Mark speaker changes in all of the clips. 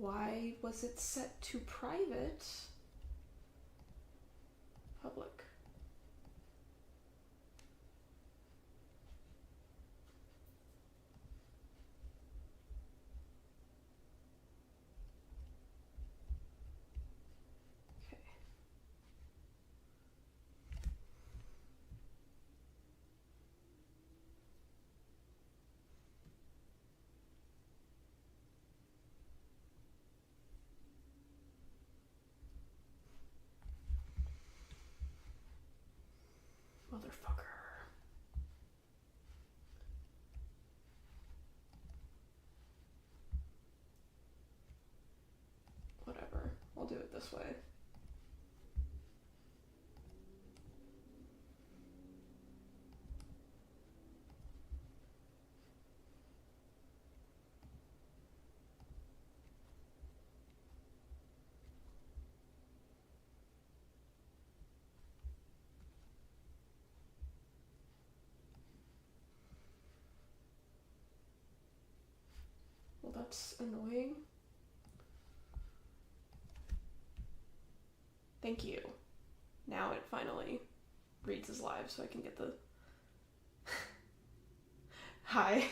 Speaker 1: Why was it set to private? Public. Motherfucker. Whatever. I'll do it this way. Well, that's annoying. Thank you. Now it finally reads as live so I can get the... Hi.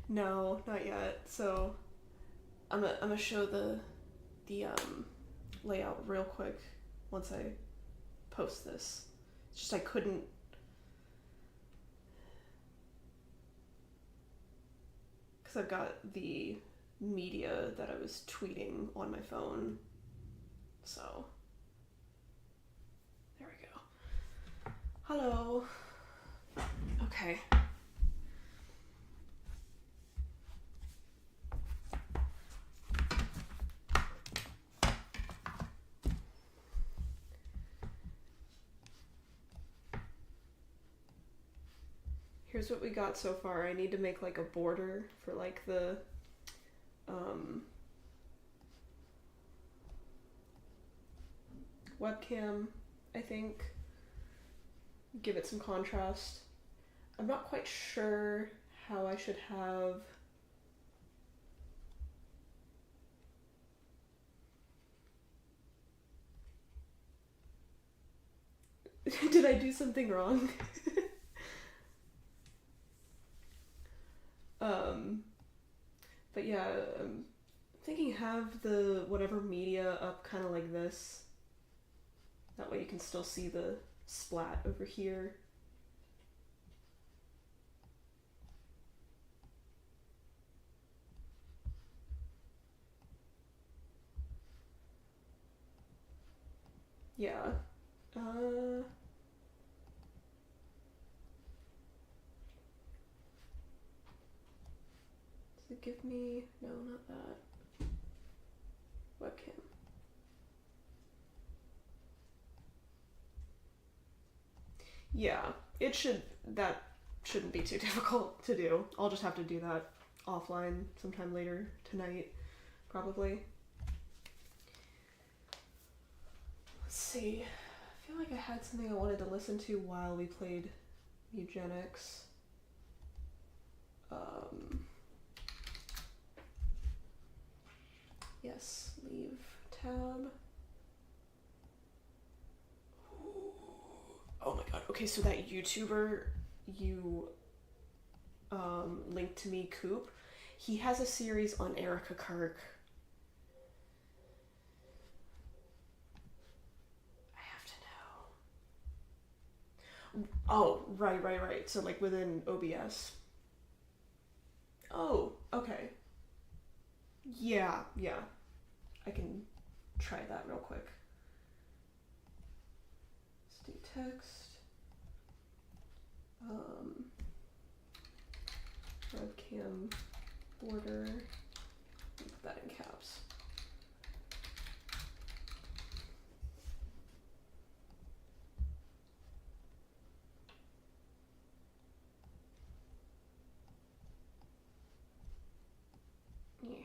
Speaker 1: No, not yet. So I'm gonna show the layout real quick once I post this. It's just I couldn't... Because I've got the media that I was tweeting on my phone. So, there we go. Hello. Okay. Here's what we got so far. I need to make like a border for like the webcam, I think. Give it some contrast. I'm not quite sure how I should have... Did I do something wrong? But yeah, I'm thinking have the whatever media up kind of like this. That way you can still see the splat over here. Yeah. Does it give me... No, not that. Webcam. Yeah, it should... That shouldn't be too difficult to do. I'll just have to do that offline sometime later tonight, probably. Let's see. I feel like I had something I wanted to listen to while we played Mewgenics. Yes, leave tab. Oh my god. Okay, so that YouTuber you linked to me, Coop, he has a series on Erica Kirk. I have to know. Oh, right. So like within OBS. Oh, okay. Yeah. I can try that real quick. Let's do text. Webcam border. Put that in caps. Yeah.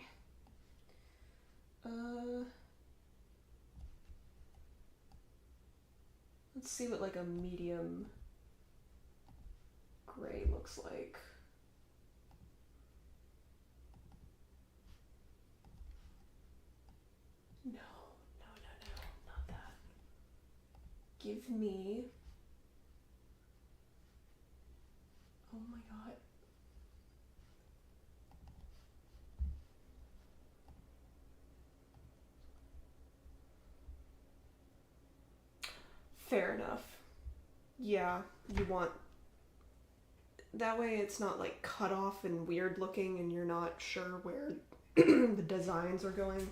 Speaker 1: Let's see what like a medium gray looks like. give me... Oh my god. Fair enough. Yeah, you want... That way it's not like cut off and weird looking and you're not sure where the designs are going.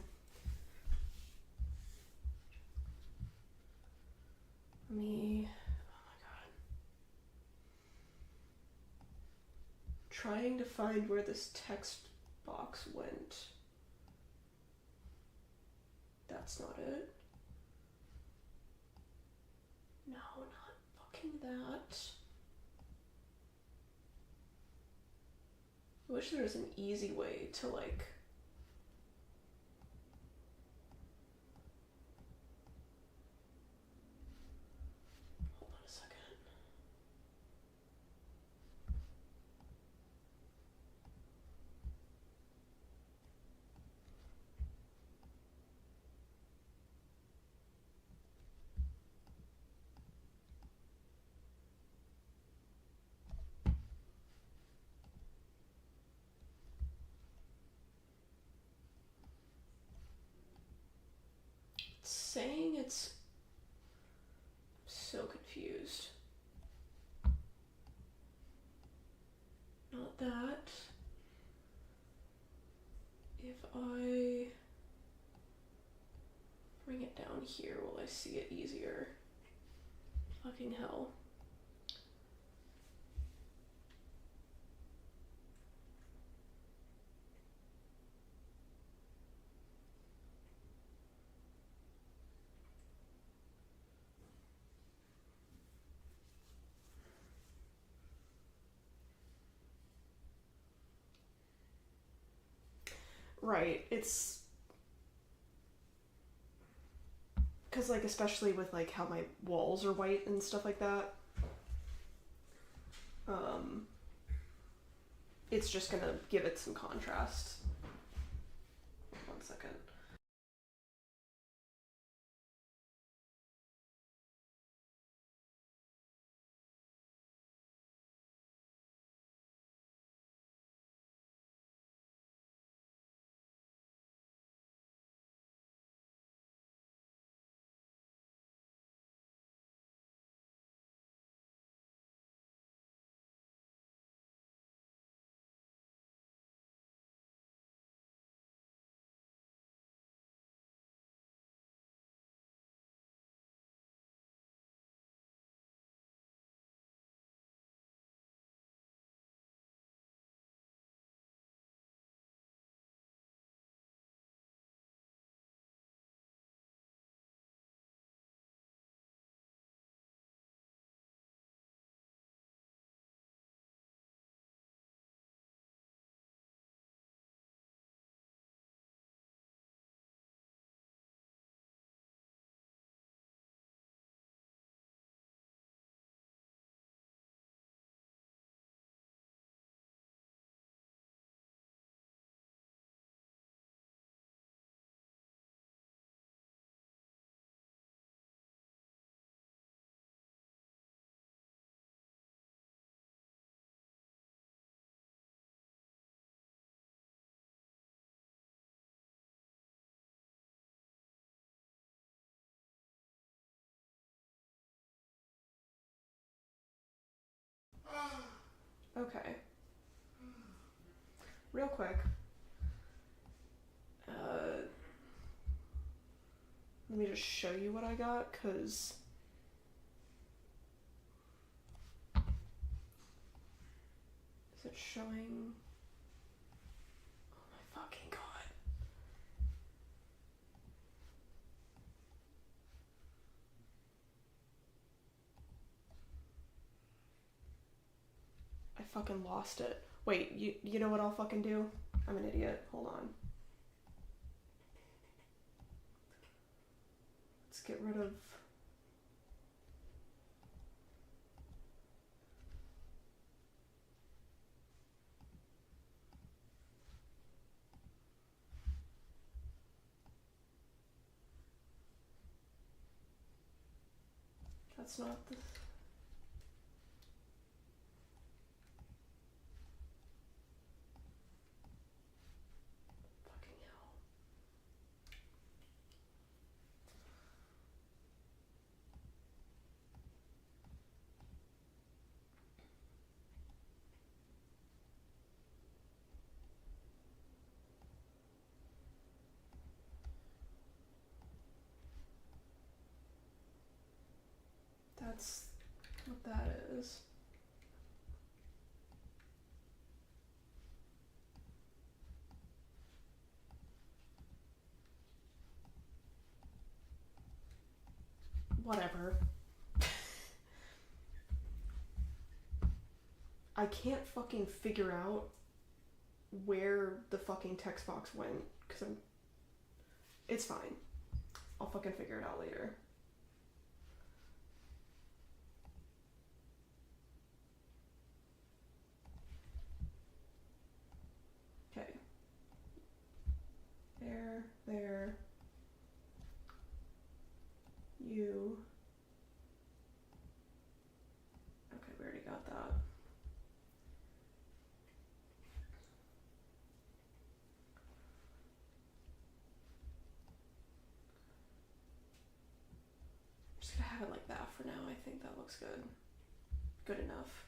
Speaker 1: Oh my god. Trying to find where this text box went. That's not it. No, not fucking that. I wish there was an easy way to like... Hold on a second. It's saying it's... I'm so confused. Not that. If I bring it down here, will I see it easier? Fucking hell. Right, it's... Because, like, especially with, like, how my walls are white and stuff like that, it's just gonna give it some contrast. 1 second. Okay. Real quick. Let me just show you what I got, because... Is it showing... Oh my fucking god. I fucking lost it. Wait, you know what I'll fucking do? I'm an idiot. Hold on. Let's get rid of... That's not the... Fucking hell. That's what that is. Whatever. I can't fucking figure out where the fucking text box went, because it's fine. I'll fucking figure it out later. Okay. There. You. Okay, we already got that. I'm just gonna have it like that for now. I think that looks good. Good enough.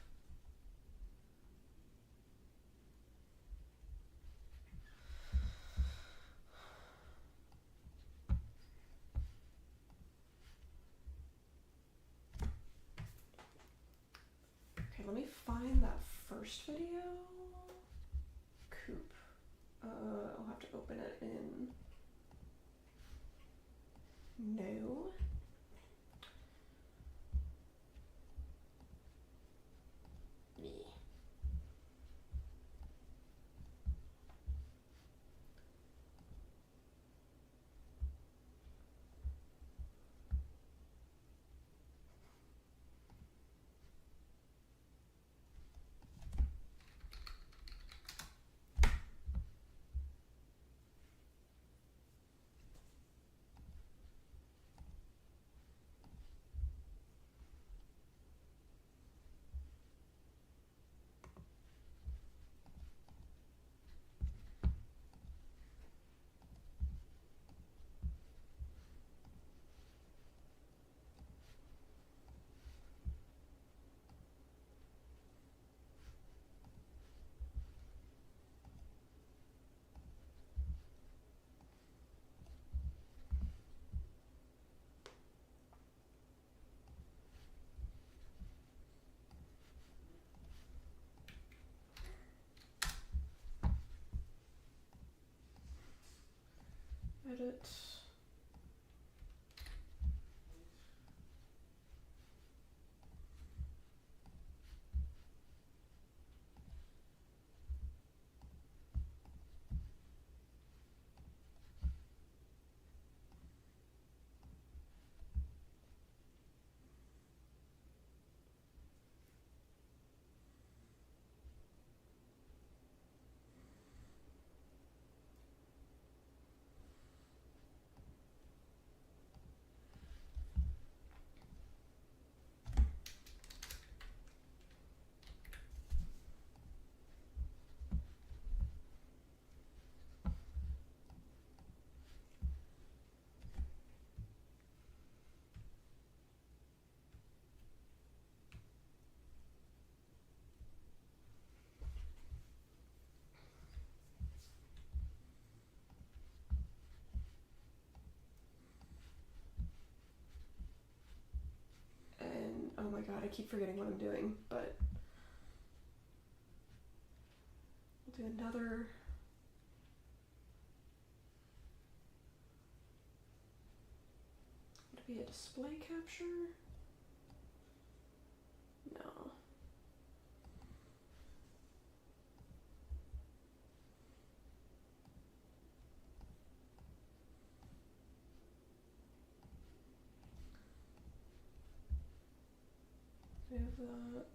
Speaker 1: Okay, let me find that first video. Coop. I'll have to open it in No. Me. Edit. And oh my god, I keep forgetting what I'm doing, but we'll do another. Would it be a display capture? No. We have that.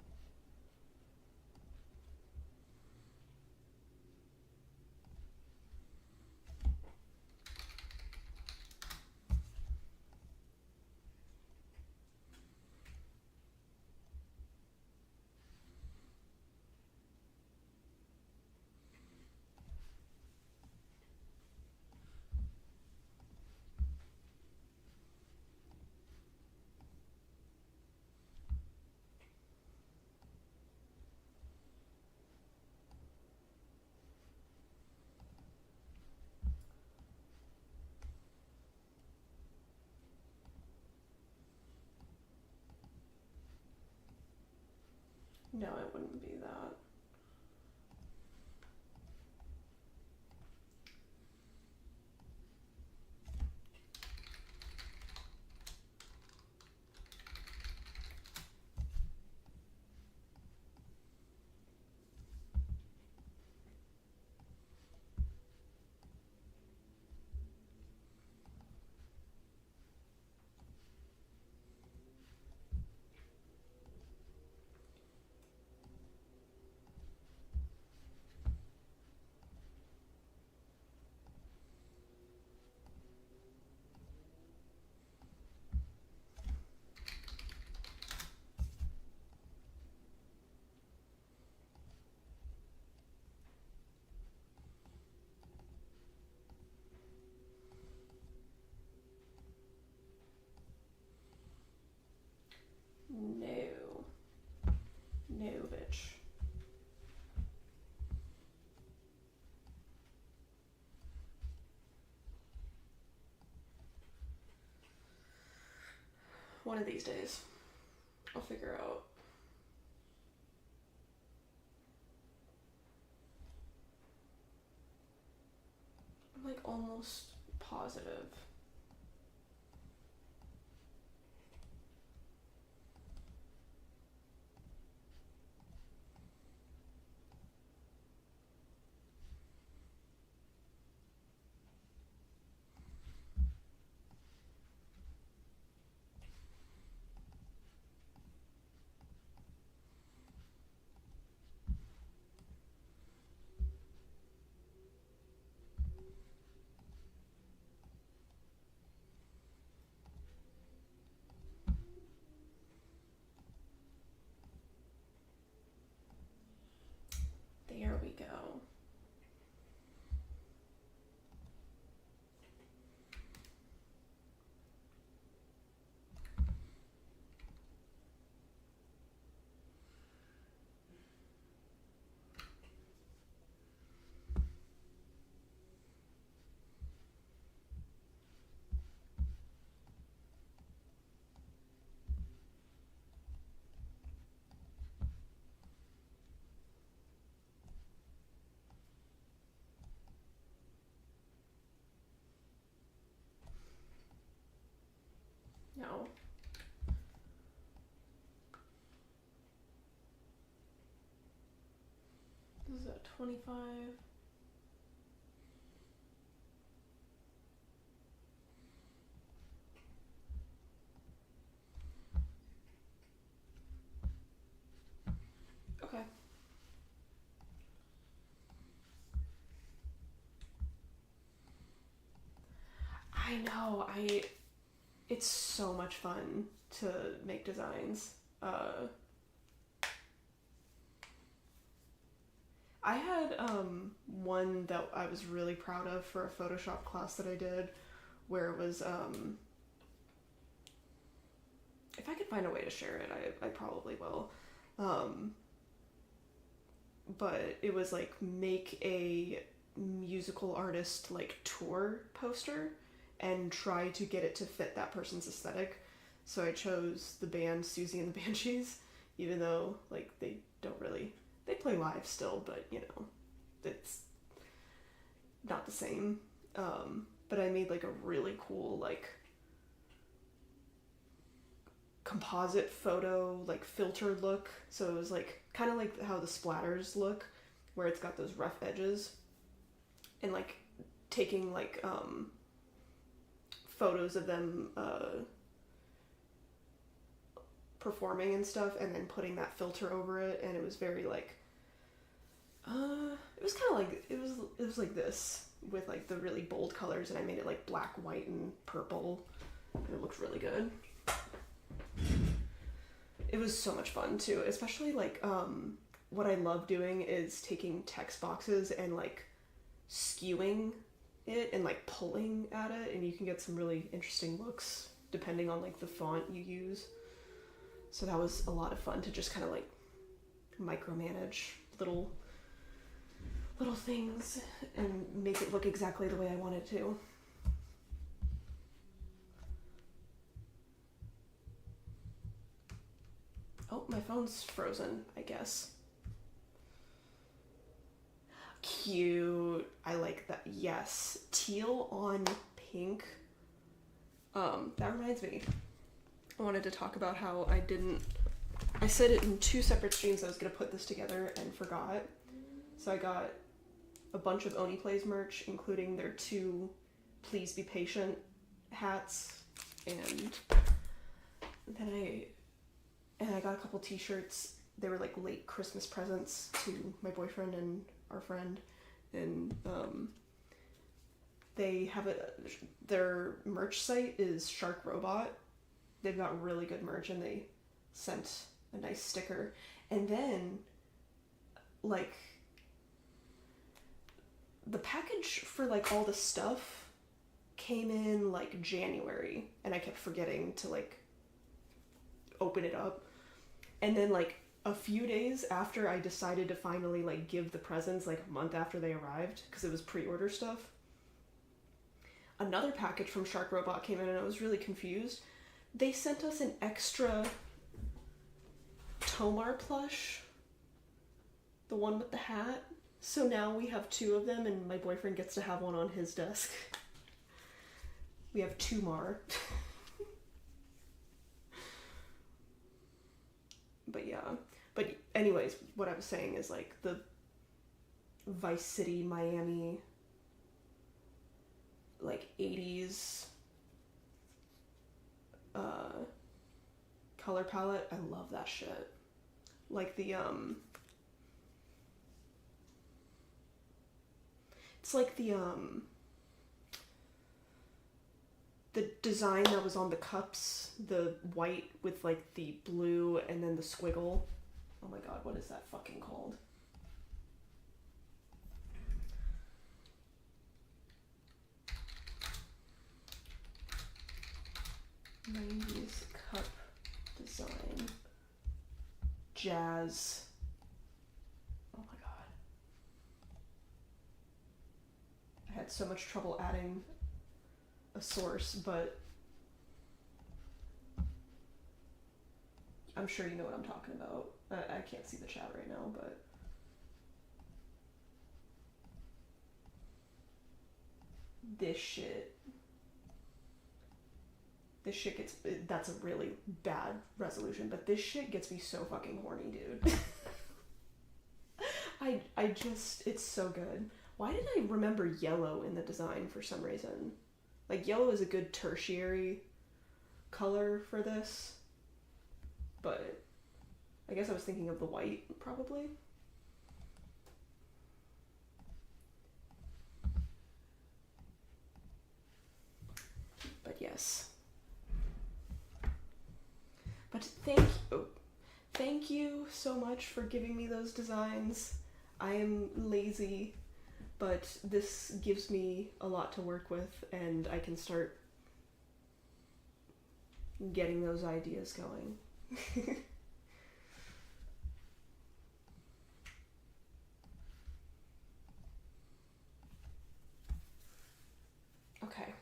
Speaker 1: No, it wouldn't be that. No. No, bitch. One of these days, I'll figure out. I'm like almost positive. There we go. No. This is a 25. Okay. I know, it's so much fun to make designs. I had one that I was really proud of for a Photoshop class that I did, where it was, if I could find a way to share it, I probably will. But it was like, make a musical artist like tour poster and try to get it to fit that person's aesthetic. So I chose the band Susie and the Banshees, even though like they play live still, but you know, it's not the same. But I made like a really cool like composite photo like filter look, so it was like kind of like how the splatters look, where it's got those rough edges, and like taking like photos of them performing and stuff, and then putting that filter over it, and it was very like it was kind of like it was like this with like the really bold colors, and I made it like black, white, and purple, and it looked really good. It was so much fun too, especially like what I love doing is taking text boxes and like skewing it and like pulling at it, and you can get some really interesting looks depending on like the font you use. So that was a lot of fun to just kind of like micromanage little things and make it look exactly the way I want it to. Oh, my phone's frozen, I guess. Cute. I like that. Yes. Teal on pink. That reminds me. I wanted to talk about how I said it in 2 separate streams I was going to put this together and forgot. So I got a bunch of Oni Plays merch, including their 2 Please Be Patient hats, and then I got a couple t-shirts. They were like late Christmas presents to my boyfriend and our friend, and they have their merch site is Shark Robot. They've got really good merch, and they sent a nice sticker. And then, like, the package for like all the stuff came in like January, and I kept forgetting to like open it up. And then like a few days after I decided to finally like give the presents, like a month after they arrived, because it was pre-order stuff, another package from Shark Robot came in, and I was really confused. They sent us an extra Tomar plush, the one with the hat. So now we have 2 of them, and my boyfriend gets to have one on his desk. We have 2 Mar. But yeah. But anyways, what I was saying is like the Vice City, Miami, like 80s color palette. I love that shit. Like the it's like the design that was on the cups, the white with like the blue and then the squiggle. Oh my god, what is that fucking called? '90s cup design. Jazz. Oh my god. I had so much trouble adding a source, but I'm sure you know what I'm talking about. I can't see the chat right now, but this shit gets, that's a really bad resolution, but this shit gets me so fucking horny, dude. I just, it's so good. Why did I remember yellow in the design for some reason? Like, yellow is a good tertiary color for this, but I guess I was thinking of the white, probably. But yes. But thank you so much for giving me those designs. I am lazy, but this gives me a lot to work with, and I can start getting those ideas going. Okay,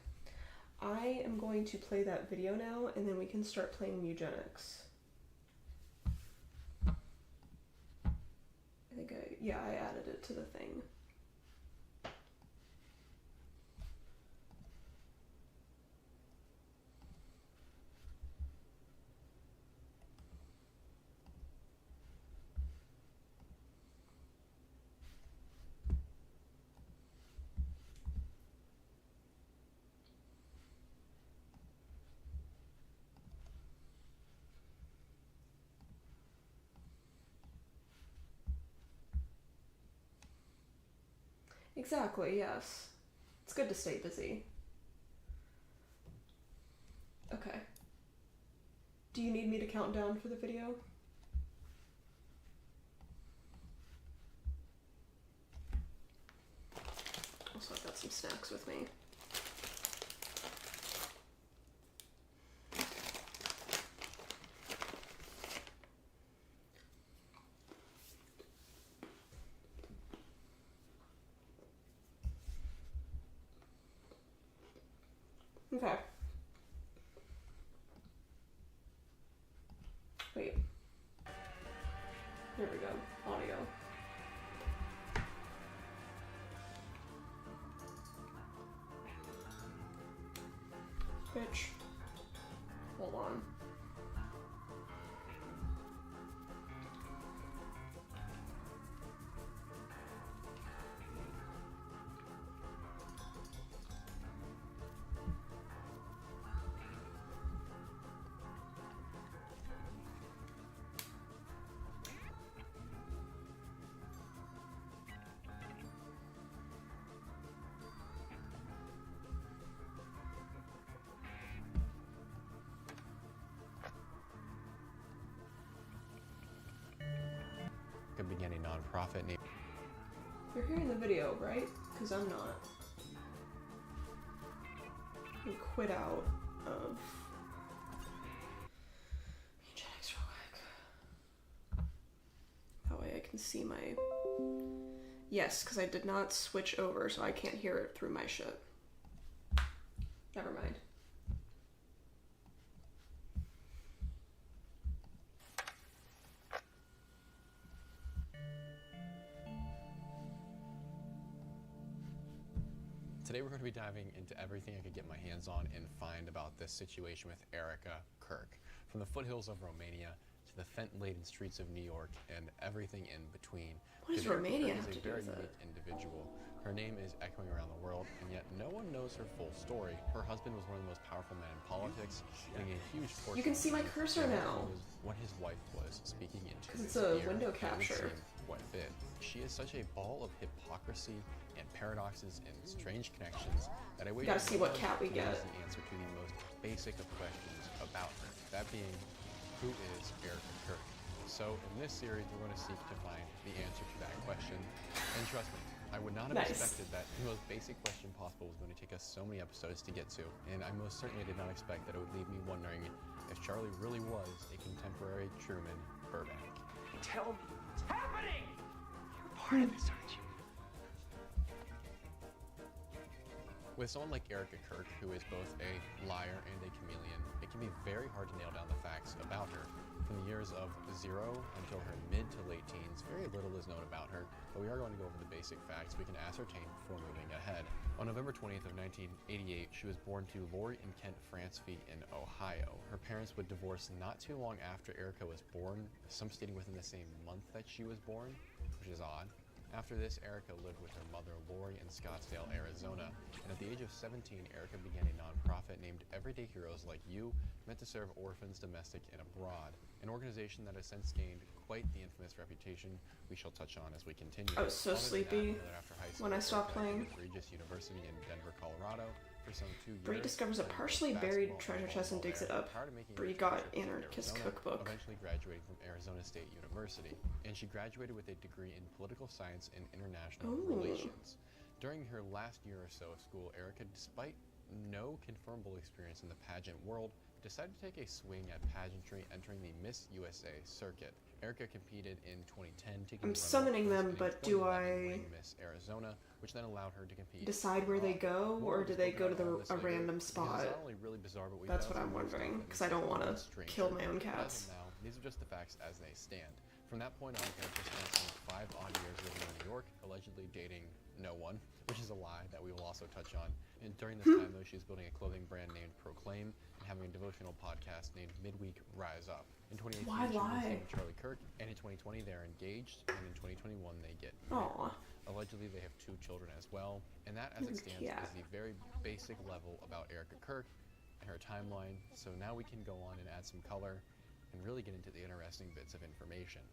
Speaker 1: I am going to play that video now, and then we can start playing Mewgenics. I think I added it to the thing. Exactly, yes. It's good to stay busy. Okay. Do you need me to count down for the video? Also, I've got some snacks with me. Okay. Wait. we go. Audio. Bitch. Hold on.
Speaker 2: Began a nonprofit named...
Speaker 1: You're hearing the video, right? Because I'm not. You quit out of Mewgenics real quick. That way I can see my... Yes, because I did not switch over, so I can't hear it through my shit. Never mind.
Speaker 2: Today we're going to be diving into everything I could get my hands on and find about this situation with Erica Kirk. From the foothills of Romania to the fentanyl-laden streets of New York and everything in between.
Speaker 1: What does Romania have to do with it?
Speaker 2: She's a very unique individual. Her name is echoing around the world, and yet no one knows her full story. Her husband was one of the most powerful men in politics, getting a huge fortune.
Speaker 1: You can see my cursor now.
Speaker 2: What his wife was speaking into.
Speaker 1: Because it's a window capture.
Speaker 2: What fit. She is such a ball of hypocrisy and paradoxes and strange connections that I waited.
Speaker 1: Gotta see what cat we get.
Speaker 2: The answer to the most basic of questions about her. That being, who is Erica Kirk? So in this series, we're going to seek to find the answer to that question. And trust me, I would not have expected that the most basic question possible was going to take us so many episodes to get to. And I most certainly did not expect that it would leave me wondering if Charlie really was a contemporary Truman Burbank.
Speaker 3: Tell me what's happening! You're part of this, aren't you?
Speaker 2: With someone like Erica Kirk, who is both a liar and a chameleon, it can be very hard to nail down the facts about her. From the years of 0 until her mid to late teens, very little is known about her, but we are going to go over the basic facts we can ascertain before moving ahead. On November 20th of 1988, she was born to Lori and Kent Francevy in Ohio. Her parents would divorce not too long after Erica was born, some stating within the same month that she was born, which is odd. After this, Erica lived with her mother, Lori, in Scottsdale, Arizona, and at the age of 17, Erica began a nonprofit named Everyday Heroes Like You, meant to serve orphans domestic and abroad, an organization that has since gained quite the infamous reputation we shall touch on as we continue.
Speaker 1: I was so sleepy when I stopped playing.
Speaker 2: Regis University in Denver, Colorado. For some 2 years,
Speaker 1: Bree discovers a partially buried treasure chest and digs it up. Bree got Anarchist Cookbook.
Speaker 2: Eventually graduating from Arizona State University, and she graduated with a degree in political science and international relations. During her last year or so of school, Erica, despite no confirmable experience in the pageant world, decided to take a swing at pageantry, entering the Miss USA circuit. Erica competed in 2010.
Speaker 1: I'm summoning them, but do I
Speaker 2: Miss Arizona, which then allowed her to compete.
Speaker 1: Decide where they go, or do they go to a random spot?
Speaker 2: Really bizarre, but
Speaker 1: that's what I'm wondering, because I don't want to kill my own cats.
Speaker 2: Now, these are just the facts as they stand. From that point on, Erica spent some 5 odd years living in New York, allegedly dating no one, which is a lie that we will also touch on. And during this time, though, she's building a clothing brand named Proclaim and having a devotional podcast named Midweek Rise Up. In 2018, she was with Charlie Kirk, and in 2020, they're engaged, and in 2021, they get married. Allegedly, they have 2 children as well, and that, as it stands, is the very basic level about Erica Kirk and her timeline. So now we can go on and add some color and really get into the interesting bits of information.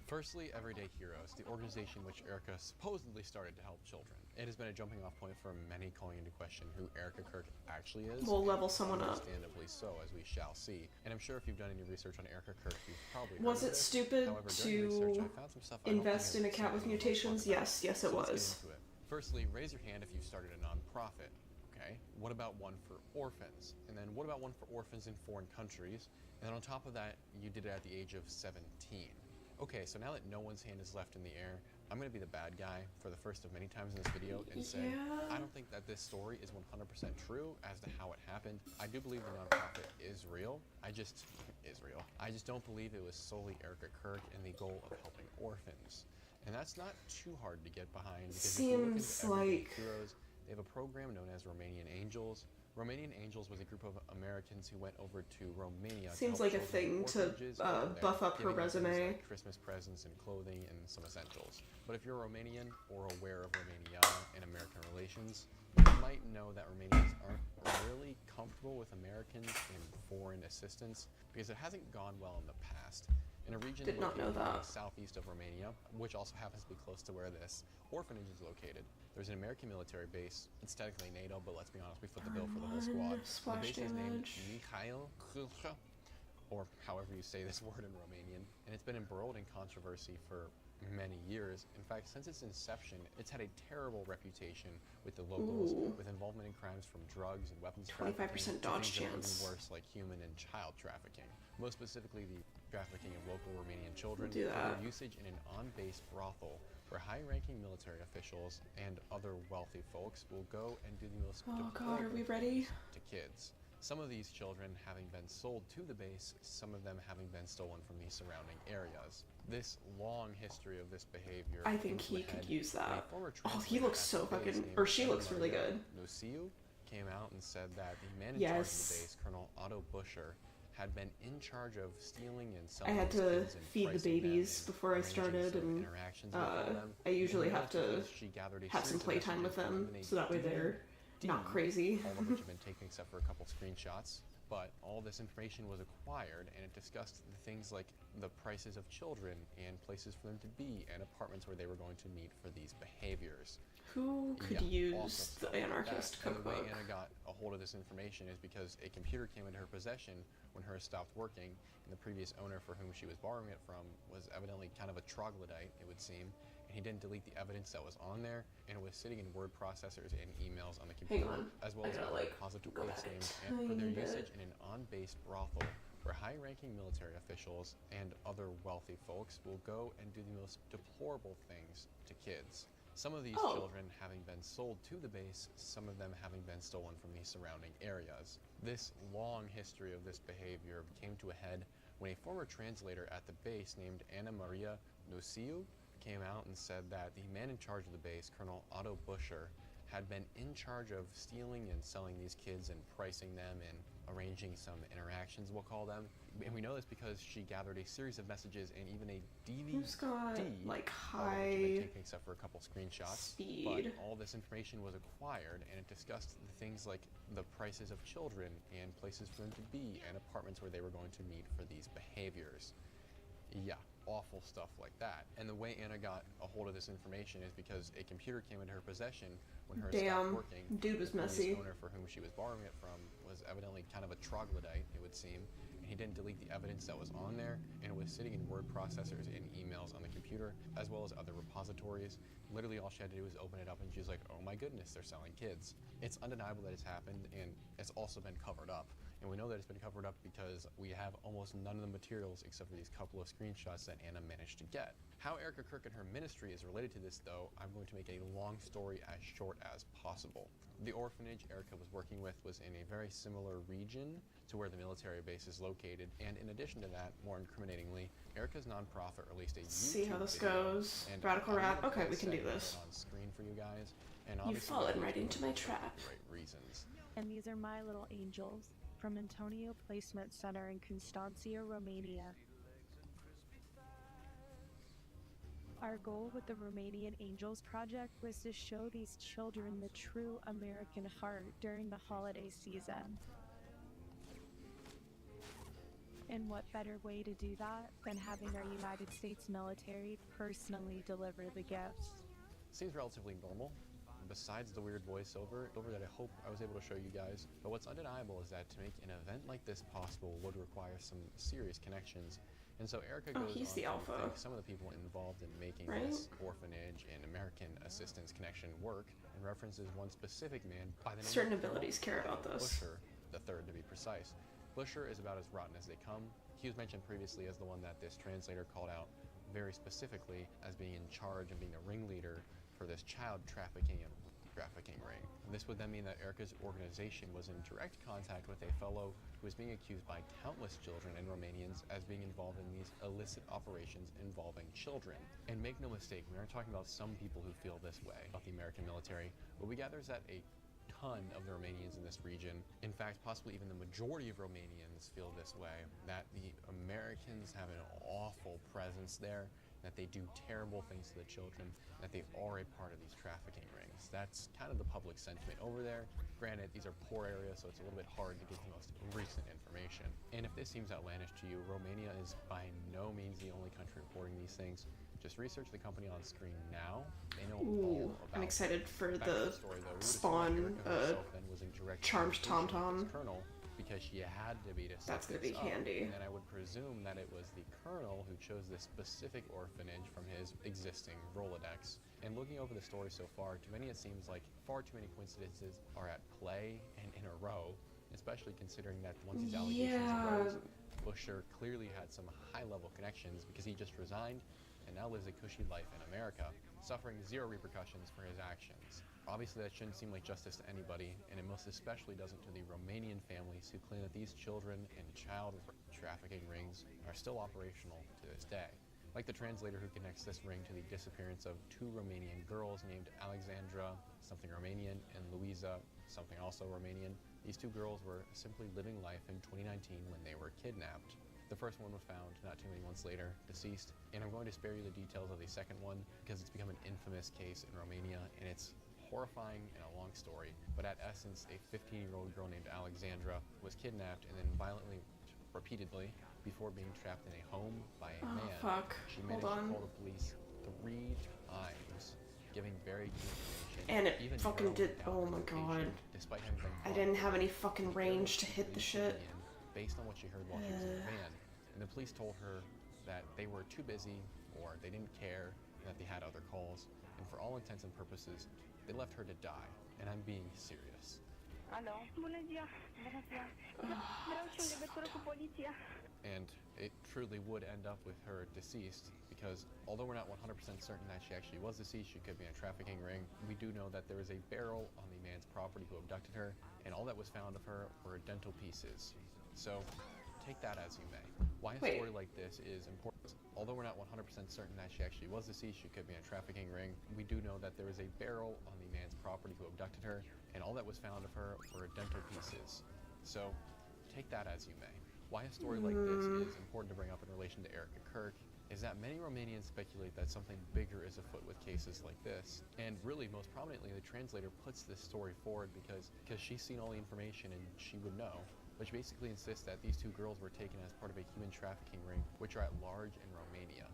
Speaker 2: Firstly, Everyday Heroes, the organization which Erica supposedly started to help children. It has been a jumping off point for many calling into question who Erica Kirk actually is.
Speaker 1: We'll level someone up.
Speaker 2: Understandably so, as we shall see. And I'm sure if you've done any research on Erica Kirk, you've probably heard
Speaker 1: Was
Speaker 2: of
Speaker 1: it stupid to invest in a cat with mutations? Yes, it was.
Speaker 2: Firstly, raise your hand if you started a nonprofit. Okay, what about one for orphans? And then what about one for orphans in foreign countries? And then on top of that, you did it at the age of 17. Okay, so now that no one's hand is left in the air, I'm going to be the bad guy for the first of many times in this video and say, I don't think that this story is 100% true as to how it happened. I do believe the nonprofit is real. I just don't believe it was solely Erica Kirk and the goal of helping orphans. And that's not too hard to get behind because if you look into Everyday Heroes, they have a program known as Romanian Angels. Romanian Angels was a group of Americans who went over to Romania.
Speaker 1: Seems like a thing to buff up her resume.
Speaker 2: Like Christmas presents and clothing and some essentials. But if you're Romanian or aware of Romania and American relations, you might know that Romanians aren't really comfortable with Americans and foreign assistance because it hasn't gone well in the past. In a region located southeast of Romania, which also happens to be close to where this orphanage is located, there's an American military base. It's technically NATO, but let's be honest, we foot the bill for the whole squad. The base is named Mikhail, or however you say this word in Romanian, and it's been embroiled in controversy for many years. In fact, since its inception, it's had a terrible reputation with the locals, with involvement in crimes from drugs and weapons
Speaker 1: 25% dodge chance.
Speaker 2: Even worse, like human and child trafficking. Most specifically, the trafficking of local Romanian children
Speaker 1: for
Speaker 2: their usage in an on-base brothel where high-ranking military officials and other wealthy folks will go and do the most to kids. Some of these children having been sold to the base, some of them having been stolen from the surrounding areas. This long history of this behavior.
Speaker 1: I think he could use that. Oh, he looks so fucking, or she looks really good.
Speaker 2: Nyo came out and said that the man in charge of the base, Colonel Otto Busher, had been in charge of stealing and selling.
Speaker 1: I had to feed the babies before I started, and I usually have to have some playtime with them, so that way they're not crazy.
Speaker 2: All of which have been taken except for a couple screenshots. But all this information was acquired, and it discussed the things like the prices of children and places for them to be and apartments where they were going to meet for these behaviors.
Speaker 1: Who could use the anarchist cookbook?
Speaker 2: And the way Anna got a hold of this information is because a computer came into her possession when hers stopped working, and the previous owner for whom she was borrowing it from was evidently kind of a troglodyte, it would seem, and he didn't delete the evidence that was on there, and it was sitting in word processors and emails on the computer, as well as other repositories named and for their usage in an on-base brothel where high-ranking military officials and other wealthy folks will go and do the most deplorable things to kids. Some of these children having been sold to the base, some of them having been stolen from the surrounding areas. This long history of this behavior came to a head when a former translator at the base named Anna Maria Nyo came out and said that the man in charge of the base, Colonel Otto Busher, had been in charge of stealing and selling these kids and pricing them and arranging some interactions, we'll call them. And we know this because she gathered a series of messages and even a DVD.
Speaker 1: Who's got, like, high
Speaker 2: except for a couple screenshots.
Speaker 1: speed.
Speaker 2: But all this information was acquired, and it discussed the things like the prices of children and places for them to be and apartments where they were going to meet for these behaviors. Yeah, awful stuff like that. And the way Anna got a hold of this information is because a computer came into her possession when hers stopped working.
Speaker 1: Dude was messy.
Speaker 2: The owner for whom she was borrowing it from was evidently kind of a troglodyte, it would seem. He didn't delete the evidence that was on there, and it was sitting in word processors and emails on the computer, as well as other repositories. Literally all she had to do was open it up, and she was like, oh my goodness, they're selling kids. It's undeniable that it's happened, and it's also been covered up. And we know that it's been covered up because we have almost none of the materials except for these couple of screenshots that Anna managed to get. How Erica Kirk and her ministry is related to this, though, I'm going to make a long story as short as possible. The orphanage Erica was working with was in a very similar region to where the military base is located, and in addition to that, more incriminatingly, Erica's nonprofit released a YouTube
Speaker 1: See how this
Speaker 2: video,
Speaker 1: goes. Radical rap. Okay, we can do this.
Speaker 2: On screen for you guys, and
Speaker 1: you've fallen right into my trap.
Speaker 2: Right reasons.
Speaker 4: And these are my little angels from Antonio Placement Center in Constanța, Romania. Our goal with the Romanian Angels Project was to show these children the true American heart during the holiday season. And what better way to do that than having our United States military personally deliver the gifts?
Speaker 2: Seems relatively normal, besides the weird voiceover that I hope I was able to show you guys. But what's undeniable is that to make an event like this possible would require some serious connections. And so Erica goes on to thank some of the people involved in making this orphanage and American assistance connection work, and references one specific man by the name
Speaker 1: certain abilities care about this.
Speaker 2: Busher, the third to be precise. Busher is about as rotten as they come. He was mentioned previously as the one that this translator called out very specifically as being in charge and being the ringleader for this child trafficking ring. And this would then mean that Erica's organization was in direct contact with a fellow who was being accused by countless children and Romanians as being involved in these illicit operations involving children. And make no mistake, we aren't talking about some people who feel this way about the American military, but we gather that a ton of the Romanians in this region, in fact possibly even the majority of Romanians, feel this way, that the Americans have an awful presence there, that they do terrible things to the children, that they are a part of these trafficking rings. That's kind of the public sentiment over there. Granted, these are poor areas, so it's a little bit hard to get the most recent information. And if this seems outlandish to you, Romania is by no means the only country reporting these things. Just research the company on screen now. They know all about
Speaker 1: I'm excited for the
Speaker 2: story, though.
Speaker 1: Spawn Charmed Tom Tom.
Speaker 2: Colonel, because she had to be to set
Speaker 1: That's gonna
Speaker 2: this
Speaker 1: be
Speaker 2: up.
Speaker 1: handy.
Speaker 2: And I would presume that it was the colonel who chose this specific orphanage from his existing Rolodex. And looking over the story so far, to many it seems like far too many coincidences are at play and in a row, especially considering that once these allegations arose, Busher clearly had some high-level connections because he just resigned and now lives a cushy life in America, suffering zero repercussions for his actions. Obviously that shouldn't seem like justice to anybody, and it most especially doesn't to the Romanian families who claim that these children and child trafficking rings are still operational to this day. Like the translator who connects this ring to the disappearance of two Romanian girls named Alexandra, something Romanian, and Luisa, something also Romanian. These two girls were simply living life in 2019 when they were kidnapped. The first one was found not too many months later, deceased, and I'm going to spare you the details of the second one because it's become an infamous case in Romania, and it's horrifying and a long story. But at essence, a 15-year-old girl named Alexandra was kidnapped and then violently, repeatedly, before being trapped in a home by a man. She managed to call the police 3 times, giving very key information.
Speaker 1: And it
Speaker 2: even
Speaker 1: fucking did.
Speaker 2: down
Speaker 1: Oh
Speaker 2: her
Speaker 1: my
Speaker 2: location,
Speaker 1: god.
Speaker 2: Despite having been
Speaker 1: I didn't have any fucking range to hit the shit.
Speaker 2: Based on what she heard while she was in the van. And the police told her that they were too busy or they didn't care and that they had other calls. And for all intents and purposes, they left her to die. And I'm being serious.
Speaker 5: Alo, bună ziua, bună ziua. Vreau și o legătură cu poliția.
Speaker 2: And it truly would end up with her deceased because although we're not 100% certain that she actually was deceased, she could be in a trafficking ring, we do know that there is a barrel on the man's property who abducted her, and all that was found of her were dental pieces. So take that as you may. Why a story like this is important. Although we're not 100% certain that she actually was deceased, she could be in a trafficking ring, we do know that there is a barrel on the man's property who abducted her, and all that was found of her were dental pieces. So take that as you may. Why a story like this is important to bring up in relation to Erica Kirk is that many Romanians speculate that something bigger is afoot with cases like this. And really, most prominently, the translator puts this story forward because she's seen all the information and she would know. Which basically insists that these two girls were taken as part of a human trafficking ring, which are at large in Romania.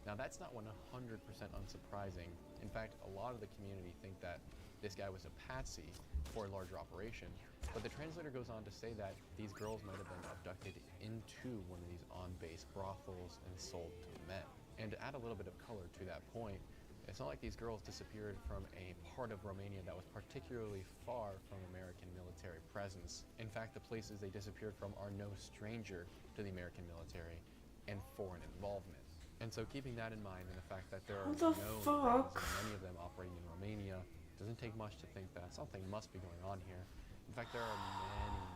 Speaker 2: Now that's not 100% unsurprising. In fact, a lot of the community think that this guy was a patsy for a larger operation, but the translator goes on to say that these girls might have been abducted into one of these on-base brothels and sold to men. And to add a little bit of color to that point, it's not like these girls disappeared from a part of Romania that was particularly far from American military presence. In fact, the places they disappeared from are no stranger to the American military and foreign involvement. And so keeping that in mind and the fact that there are many of them operating in Romania, doesn't take much to think that something must be going on here. In fact, there are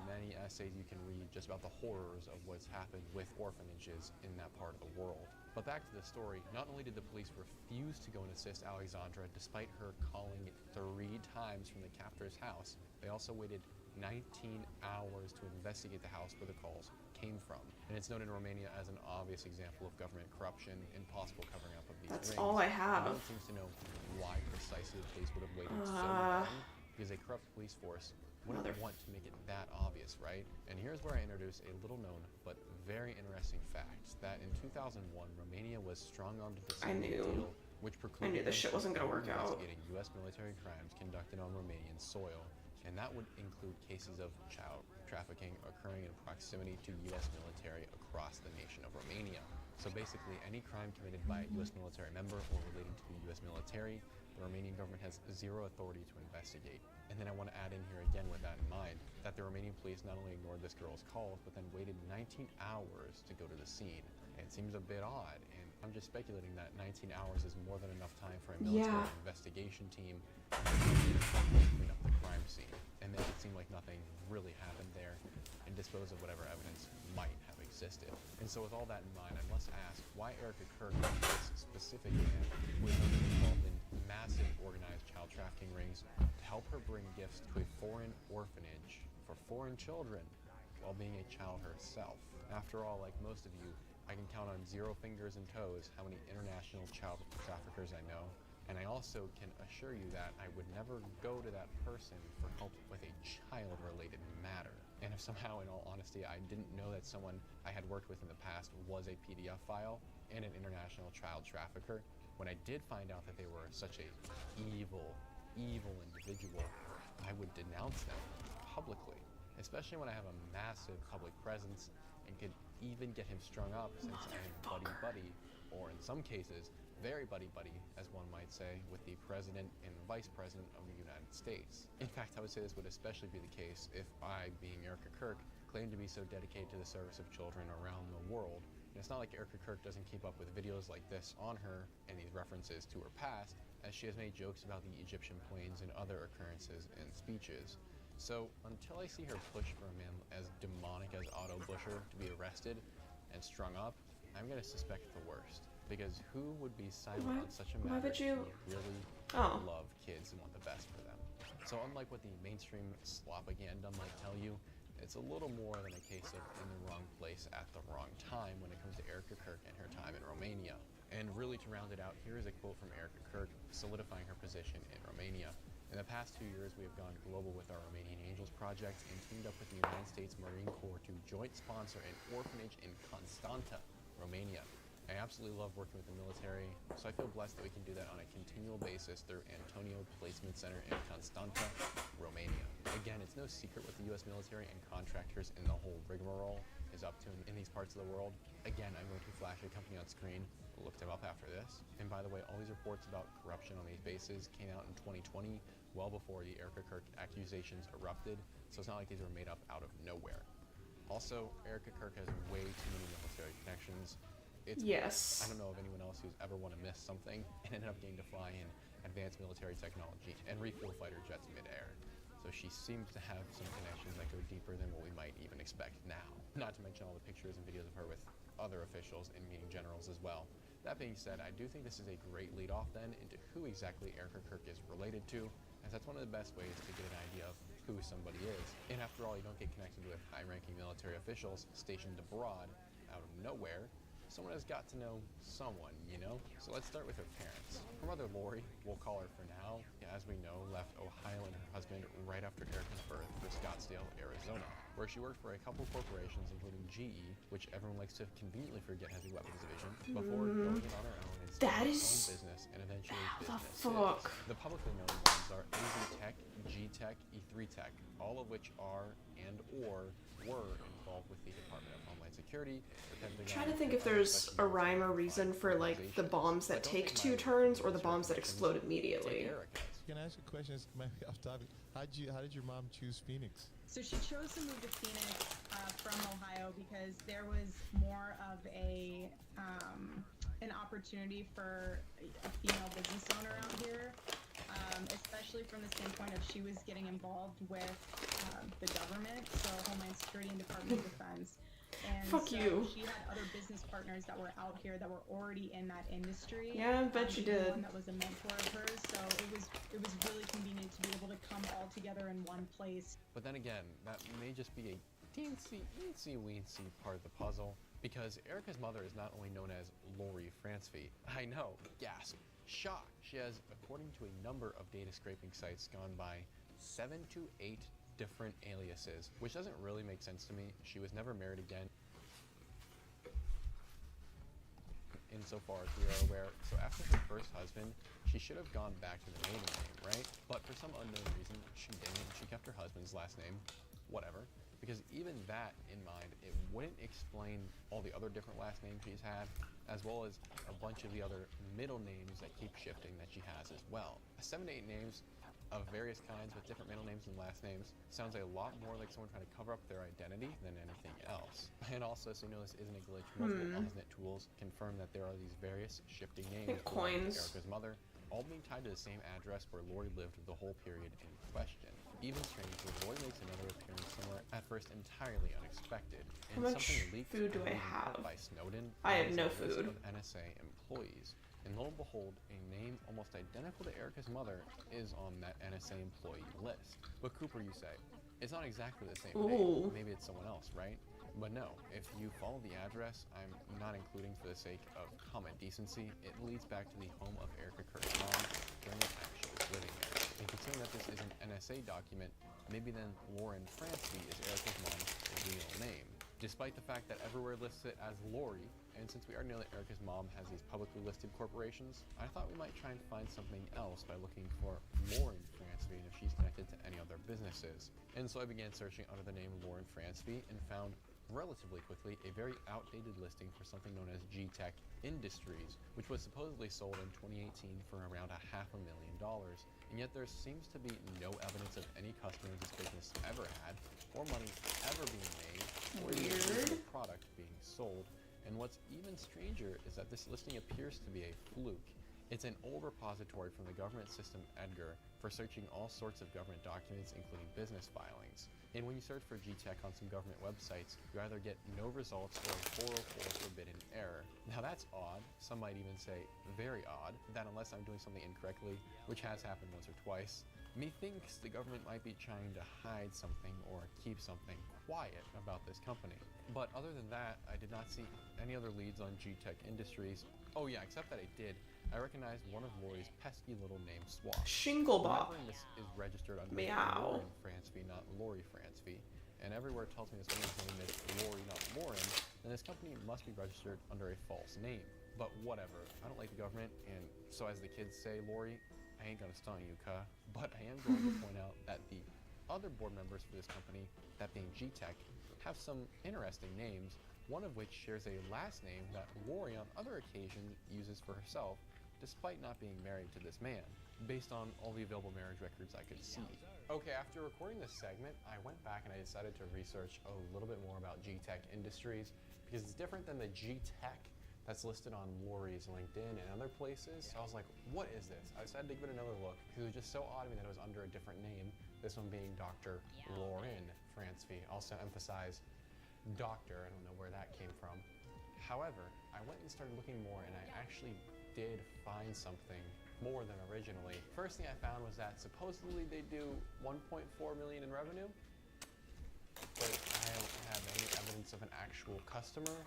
Speaker 2: many essays you can read just about the horrors of what's happened with orphanages in that part of the world. But back to the story, not only did the police refuse to go and assist Alexandra despite her calling 3 times from the captor's house, they also waited 19 hours to investigate the house where the calls came from. And it's known in Romania as an obvious example of government corruption and possible covering up of these rings.
Speaker 1: That's all I have.
Speaker 2: No one seems to know why precisely the police would have waited so long, because a corrupt police force wouldn't want to make it that obvious, right? And here's where I introduce a little known but very interesting fact that in 2001, Romania was strong-armed into signing a deal which precluded
Speaker 1: this shit wasn't gonna work out.
Speaker 2: investigating U.S. military crimes conducted on Romanian soil, and that would include cases of child trafficking occurring in proximity to U.S. military across the nation of Romania. So So basically, any crime committed by a U.S. military member or relating to the U.S. military, the Romanian government has zero authority to investigate. And then I want to add in here again with that in mind, that the Romanian police not only ignored this girl's calls, but then waited 19 hours to go to the scene. And it seems a bit odd, and I'm just speculating that 19 hours is more than enough time for a military investigation team to clean up the crime scene and make it seem like nothing really happened there and dispose of whatever evidence might have existed. And so with all that in mind, I must ask why Erica Kirk, this specific man, was involved in massive organized child trafficking rings to help her bring gifts to a foreign orphanage for foreign children while being a child herself. After all, like most of you, I can count on 0 fingers and toes how many international child traffickers I know. And I also can assure you that I would never go to that person for help with a child-related matter. And if somehow, in all honesty, I didn't know that someone I had worked with in the past was a PDF file and an international child trafficker, when I did find out that they were such a evil individual, I would denounce them publicly, especially when I have a massive public presence and could even get him strung up since I am buddy-buddy, or in some cases, very buddy-buddy, as one might say, with the President and Vice President of the United States. In fact, I would say this would especially be the case if I, being Erica Kirk, claimed to be so dedicated to the service of children around the world. And it's not like Erica Kirk doesn't keep up with videos like this on her and these references to her past, as she has made jokes about the Egyptian plains and other occurrences and speeches. So until I see her push for a man as demonic as Otto Buscher to be arrested and strung up, I'm going to suspect the worst. Because who would be silent on such a matter if you really love kids and want the best for them? So unlike what the mainstream slopaganda might tell you, it's a little more than a case of in the wrong place at the wrong time when it comes to Erica Kirk and her time in Romania. And really to round it out, here is a quote from Erica Kirk solidifying her position in Romania. In the past 2 years, we have gone global with our Romanian Angels project and teamed up with the United States Marine Corps to joint sponsor an orphanage in Constanta, Romania. I absolutely love working with the military, so I feel blessed that we can do that on a continual basis through Antonio Placement Center in Constanta, Romania. Again, it's no secret what the U.S. military and contractors in the whole rigmarole is up to in these parts of the world. Again, I'm going to flash a company on screen. Look them up after this. And by the way, all these reports about corruption on these bases came out in 2020, well before the Erica Kirk accusations erupted, so it's not like these were made up out of nowhere. Also, Erica Kirk has way too many military connections.
Speaker 1: Yes.
Speaker 2: I don't know of anyone else who's ever want to miss something and ended up getting to fly in advanced military technology and refuel fighter jets midair. So she seems to have some connections that go deeper than what we might even expect now. Not to mention all the pictures and videos of her with other officials and meeting generals as well. That being said, I do think this is a great lead off then into who exactly Erica Kirk is related to, as that's one of the best ways to get an idea of who somebody is. And after all, you don't get connected with high-ranking military officials stationed abroad out of nowhere. Someone has got to know someone, you know? So let's start with her parents. Her mother, Lori, we'll call her for now, as we know, left Ohio and her husband right after Erica's birth for Scottsdale, Arizona, where she worked for a couple corporations, including GE, which everyone likes to conveniently forget has a weapons division, before going in on her own and starting her own business and eventually businesses. The publicly known ones are AZ Tech, G Tech, E3 Tech, all of which are and/or were involved with the Department of Homeland Security.
Speaker 1: I'm trying to think if there's a rhyme or reason for like the bombs that take 2 turns or the bombs that explode immediately.
Speaker 6: Can I ask a question? This might be off topic. How did your mom choose Phoenix?
Speaker 7: So she chose to move to Phoenix from Ohio because there was more of an opportunity for a female business owner out here, especially from the standpoint of she was getting involved with the government, so Homeland Security and Department of Defense. And
Speaker 1: Fuck you.
Speaker 7: She had other business partners that were out here that were already in that industry.
Speaker 1: Yeah, I bet you did.
Speaker 7: One that was a mentor of hers, so it was really convenient to be able to come all together in one place.
Speaker 2: But then again, that may just be a teensy-weensy part of the puzzle, because Erica's mother is not only known as Lori Francevy. I know, gasp, shock. She has, according to a number of data scraping sites, gone by 7 to 8 different aliases, which doesn't really make sense to me. She was never married again, insofar as we are aware. So after her first husband, she should have gone back to the maiden name, right? But for some unknown reason, she didn't. She kept her husband's last name, whatever. because even that in mind, it wouldn't explain all the other different last names she's had, as well as a bunch of the other middle names that keep shifting that she has as well. 7 to 8 names of various kinds with different middle names and last names sounds a lot more like someone trying to cover up their identity than anything else. And also, so you know this isn't a glitch, multiple alternate tools confirm that there are these various shifting names belonging to Erica's mother, all being tied to the same address where Lori lived the whole period in question. Even strangely, Lori makes another appearance somewhere at first entirely unexpected.
Speaker 1: How much food do I have?
Speaker 2: By Snowden,
Speaker 1: I have no
Speaker 2: list
Speaker 1: food.
Speaker 2: of NSA employees. And lo and behold, a name almost identical to Erica's mother is on that NSA employee list. But Cooper, you say, it's not exactly the same name. Maybe it's someone else, right? But no, if you follow the address, I'm not including for the sake of common decency, it leads back to the home of Erica Kurt's mom during the time she was living there. And considering that this is an NSA document, maybe then Lauren Fransby is Erica's mom's real name. Despite the fact that everywhere lists it as Lori, and since we already know that Erica's mom has these publicly listed corporations, I thought we might try and find something else by looking for Lauren Fransby and if she's connected to any other businesses. And so I began searching under the name Lauren Fransby and found relatively quickly a very outdated listing for something known as G-Tech Industries, which was supposedly sold in 2018 for around $500,000. And yet there seems to be no evidence of any customers this business ever had, or money ever being made, or even a product being sold. And what's even stranger is that this listing appears to be a fluke. It's an old repository from the government system Edgar for searching all sorts of government documents, including business filings. And when you search for G-Tech on some government websites, you either get no results or a 404 forbidden error. Now that's odd, some might even say very odd, that unless I'm doing something incorrectly, which has happened once or twice, methinks the government might be trying to hide something or keep something quiet about this company. But other than that, I did not see any other leads on G-Tech Industries. Oh yeah, except that I did. I recognized one of Lori's pesky little name swaps.
Speaker 1: Shinglebop.
Speaker 2: This is registered under
Speaker 1: Meow.
Speaker 2: Lauren Fransby, not Lori Fransby. And everywhere it tells me this woman's name is Lori, not Lauren, then this company must be registered under a false name. But whatever, I don't like the government, and so as the kids say, Lori, I ain't gonna stunt you, cuh. But I am going to point out that the other board members for this company, that being G-Tech, have some interesting names, one of which shares a last name that Lori on other occasions uses for herself, despite not being married to this man, based on all the available marriage records I could see. Okay, after recording this segment, I went back and I decided to research a little bit more about G-Tech Industries, because it's different than the G-Tech that's listed on Lori's LinkedIn and other places. So I was like, what is this? I decided to give it another look, because it was just so odd to me that it was under a different name, this one being Dr. Lauren Fransby. Also emphasize doctor, I don't know where that came from. However, I went and started looking more, and I actually did find something more than originally. First thing I found was that supposedly they do 1.4 million in revenue, but I don't have any evidence of an actual customer,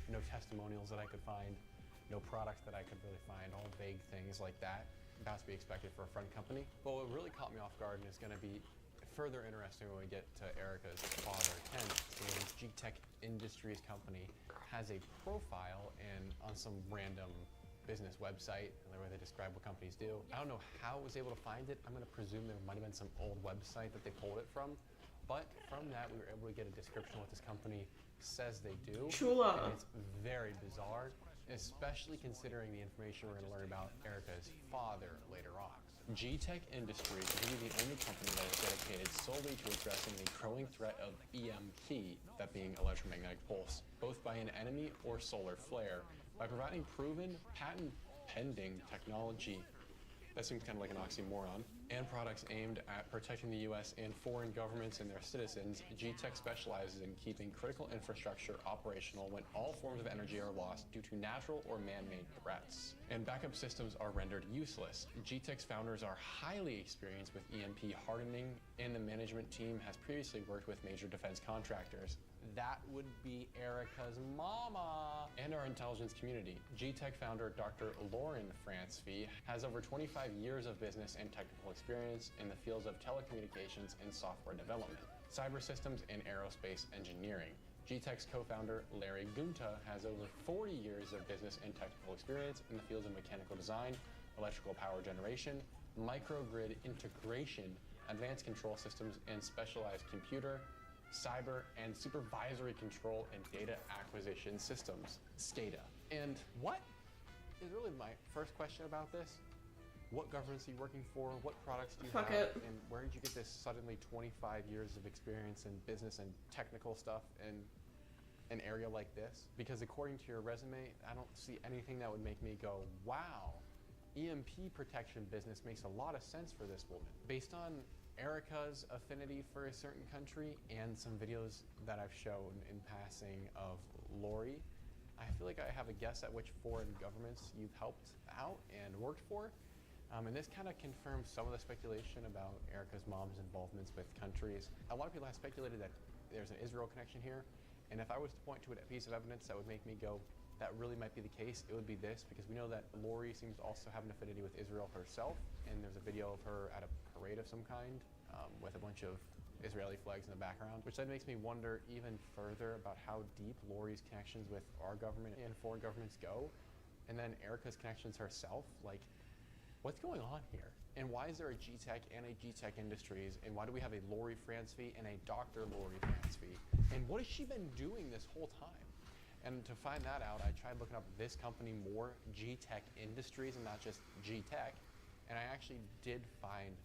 Speaker 2: no testimonials that I could find, no products that I could really find, all vague things like that. That's to be expected for a front company. But what really caught me off guard and is going to be further interesting when we get to Erica's father, Ken, is this G-Tech Industries company has a profile and on some random business website, and the way they describe what companies do. I don't know how I was able to find it. I'm going to presume there might have been some old website that they pulled it from, but from that we were able to get a description of what this company says they do.
Speaker 1: Chula.
Speaker 2: And it's very bizarre, especially considering the information we're going to learn about Erica's father later on. G-Tech Industries is really the only company that is dedicated solely to addressing the growing threat of EMP, that being electromagnetic pulse, both by an enemy or solar flare, by providing proven, patent-pending technology, that seems kind of like an oxymoron, and products aimed at protecting the U.S. and foreign governments and their citizens. G-Tech specializes in keeping critical infrastructure operational when all forms of energy are lost due to natural or man-made threats, and backup systems are rendered useless. G-Tech's founders are highly experienced with EMP hardening, and the management team has previously worked with major defense contractors. That would be Erica's mama. And our intelligence community. G-Tech founder Dr. Lauren Fransby has over 25 years of business and technical experience in the fields of telecommunications and software development, cyber systems, and aerospace engineering. G-Tech's co-founder Larry Gunta has over 40 years of business and technical experience in the fields of mechanical design, electrical power generation, microgrid integration, advanced control systems, and specialized computer, cyber and supervisory control and data acquisition systems, SCADA. And what is really my first question about this? What governments are you working for? What products do you have? And where did you get this suddenly 25 years of experience in business and technical stuff in an area like this? Because according to your resume, I don't see anything that would make me go, wow, EMP protection business makes a lot of sense for this woman. Based on Erica's affinity for a certain country and some videos that I've shown in passing of Lori, I feel like I have a guess at which foreign governments you've helped out and worked for. And this kind of confirms some of the speculation about Erica's mom's involvements with countries. A lot of people have speculated that there's an Israel connection here. And if I was to point to a piece of evidence that would make me go, that really might be the case, it would be this, because we know that Lori seems to also have an affinity with Israel herself. And there's a video of her at a parade of some kind with a bunch of Israeli flags in the background, which then makes me wonder even further about how deep Lori's connections with our government and foreign governments go. And then Erica's connections herself, like, what's going on here? And why is there a G-Tech and a G-Tech Industries? And why do we have a Lori Francevy and a Dr. Lori Francevy? And what has she been doing this whole time? And to find that out, I tried looking up this company more, G-Tech Industries, and not just G-Tech. And I actually did find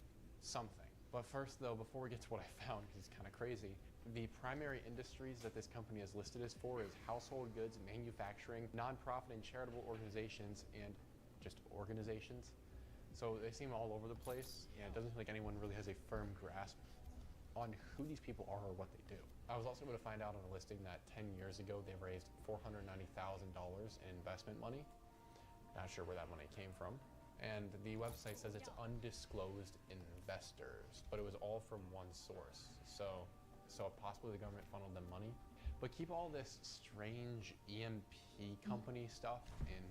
Speaker 2: something. But first though, before we get to what I found, because it's kind of crazy, the primary industries that this company is listed as for is household goods, manufacturing, nonprofit and charitable organizations, and just organizations. So they seem all over the place, and it doesn't feel like anyone really has a firm grasp on who these people are or what they do. I was also able to find out on a listing that 10 years ago they raised $490,000 in investment money. Not sure where that money came from. And the website says it's undisclosed investors, but it was all from one source. So possibly the government funneled them money. But keep all this strange EMP company stuff and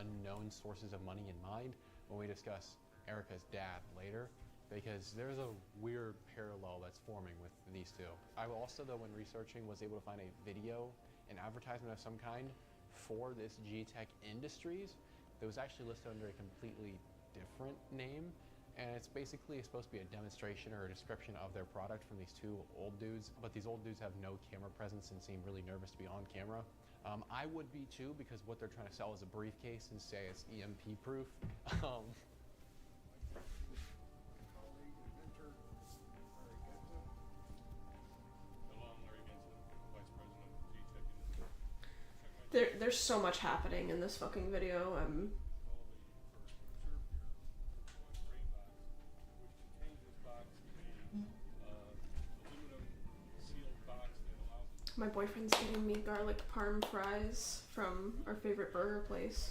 Speaker 2: unknown sources of money in mind when we discuss Erica's dad later, because there's a weird parallel that's forming with these two. I also, though, when researching, was able to find a video, an advertisement of some kind for this G-Tech Industries that was actually listed under a completely different name. And it's basically supposed to be a demonstration or a description of their product from these two old dudes, but these old dudes have no camera presence and seem really nervous to be on camera. I would be too, because what they're trying to sell is a briefcase and say it's EMP proof.
Speaker 1: There's so much happening in this fucking video. My boyfriend's getting me garlic parm fries from our favorite burger place.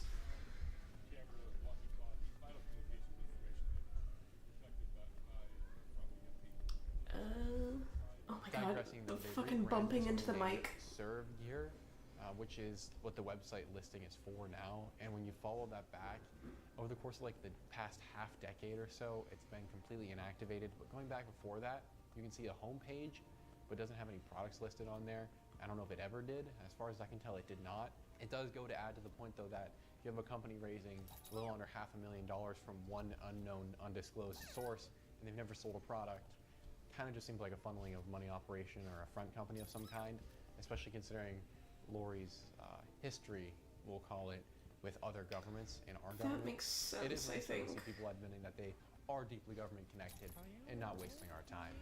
Speaker 1: Oh my god, the fucking bumping into the mic.
Speaker 2: Serve gear, which is what the website listing is for now. And when you follow that back, over the course of like the past half decade or so, it's been completely inactivated. But going back before that, you can see a homepage, but doesn't have any products listed on there. I don't know if it ever did. As far as I can tell, it did not. It does go to add to the point, though, that you have a company raising a little under $500,000 from one unknown, undisclosed source, and they've never sold a product. Kind of just seems like a funneling of money operation or a front company of some kind, especially considering Lori's history, we'll call it, with other governments and our government.
Speaker 1: That makes sense,
Speaker 2: It is nice
Speaker 1: I
Speaker 2: to
Speaker 1: think.
Speaker 2: see people admitting that they are deeply government connected and not wasting our time.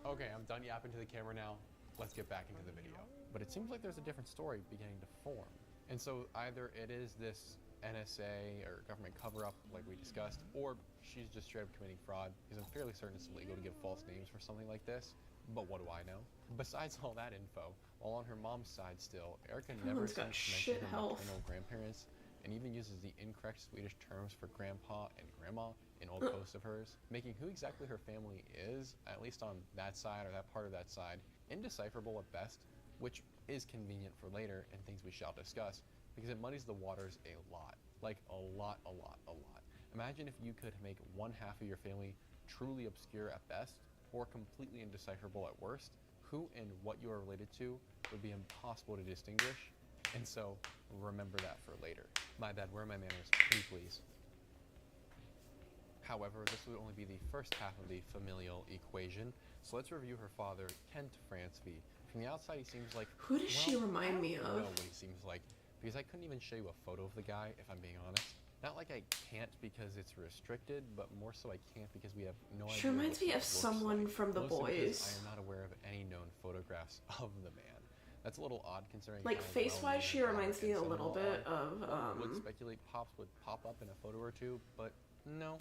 Speaker 2: Okay, I'm done yapping to the camera now. Let's get back into the video. But it seems like there's a different story beginning to form. And so either it is this NSA or government cover-up like we discussed, or she's just straight up committing fraud, because I'm fairly certain it's illegal to give false names for something like this. But what do I know? Besides all that info, while on her mom's side still, Erica never
Speaker 1: Everyone's got
Speaker 2: seems to
Speaker 1: shit
Speaker 2: mention her
Speaker 1: health.
Speaker 2: maternal grandparents, and even uses the incorrect Swedish terms for grandpa and grandma in old posts of hers, making who exactly her family is, at least on that side or that part of that side, indecipherable at best, which is convenient for later and things we shall discuss, because it muddies the waters a lot. Like a lot. Imagine if you could make one half of your family truly obscure at best, or completely indecipherable at worst. Who and what you are related to would be impossible to distinguish, and so remember that for later. My bad, where are my manners? Pretty please. However, this would only be the first half of the familial equation, So let's review her father, Kent Fransby. From the outside, he seems like...
Speaker 1: Who does she remind me
Speaker 2: I
Speaker 1: of?
Speaker 2: don't know what he seems like, because I couldn't even show you a photo of the guy, if I'm being honest. Not like I can't because it's restricted, but more so I can't because we have no idea.
Speaker 1: She reminds me
Speaker 2: what
Speaker 1: of
Speaker 2: he looks
Speaker 1: someone
Speaker 2: like.
Speaker 1: from The
Speaker 2: Mostly because
Speaker 1: Boys.
Speaker 2: I am not aware of any known photographs of the man. That's a little odd considering...
Speaker 1: Like, face-wise, she reminds me a little bit of,
Speaker 2: would speculate Pops would pop up in a photo or two, but no.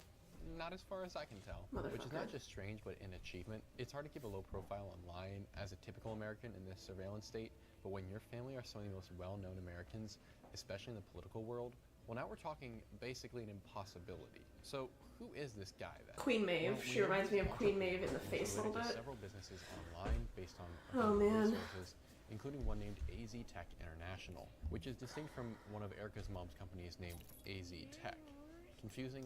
Speaker 2: Not as far as I can tell, which is not just strange, but an achievement. It's hard to keep a low profile online as a typical American in this surveillance state, but when your family are some of the most well-known Americans, especially in the political world, well, now we're talking basically an impossibility. So who is this guy then?
Speaker 1: Queen Maeve.
Speaker 2: Well,
Speaker 1: She reminds me of Queen Maeve in the face a little bit.
Speaker 2: Several businesses online based on
Speaker 1: Oh, man.
Speaker 2: resources, including one named AZ Tech International, which is distinct from one of Erica's mom's companies named AZ Tech. Confusing,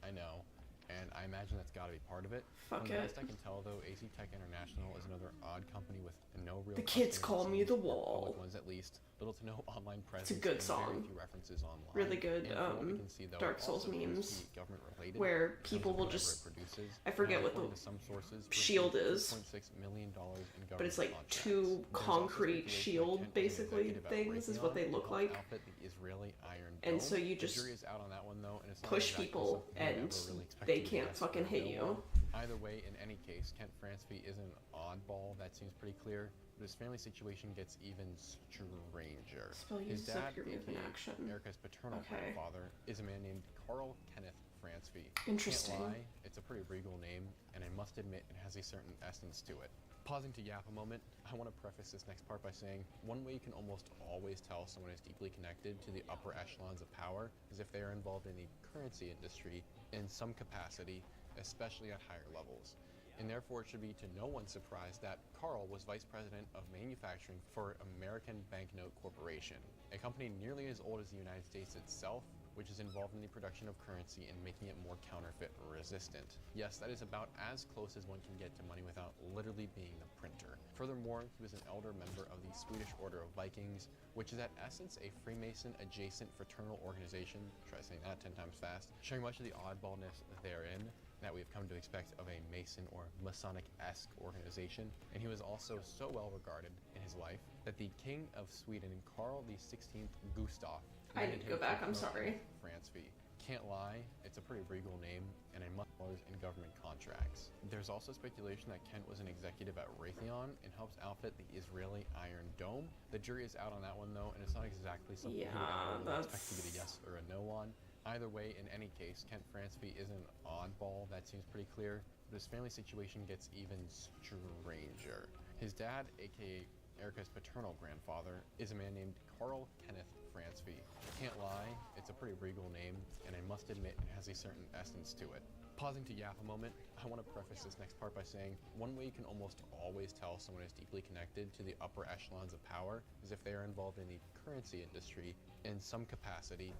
Speaker 2: I know, and I imagine that's got to be part of it.
Speaker 1: Fuck
Speaker 2: From
Speaker 1: it.
Speaker 2: the best I can tell, though, AZ Tech International is another odd company with no real...
Speaker 1: The kids call me the
Speaker 2: customers,
Speaker 1: wall.
Speaker 2: public ones at least. Little to no online presence.
Speaker 1: It's a good
Speaker 2: and
Speaker 1: song.
Speaker 2: Very few references online.
Speaker 1: Really good,
Speaker 2: And from what we can see, though,
Speaker 1: Dark
Speaker 2: it
Speaker 1: Souls
Speaker 2: also appears to
Speaker 1: memes
Speaker 2: be government-related
Speaker 1: where
Speaker 2: in terms
Speaker 1: people
Speaker 2: of
Speaker 1: will
Speaker 2: whatever
Speaker 1: just-
Speaker 2: it produces.
Speaker 1: I forget what
Speaker 2: According
Speaker 1: the
Speaker 2: to some sources,
Speaker 1: shield
Speaker 2: received
Speaker 1: is,
Speaker 2: $2.6 million in
Speaker 1: but it's
Speaker 2: government
Speaker 1: like
Speaker 2: contracts.
Speaker 1: two
Speaker 2: There's also
Speaker 1: concrete
Speaker 2: speculation
Speaker 1: shield,
Speaker 2: that Kent was an
Speaker 1: basically,
Speaker 2: executive at
Speaker 1: things is what they
Speaker 2: Raytheon
Speaker 1: look
Speaker 2: to help
Speaker 1: like.
Speaker 2: outfit the Israeli Iron
Speaker 1: And
Speaker 2: Dome.
Speaker 1: so you
Speaker 2: The
Speaker 1: just
Speaker 2: jury is out on that one, though, and it's not
Speaker 1: push
Speaker 2: exactly
Speaker 1: people
Speaker 2: something I
Speaker 1: and
Speaker 2: ever really expected
Speaker 1: they
Speaker 2: to
Speaker 1: can't
Speaker 2: guess
Speaker 1: fucking
Speaker 2: or
Speaker 1: hit
Speaker 2: know
Speaker 1: you.
Speaker 2: on. Either way, in any case, Kent Fransby is an oddball, that seems pretty clear, but his family situation gets even stranger.
Speaker 1: Spell
Speaker 2: His
Speaker 1: uses
Speaker 2: dad,
Speaker 1: up your move in
Speaker 2: aka
Speaker 1: action.
Speaker 2: Erica's paternal
Speaker 1: Okay.
Speaker 2: grandfather, is a man named Carl Kenneth Fransby.
Speaker 1: Interesting.
Speaker 2: Can't lie, it's a pretty regal name, and I must admit it has a certain essence to it. Pausing to yap a moment, I want to preface this next part by saying one way you can almost always tell someone is deeply connected to the upper echelons of power is if they are involved in the currency industry in some capacity, especially at higher levels. And therefore it should be to no one's surprise that Carl was vice president of manufacturing for American Banknote Corporation, a company nearly as old as the United States itself, which is involved in the production of currency and making it more counterfeit resistant. Yes, that is about as close as one can get to money without literally being the printer. Furthermore, he was an elder member of the Swedish Order of Vikings, which is at essence a Freemason adjacent fraternal organization, try saying that 10 times fast, showing much of the oddballness therein that we have come to expect of a Mason or Masonic-esque organization. And he was also so well regarded in his life that the King of Sweden, Carl XVI Gustaf,
Speaker 1: I need to go back, I'm sorry.
Speaker 2: Fransby. Can't lie, it's a pretty regal name, and a $1 million in government contracts. There's also speculation that Kent was an executive at Raytheon and helps outfit the Israeli Iron Dome. The jury is out on that one though, and it's not exactly something
Speaker 1: Yeah,
Speaker 2: anyone would expect to
Speaker 1: that's-
Speaker 2: get a yes or a no on. Either way, in any case, Kent Fransby is an oddball, that seems pretty clear, but his family situation gets even stranger. His dad, aka Erica's paternal grandfather, is a man named Carl Kenneth Fransby. Can't lie, it's a pretty regal name, and I must admit it has a certain essence to it. Pausing to yap a moment, I want to preface this next part by saying one way you can almost always tell someone is deeply connected to the upper echelons of power is if they are involved in the currency industry in some capacity.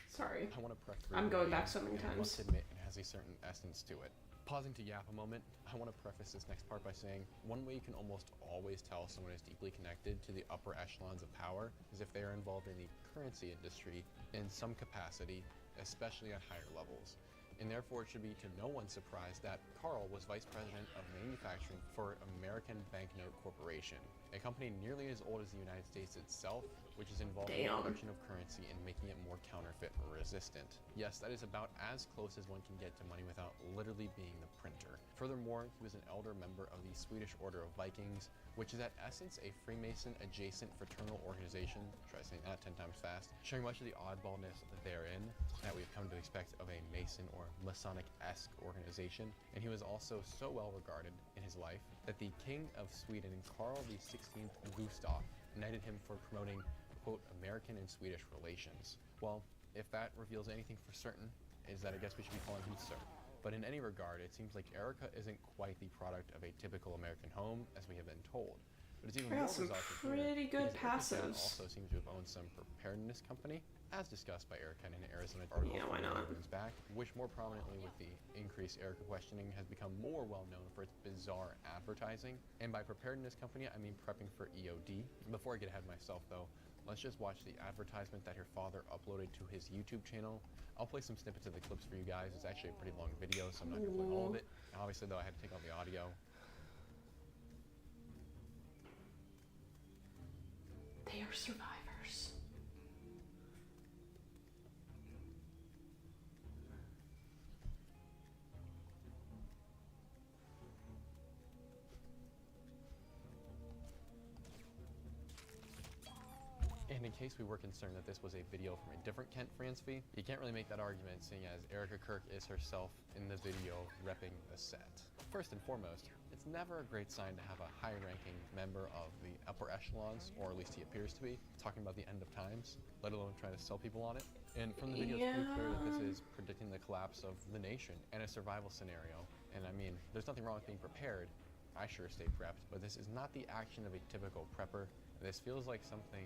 Speaker 1: Sorry.
Speaker 2: I want to preface
Speaker 1: I'm going back so many
Speaker 2: and I must
Speaker 1: times.
Speaker 2: admit it has a certain essence to it. Pausing to yap a moment, I want to preface this next part by saying one way you can almost always tell someone is deeply connected to the upper echelons of power is if they are involved in the currency industry in some capacity, especially at higher levels. And therefore it should be to no one's surprise that Carl was vice president of manufacturing for American Banknote Corporation, a company nearly as old as the United States itself, which is involved in the
Speaker 1: Damn.
Speaker 2: production of currency and making it more counterfeit resistant. Yes, that is about as close as one can get to money without literally being the printer. Furthermore, he was an elder member of the Swedish Order of Vikings, which is at essence a Freemason adjacent fraternal organization, try saying that 10 times fast, showing much of the oddballness therein that we've come to expect of a Mason or Masonic-esque organization. And he was also so well regarded in his life that the King of Sweden, Carl XVI Gustaf, knighted him for promoting, quote, American and Swedish relations. Well, if that reveals anything for certain, is that I guess we should be calling him Sir. But in any regard, it seems like Erica isn't quite the product of a typical American home, as we have been told. But it's even
Speaker 1: I
Speaker 2: more
Speaker 1: got some
Speaker 2: bizarre to hear
Speaker 1: pretty good
Speaker 2: because Erica's dad
Speaker 1: passives.
Speaker 2: also seems to have owned some preparedness company, as discussed by Erica in an Arizona article
Speaker 1: Yeah, why
Speaker 2: from
Speaker 1: not?
Speaker 2: years back, which more prominently with the increased Erica questioning has become more well known for its bizarre advertising. And by preparedness company, I mean prepping for EOD. Before I get ahead of myself though, Let's just watch the advertisement that her father uploaded to his YouTube channel. I'll play some snippets of the clips for you guys. It's actually a pretty long video, so I'm not going to play all of it. Obviously, though, I had to take out the audio.
Speaker 1: They are survivors.
Speaker 2: And in case we were concerned that this was a video from a different Kent Fransby, you can't really make that argument seeing as Erica Kirk is herself in the video repping the set. First and foremost, it's never a great sign to have a high-ranking member of the upper echelons, or at least he appears to be, talking about the end of times, let alone trying to sell people on it. And from the video, it's pretty clear that this is predicting the collapse of the nation and a survival scenario. And I mean, there's nothing wrong with being prepared. I sure stay prepped, but this is not the action of a typical prepper. This feels like something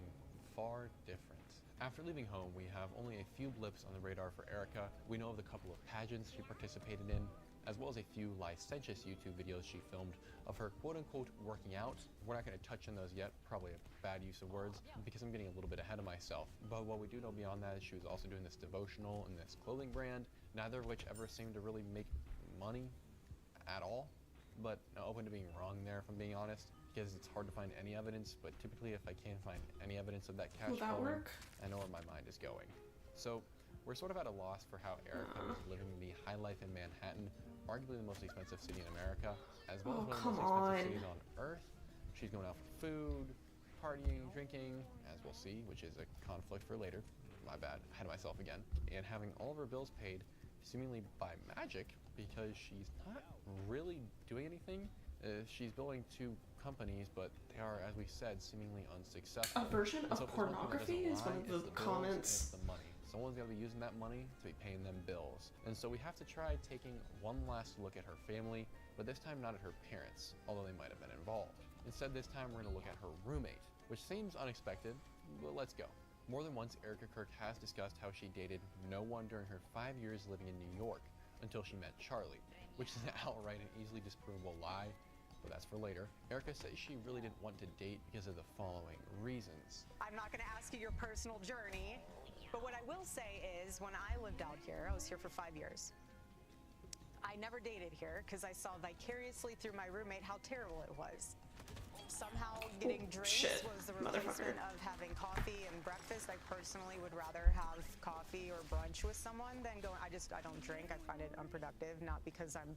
Speaker 2: far different. After leaving home, we have only a few blips on the radar for Erica. We know of the couple of pageants she participated in, as well as a few licentious YouTube videos she filmed of her quote-unquote working out. We're not going to touch on those yet, probably a bad use of words, because I'm getting a little bit ahead of myself. But what we do know beyond that is she was also doing this devotional and this clothing brand, neither of which ever seemed to really make money at all. But open to being wrong there, if I'm being honest, because it's hard to find any evidence, but typically if I can find any evidence of that cash flowing, I know where my mind is going. So we're sort of at a loss for how Erica was living the high life in Manhattan, arguably the most expensive city in America, as well as one of the most expensive cities on Earth. She's going out for food, partying, drinking, as we'll see, which is a conflict for later. My bad, ahead of myself again. And having all of her bills paid, seemingly by magic, because she's not really doing anything. She's building 2 companies, but they are, as we said, seemingly unsuccessful.
Speaker 1: A version of pornography is one of the comments.
Speaker 2: It's the money. Someone's got to be using that money to be paying them bills. And so we have to try taking one last look at her family, but this time not at her parents, although they might have been involved. Instead, this time we're going to look at her roommate, which seems unexpected, but let's go. More than once, Erica Kirk has discussed how she dated no one during her 5 years living in New York until she met Charlie, which is an outright and easily disprovable lie, but that's for later. Erica says she really didn't want to date because of the following reasons.
Speaker 8: I'm not going to ask you your personal journey, but what I will say is when I lived out here, I was here for 5 years. I never dated here because I saw vicariously through my roommate how terrible it was. Somehow getting drinks was the replacement of having coffee and breakfast. I personally would rather have coffee or brunch with someone than going. I don't drink. I find it unproductive, not because I'm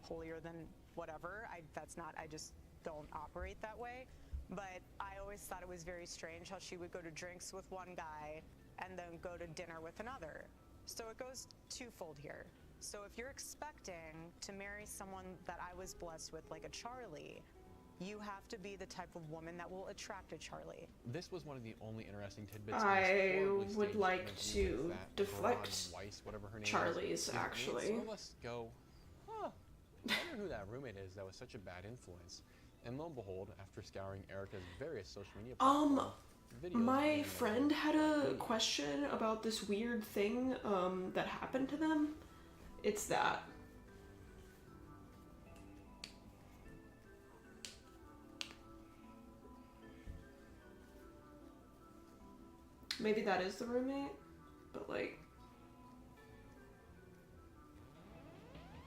Speaker 8: holier than whatever. I just don't operate that way. But I always thought it was very strange how she would go to drinks with one guy and then go to dinner with another. So it goes twofold here. So if you're expecting to marry someone that I was blessed with, like a Charlie, you have to be the type of woman that will attract a Charlie.
Speaker 2: This was one of the only interesting tidbits.
Speaker 1: I would like to deflect Charlie's, actually.
Speaker 2: Some of us go, huh, I wonder who that roommate is that was such a bad influence. And lo and behold, after scouring Erica's various social media platforms,
Speaker 1: my friend had a question about this weird thing that happened to them. It's that. Maybe that is the roommate, but like...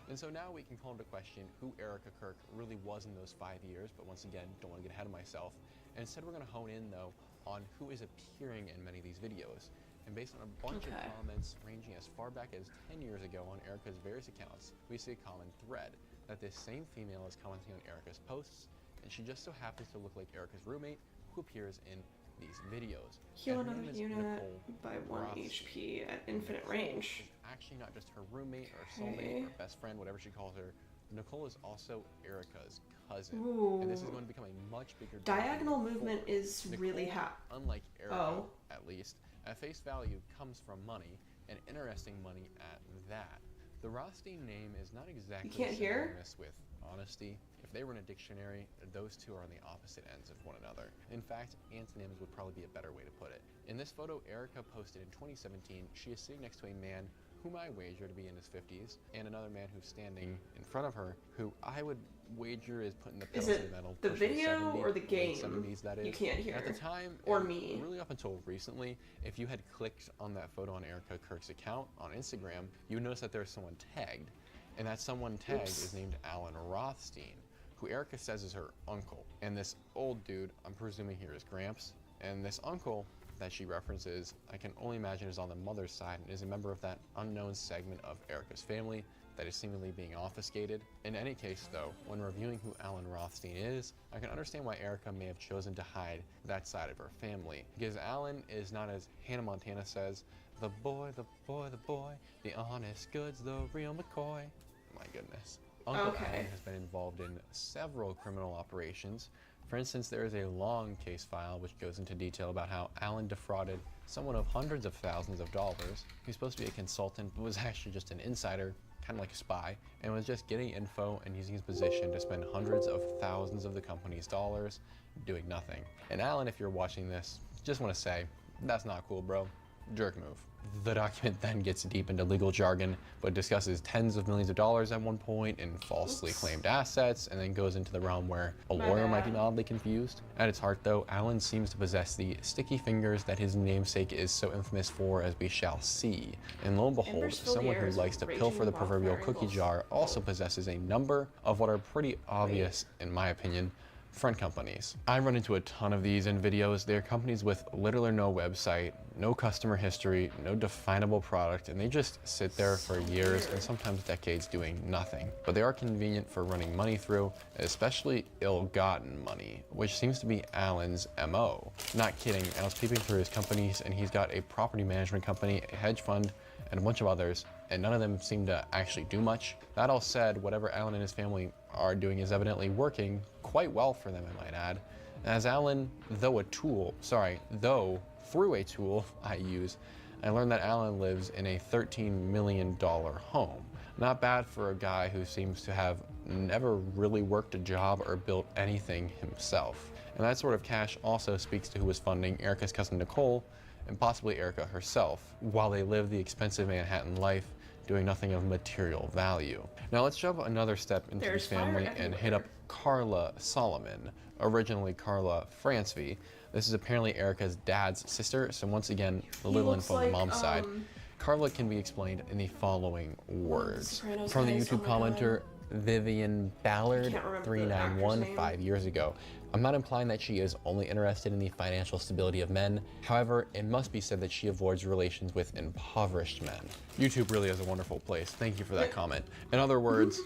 Speaker 2: And so now we can call into question who Erica Kirk really was in those 5 years, but once again, don't want to get ahead of myself. And instead we're going to hone in, though, on who is appearing in many of these videos. And based on a bunch of comments ranging as far back as 10 years ago on Erica's various accounts, we see a common thread that this same female is commenting on Erica's posts, and she just so happens to look like Erica's roommate, who appears in these videos.
Speaker 1: Heal another unit by 1 HP at infinite range.
Speaker 2: Is actually not just her roommate or soulmate or best friend, whatever she calls her. Nicole is also Erica's cousin.
Speaker 1: Ooh.
Speaker 2: And this is going to become a much bigger
Speaker 1: diagonal movement is
Speaker 2: Nicole,
Speaker 1: really
Speaker 2: unlike Erica, at least, at face value comes from money, and interesting money at that. The Rothstein name is not exactly synonymous with honesty. If they were in a dictionary, those two are on the opposite ends of one another. In fact, antonyms would probably be a better way to put it. In this photo Erica posted in 2017, she is sitting next to a man whom I wager to be in his 50s, and another man who's standing in front of her, who I would wager is putting the pedal to the metal.
Speaker 1: The video or the game?
Speaker 2: 70s, that is.
Speaker 1: You can't hear.
Speaker 2: At the time,
Speaker 1: or
Speaker 2: and
Speaker 1: me.
Speaker 2: really up until recently, if you had clicked on that photo on Erica Kirk's account on Instagram, you would notice that there's someone tagged. And that someone tagged is named Alan Rothstein, who Erica says is her uncle. And this old dude, I'm presuming here is Gramps, and this uncle that she references, I can only imagine is on the mother's side and is a member of that unknown segment of Erica's family that is seemingly being obfuscated. In any case though, when reviewing who Alan Rothstein is, I can understand why Erica may have chosen to hide that side of her family. Because Alan is not, as Hannah Montana says, the boy, the boy, the boy, the honest goods, the real McCoy. My goodness. Uncle Alan has been involved in several criminal operations. For instance, there is a long case file which goes into detail about how Alan defrauded someone of hundreds of thousands of dollars. He was supposed to be a consultant, but was actually just an insider, kind of like a spy, and was just getting info and using his position to spend hundreds of thousands of the company's dollars doing nothing. And Alan, if you're watching this, just want to say, that's not cool, bro. Jerk move. The document then gets deep into legal jargon, but discusses tens of millions of dollars at one point and falsely claimed assets, and then goes into the realm where a lawyer might be mildly confused. At its heart though, Alan seems to possess the sticky fingers that his namesake is so infamous for, as we shall see. And lo and behold, someone who likes to pilfer the proverbial cookie jar also possesses a number of what are pretty obvious, in my opinion, front companies. I run into a ton of these in videos. They're companies with little or no website, no customer history, no definable product, and they just sit there for years and sometimes decades doing nothing. But they are convenient for running money through, especially ill-gotten money, which seems to be Alan's MO. Not kidding, I was peeping through his companies and he's got a property management company, a hedge fund, and a bunch of others, and none of them seem to actually do much. That all said, whatever Alan and his family are doing is evidently working quite well for them, I might add. As Alan, though through a tool I use, I learned that Alan lives in a $13 million home. Not bad for a guy who seems to have never really worked a job or built anything himself. And that sort of cash also speaks to who was funding Erica's cousin Nicole, and possibly Erica herself, while they live the expensive Manhattan life, doing nothing of material value. Now let's jump another step into this family and hit up Carla Solomon, originally Carla Francevy. This is apparently Erica's dad's sister, so once again, the little info on the mom's side. Carla can be explained in the following words. From the YouTube commenter, Vivian Ballard 391 5 years ago. I'm not implying that she is only interested in the financial stability of men. However, it must be said that she avoids relations with impoverished men. YouTube really is a wonderful place. Thank you for that comment. In other words,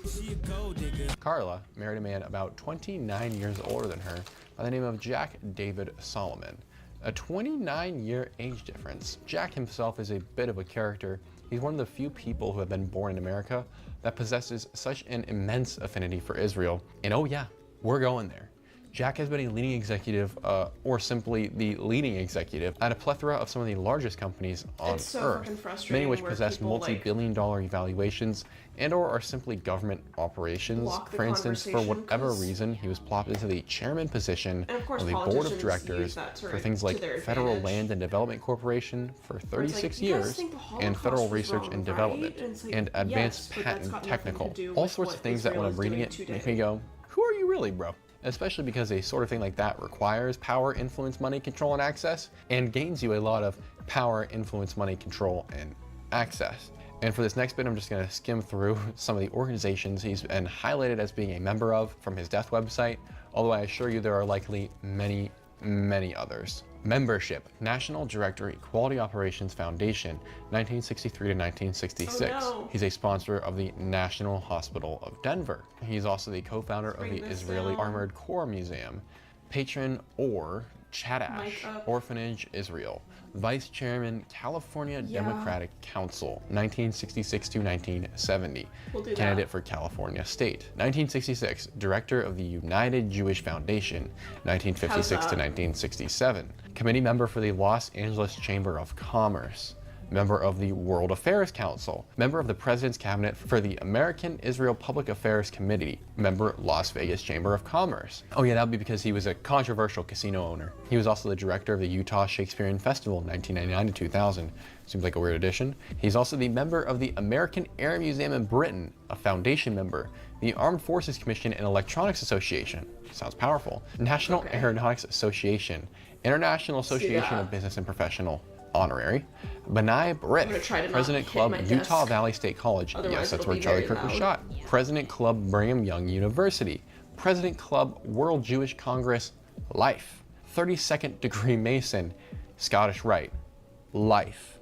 Speaker 2: Carla married a man about 29 years older than her by the name of Jack David Solomon. A 29-year age difference. Jack himself is a bit of a character. He's one of the few people who have been born in America that possesses such an immense affinity for Israel. And oh yeah, we're going there. Jack has been a leading executive, or simply the leading executive, at a plethora of some of the largest companies on Earth, many of which possess multi-billion-dollar evaluations and/or are simply government operations. For instance, for whatever reason, he was plopped into the chairman position of the board of directors for things like Federal Land and Development Corporation for 36 years, and Federal Research and Development, and Advanced Patent Technical. All sorts of things that when I'm reading it make me go, who are you really, bro? Especially because a sort of thing like that requires power, influence, money, control, and access, and gains you a lot of power, influence, money, control, and access. And for this next bit, I'm just going to skim through some of the organizations he's been highlighted as being a member of from his death website, although I assure you there are likely many, many others. Membership: National Directory Quality Operations Foundation, 1963 to 1966. Oh, no. He's a sponsor of the National Hospital of Denver. He's also the co-founder of the Israeli Armored Corps Museum. Patron or Chadash Orphanage Israel. Vice Chairman, California Democratic Council, 1966 to 1970. Candidate for California State. 1966, Director of the United Jewish Foundation, 1956 to 1967. Committee member for the Los Angeles Chamber of Commerce. member of the World Affairs Council, member of the President's Cabinet for the American-Israel Public Affairs Committee, member Las Vegas Chamber of Commerce. Oh yeah, that would be because he was a controversial casino owner. He was also the director of the Utah Shakespearean Festival in 1999 to 2000. Seems like a weird addition. He's also the member of the American Air Museum in Britain, a foundation member, the Armed Forces Commission and Electronics Association. Sounds powerful. National Aeronautics Association, International Association of Business and Professional, honorary. B'nai B'rith, President Club, Utah Valley State College. Yes, that's where Charlie Kirk was shot. President Club, Brigham Young University. President Club, World Jewish Congress, Life. 32nd degree Mason, Scottish Rite, Life.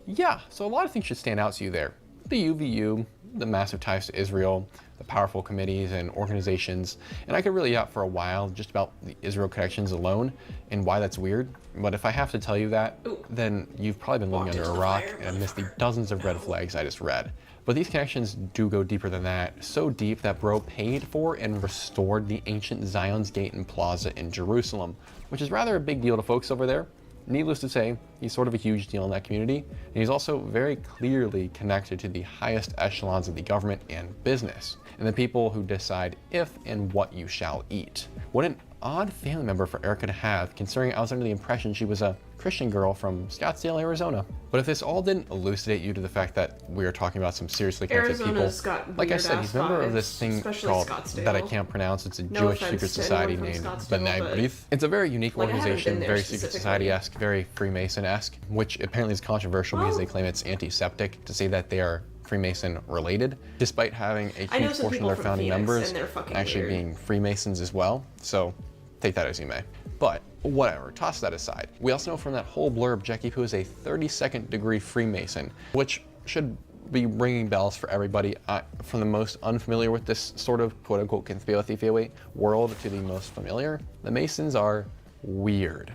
Speaker 2: Yeah, so a lot of things should stand out to you there. The UVU, the massive ties to Israel, the powerful committees and organizations, and I could really out for a while just about the Israel connections alone and why that's weird. But if I have to tell you that, then you've probably been living under a rock and missed the dozens of red flags I just read. But these connections do go deeper than that, so deep that bro paid for and restored the ancient Zion's Gate and Plaza in Jerusalem, which is rather a big deal to folks over there. Needless to say, he's sort of a huge deal in that community, and he's also very clearly connected to the highest echelons of the government and business, and the people who decide if and what you shall eat. What an odd family member for Erica to have, considering I was under the impression she was a Christian girl from Scottsdale, Arizona. But if this all didn't elucidate you to the fact that we are talking about some seriously connected people, like I said, he's a member of this thing called, that I can't pronounce, it's a Jewish secret society named B'nai B'rith. It's a very unique organization, very secret society-esque, very Freemason-esque, which apparently is controversial because they claim it's antiseptic to say that they are Freemason related, despite having a huge portion of their founding members actually being Freemasons as well. So take that as you may. But whatever, toss that aside. We also know from that whole blurb Jackie Poo is a 32nd degree Freemason, which should be ringing bells for everybody. From the most unfamiliar with this sort of quote-unquote conspiracy theory world to the most familiar, the Masons are weird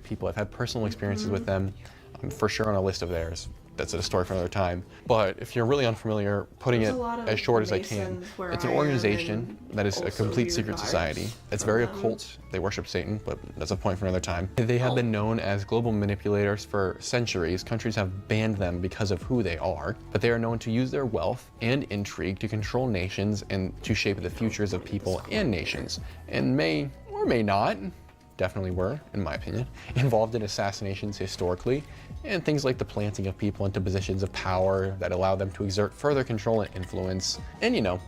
Speaker 2: people. I've had personal experiences with them. I'm for sure on a list of theirs. That's a story for another time. But if you're really unfamiliar, putting it as short as I can, it's an organization that is a complete secret society. It's very occult. They worship Satan, but that's a point for another time. They have been known as global manipulators for centuries. Countries have banned them because of who they are, but they are known to use their wealth and intrigue to control nations and to shape the futures of people and nations, and may or may not, definitely were, in my opinion, involved in assassinations historically, and things like the planting of people into positions of power that allow them to exert further control and influence, and you know,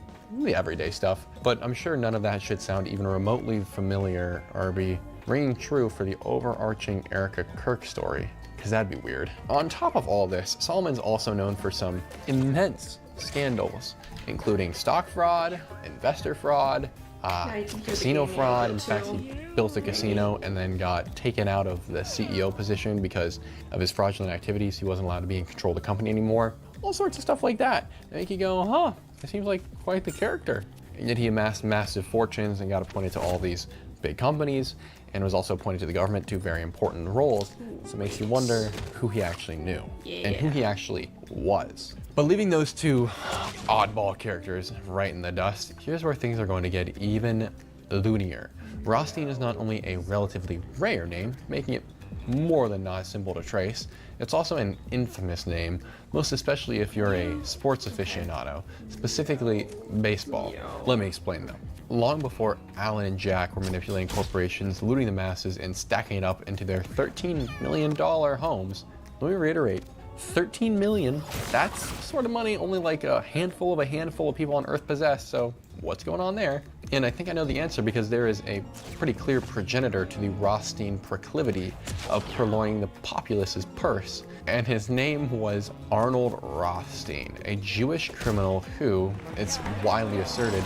Speaker 2: the everyday stuff. But I'm sure none of that should sound even remotely familiar or be ringing true for the overarching Erica Kirk story, because that'd be weird. On top of all this, Solomon's also known for some immense scandals, including stock fraud, investor fraud, casino fraud. In fact, he built a casino and then got taken out of the CEO position because of his fraudulent activities. He wasn't allowed to be in control of the company anymore. All sorts of stuff like that. And make you go, huh, it seems like quite the character. And yet he amassed massive fortunes and got appointed to all these big companies and was also appointed to the government to very important roles. So it makes you wonder who he actually knew and who he actually was. But leaving those two oddball characters right in the dust, here's where things are going to get even loonier. Rothstein is not only a relatively rare name, making it more than not simple to trace, it's also an infamous name, most especially if you're a sports aficionado, specifically baseball. Let me explain though. Long before Alan and Jack were manipulating corporations, looting the masses, and stacking it up into their $13 million homes, let me reiterate, 13 million, that's sort of money only like a handful of people on Earth possess, so what's going on there? And I think I know the answer because there is a pretty clear progenitor to the Rothstein proclivity of purloining the populace's purse, and his name was Arnold Rothstein, a Jewish criminal who, it's widely asserted,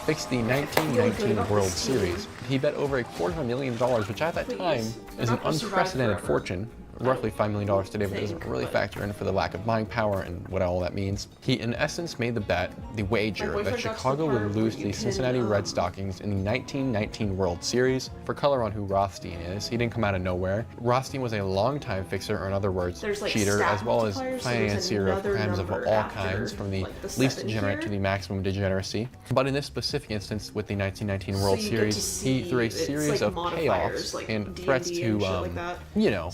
Speaker 2: fixed the 1919 World Series. He bet over $250,000, which at that time is an unprecedented fortune. Roughly $5 million today, but it doesn't really factor in for the lack of buying power and what all that means. He, in essence, made the bet, the wager, that Chicago would lose to the Cincinnati Red Stockings in the 1919 World Series. For color on who Rothstein is, he didn't come out of nowhere. Rothstein was a longtime fixer, or in other words, cheater, as well as financier of crimes of all kinds, from the least degenerate to the maximum degeneracy. But in this specific instance, with the 1919 World Series, he, through a series of payoffs and threats to, you know,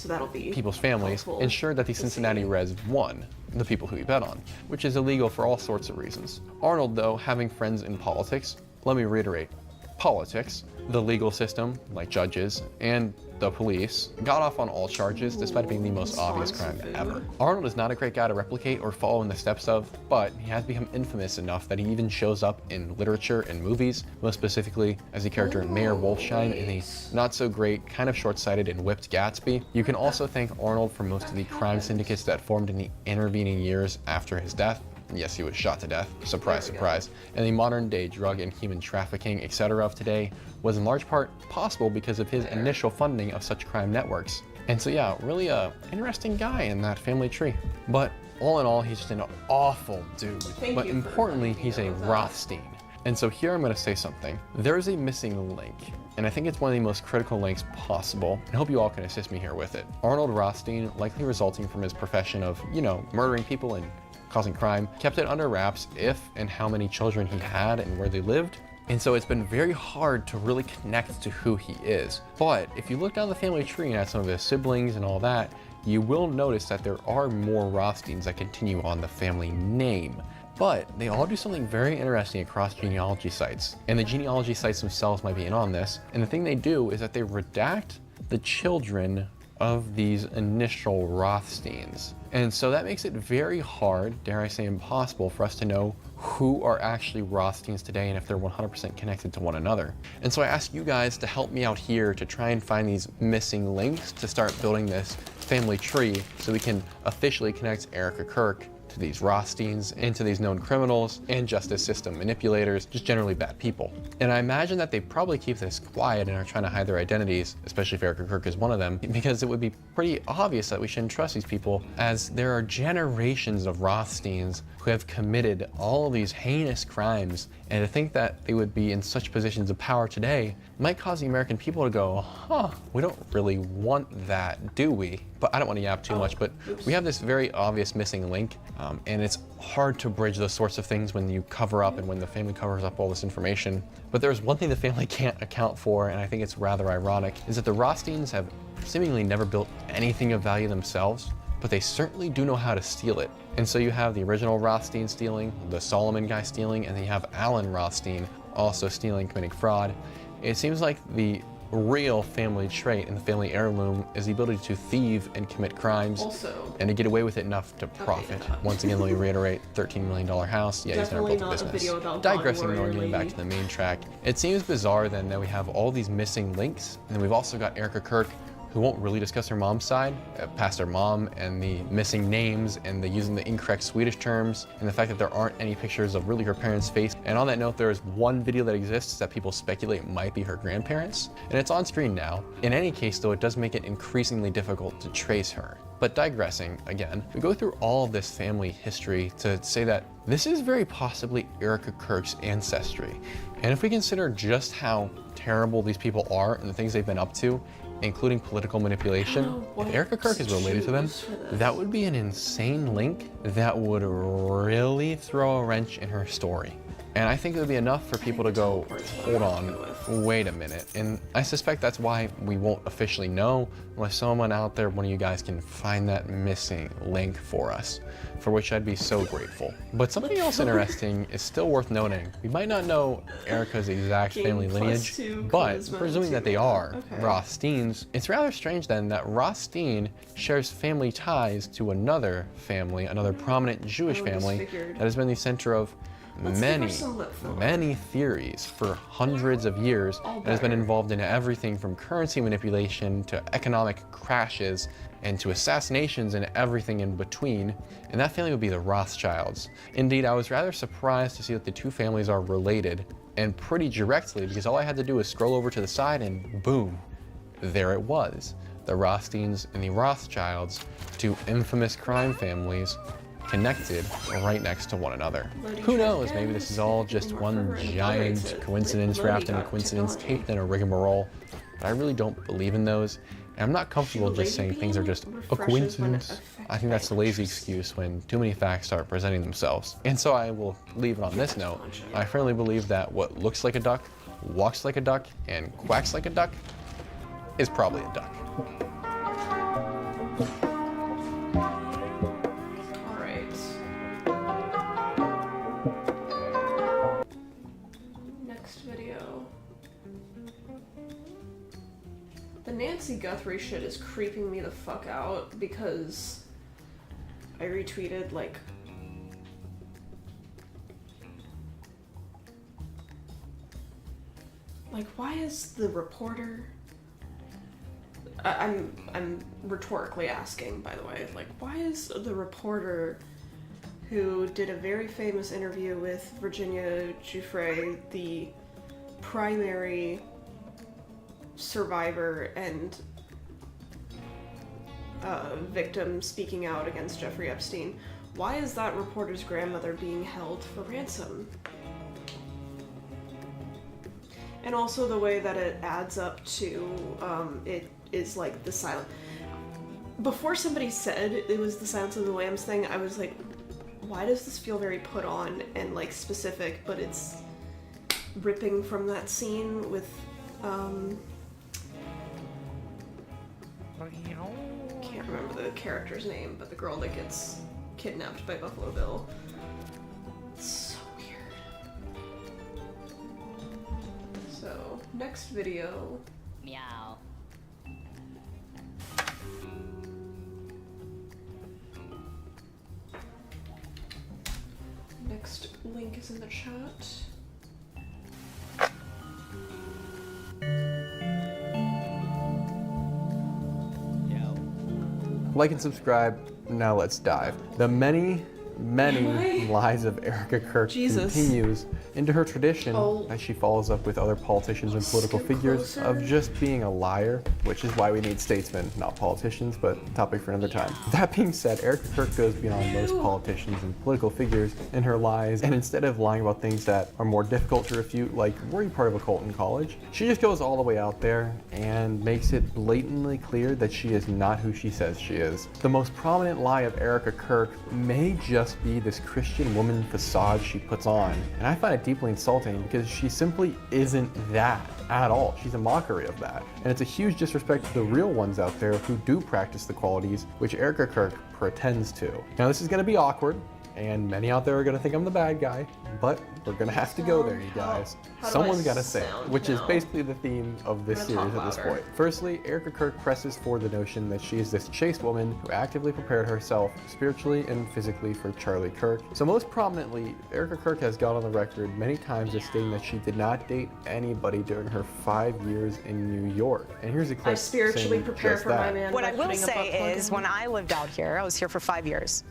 Speaker 2: people's families ensured that the Cincinnati Reds won, the people who he bet on, which is illegal for all sorts of reasons. Arnold, though, having friends in politics, let me reiterate, politics, the legal system, like judges, and the police, got off on all charges despite being the most obvious crime ever. Arnold is not a great guy to replicate or follow in the steps of, but he has become infamous enough that he even shows up in literature and movies, most specifically as a character in Mayor Wolfsheim in the not-so-great, kind of short-sighted and whipped Gatsby. You can also thank Arnold for most of the crime syndicates that formed in the intervening years after his death. Yes, he was shot to death. Surprise, surprise. And the modern day drug and human trafficking, etc. of today was in large part possible because of his initial funding of such crime networks. And so yeah, really a interesting guy in that family tree. But all in all, he's just an awful dude. But importantly, he's a Rothstein. And so here I'm going to say something. There's a missing link, and I think it's one of the most critical links possible. I hope you all can assist me here with it. Arnold Rothstein, likely resulting from his profession of, murdering people and causing crime, kept it under wraps if and how many children he had and where they lived. And so it's been very hard to really connect to who he is. But if you look down the family tree and at some of his siblings and all that, you will notice that there are more Rothsteins that continue on the family name. But they all do something very interesting across genealogy sites. And the genealogy sites themselves might be in on this. And the thing they do is that they redact the children of these initial Rothsteins. And so that makes it very hard, dare I say impossible, for us to know who are actually Rothsteins today and if they're 100% connected to one another. And so I ask you guys to help me out here to try and find these missing links to start building this family tree so we can officially connect Erica Kirk to these Rothsteins and to these known criminals and justice system manipulators, just generally bad people. And I imagine that they probably keep this quiet and are trying to hide their identities, especially if Erica Kirk is one of them, because it would be pretty obvious that we shouldn't trust these people, as there are generations of Rothsteins who have committed all of these heinous crimes, and to think that they would be in such positions of power today might cause the American people to go, we don't really want that, do we? But I don't want to yap too much, but we have this very obvious missing link, and it's hard to bridge those sorts of things when you cover up and when the family covers up all this information. But there's one thing the family can't account for, and I think it's rather ironic, is that the Rothsteins have seemingly never built anything of value themselves, but they certainly do know how to steal it. And so you have the original Rothstein stealing, the Solomon guy stealing, and then you have Alan Rothstein also stealing, committing fraud. It seems like the real family trait in the family heirloom is the ability to thieve and commit crimes and to get away with it enough to profit. Once again, let me reiterate, $13 million house. Yeah, he's gonna build a business. Digressing more and getting back to the main track. It seems bizarre then that we have all these missing links, and then we've also got Erica Kirk, who won't really discuss her mom's side, past her mom and the missing names and the using the incorrect Swedish terms and the fact that there aren't any pictures of really her parents' face. And on that note, there is one video that exists that people speculate might be her grandparents, and it's on screen now. In any case though, it does make it increasingly difficult to trace her. But digressing again, we go through all of this family history to say that this is very possibly Erica Kirk's ancestry. And if we consider just how terrible these people are and the things they've been up to, including political manipulation, if Erica Kirk is related to them, that would be an insane link that would really throw a wrench in her story. And I think it would be enough for people to go, hold on, wait a minute. And I suspect that's why we won't officially know unless someone out there, one of you guys, can find that missing link for us, for which I'd be so grateful. But something else interesting is still worth noting. We might not know Erica's exact family lineage, but presuming that they are Rothsteins, it's rather strange then that Rothstein shares family ties to another family, another prominent Jewish family that has been the center of many theories for hundreds of years and has been involved in everything from currency manipulation to economic crashes and to assassinations and everything in between. And that family would be the Rothschilds. Indeed, I was rather surprised to see that the two families are related, and pretty directly, because all I had to do was scroll over to the side and boom, there it was. The Rothsteins and the Rothschilds, two infamous crime families, connected right next to one another. Who knows, maybe this is all just one giant coincidence wrapped in a coincidence, taped in a rigmarole, but I really don't believe in those. And I'm not comfortable just saying things are just a coincidence. I think that's a lazy excuse when too many facts start presenting themselves. And so I will leave it on this note. I firmly believe that what looks like a duck, walks like a duck, and quacks like a duck is probably a duck.
Speaker 1: Nancy Guthrie shit is creeping me the fuck out because I retweeted, like, why is the reporter... I'm rhetorically asking, by the way, like, why is the reporter who did a very famous interview with Virginia Giuffre, the primary survivor and victim speaking out against Jeffrey Epstein, why is that reporter's grandmother being held for ransom? And also the way that it adds up to, it is like the silent... Before somebody said it was the Silence of the Lambs thing, I was like, why does this feel very put on and like specific, but it's ripping from that scene with, can't remember the character's name, but the girl that gets kidnapped by Buffalo Bill. It's so weird. So, next video.
Speaker 9: Meow.
Speaker 1: Next link is in the chat.
Speaker 2: Like and subscribe. Now let's dive. The many lies of Erica Kirk continues into her tradition as she follows up with other politicians and political figures of just being a liar, which is why we need statesmen, not politicians, but topic for another time. That being said, Erica Kirk goes beyond most politicians and political figures in her lies, and instead of lying about things that are more difficult to refute, like were you part of a cult in college, she just goes all the way out there and makes it blatantly clear that she is not who she says she is. The most prominent lie of Erica Kirk may just be this Christian woman facade she puts on, and I find it deeply insulting because she simply isn't that at all. She's a mockery of that, and it's a huge disrespect to the real ones out there who do practice the qualities which Erica Kirk pretends to. Now this is going to be awkward, and many out there are going to think I'm the bad guy, but we're going to have to go there, you guys. Someone's got to say it, which is basically the theme of this series at this point. Firstly, Erica Kirk presses forward the notion that she is this chaste woman who actively prepared herself spiritually and physically for Charlie Kirk. So most prominently, Erica Kirk has gone on the record many times as stating that she did not date anybody during her 5 years in New York. And here's a clip.
Speaker 1: I spiritually prepare for my man.
Speaker 8: What I will say is, when I lived out here, I was here for 5 years.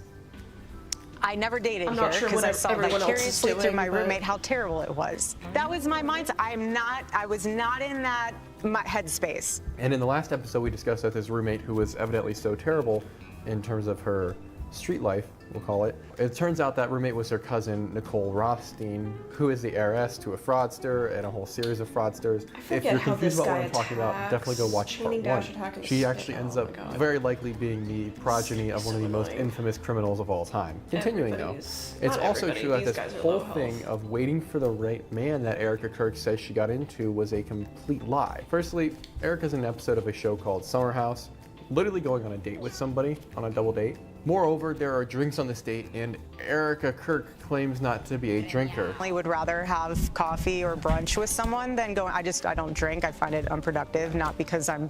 Speaker 8: I never dated here because I saw vicariously through my roommate how terrible it was. That was my mindset. I was not in that headspace.
Speaker 2: And in the last episode, we discussed that this roommate who was evidently so terrible in terms of her street life, we'll call it. It turns out that roommate was her cousin, Nicole Rothstein, who is the heiress to a fraudster and a whole series of fraudsters. If you're confused about what I'm talking about, definitely go watch part 1. She actually ends up very likely being the progeny of one of the most infamous criminals of all time. Continuing though, it's also true that this whole thing of waiting for the right man that Erica Kirk says she got into was a complete lie. Firstly, Erica's in an episode of a show called Summer House, literally going on a date with somebody on a double date. Moreover, there are drinks on this date, and Erica Kirk claims not to be a drinker.
Speaker 8: I would rather have coffee or brunch with someone than going. I don't drink. I find it unproductive, not because I'm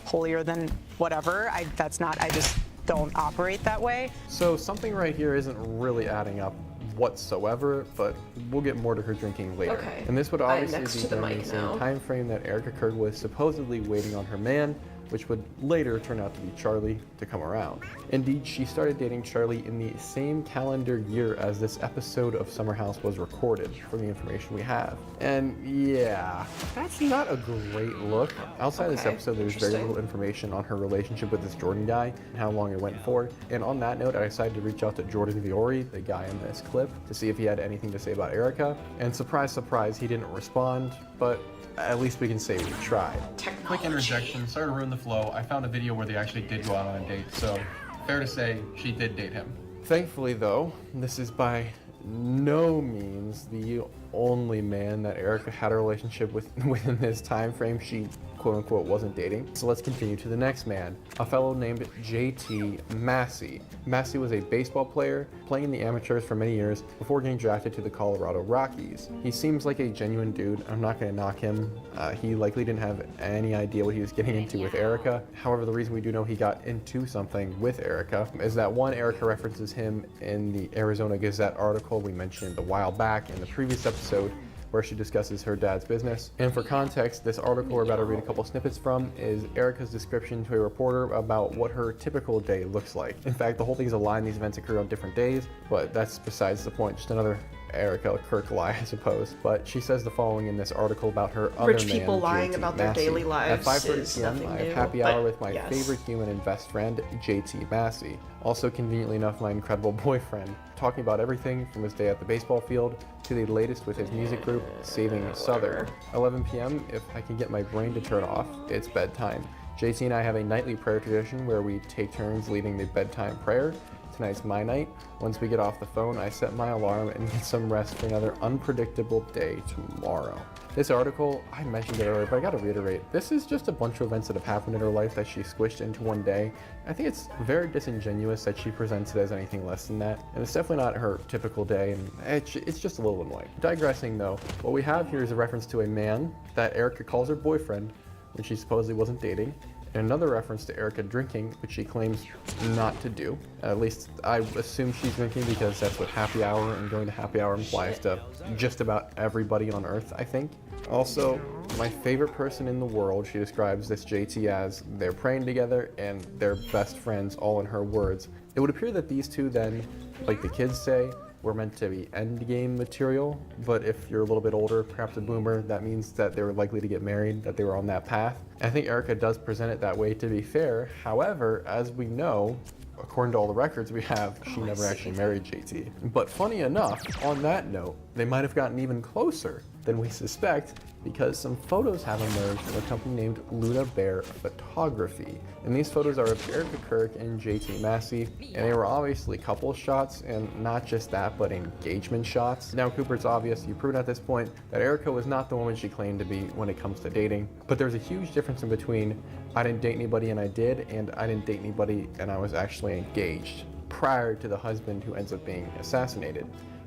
Speaker 8: holier than whatever. I just don't operate that way.
Speaker 2: So something right here isn't really adding up whatsoever, but we'll get more to her drinking later.
Speaker 1: Okay.
Speaker 2: And this would obviously be during the same time frame that Erica Kirk was supposedly waiting on her man, which would later turn out to be Charlie, to come around. Indeed, she started dating Charlie in the same calendar year as this episode of Summer House was recorded, from the information we have. And yeah, that's not a great look. Outside this episode, there's very little information on her relationship with this Jordan guy and how long it went for. And on that note, I decided to reach out to Jordan Viore, the guy in this clip, to see if he had anything to say about Erica. And surprise, surprise, he didn't respond, but at least we can say we tried. Quick interjection, sorry to ruin the flow. I found a video where they actually did go out on a date, so fair to say she did date him. Thankfully though, this is by no means the only man that Erica had a relationship with within this time frame she quote-unquote wasn't dating. So let's continue to the next man, a fellow named JT Massey. Massey was a baseball player, playing in the amateurs for many years before getting drafted to the Colorado Rockies. He seems like a genuine dude. I'm not going to knock him. He likely didn't have any idea what he was getting into with Erica. However, the reason we do know he got into something with Erica is that one, Erica references him in the Arizona Gazette article we mentioned a while back in the previous episode, where she discusses her dad's business. And for context, this article we're about to read a couple snippets from is Erica's description to a reporter about what her typical day looks like. In fact, the whole thing is a lie and these events occur on different days, but that's besides the point. Just another Erica Kirk lie, I suppose. But she says the following in this article about her other
Speaker 1: Rich people
Speaker 2: man,
Speaker 1: lying
Speaker 2: JT
Speaker 1: about their
Speaker 2: Massey.
Speaker 1: daily lives
Speaker 2: At 5:30
Speaker 1: is
Speaker 2: p.m.,
Speaker 1: nothing
Speaker 2: I have
Speaker 1: new,
Speaker 2: happy
Speaker 1: but
Speaker 2: hour with my
Speaker 1: yes.
Speaker 2: favorite human and best friend, JT Massey. Also, conveniently enough, my incredible boyfriend. Talking about everything from his day at the baseball field to the latest with his music group, Saving Southern. 11 p.m., if I can get my brain to turn off, it's bedtime. JT and I have a nightly prayer tradition where we take turns leading the bedtime prayer. Tonight's my night. Once we get off the phone, I set my alarm and get some rest for another unpredictable day tomorrow. This article, I mentioned it earlier, but I gotta reiterate, this is just a bunch of events that have happened in her life that she squished into one day. I think it's very disingenuous that she presents it as anything less than that, and it's definitely not her typical day, and it's just a little annoying. Digressing though, what we have here is a reference to a man that Erica calls her boyfriend when she supposedly wasn't dating, and another reference to Erica drinking, which she claims not to do. At least I assume she's drinking because that's what happy hour and going to happy hour implies to just about everybody on earth, I think. Also, my favorite person in the world, she describes this JT as they're praying together and they're best friends, all in her words. It would appear that these two then, like the kids say, were meant to be endgame material, but if you're a little bit older, perhaps a boomer, that means that they were likely to get married, that they were on that path. I think Erica does present it that way, to be fair. However, as we know, according to all the records we have, she never actually married JT. But funny enough, on that note, they might have gotten even closer than we suspect, because some photos have emerged from a company named Luna Bear Photography. And these photos are of Erica Kirk and JT Massey, and they were obviously couple shots, and not just that, but engagement shots. Now, Cooper, it's obvious, you've proven at this point, that Erica was not the woman she claimed to be when it comes to dating. But there's a huge difference in between I didn't date anybody and I did, and I didn't date anybody and I was actually engaged, prior to the husband who ends up being assassinated.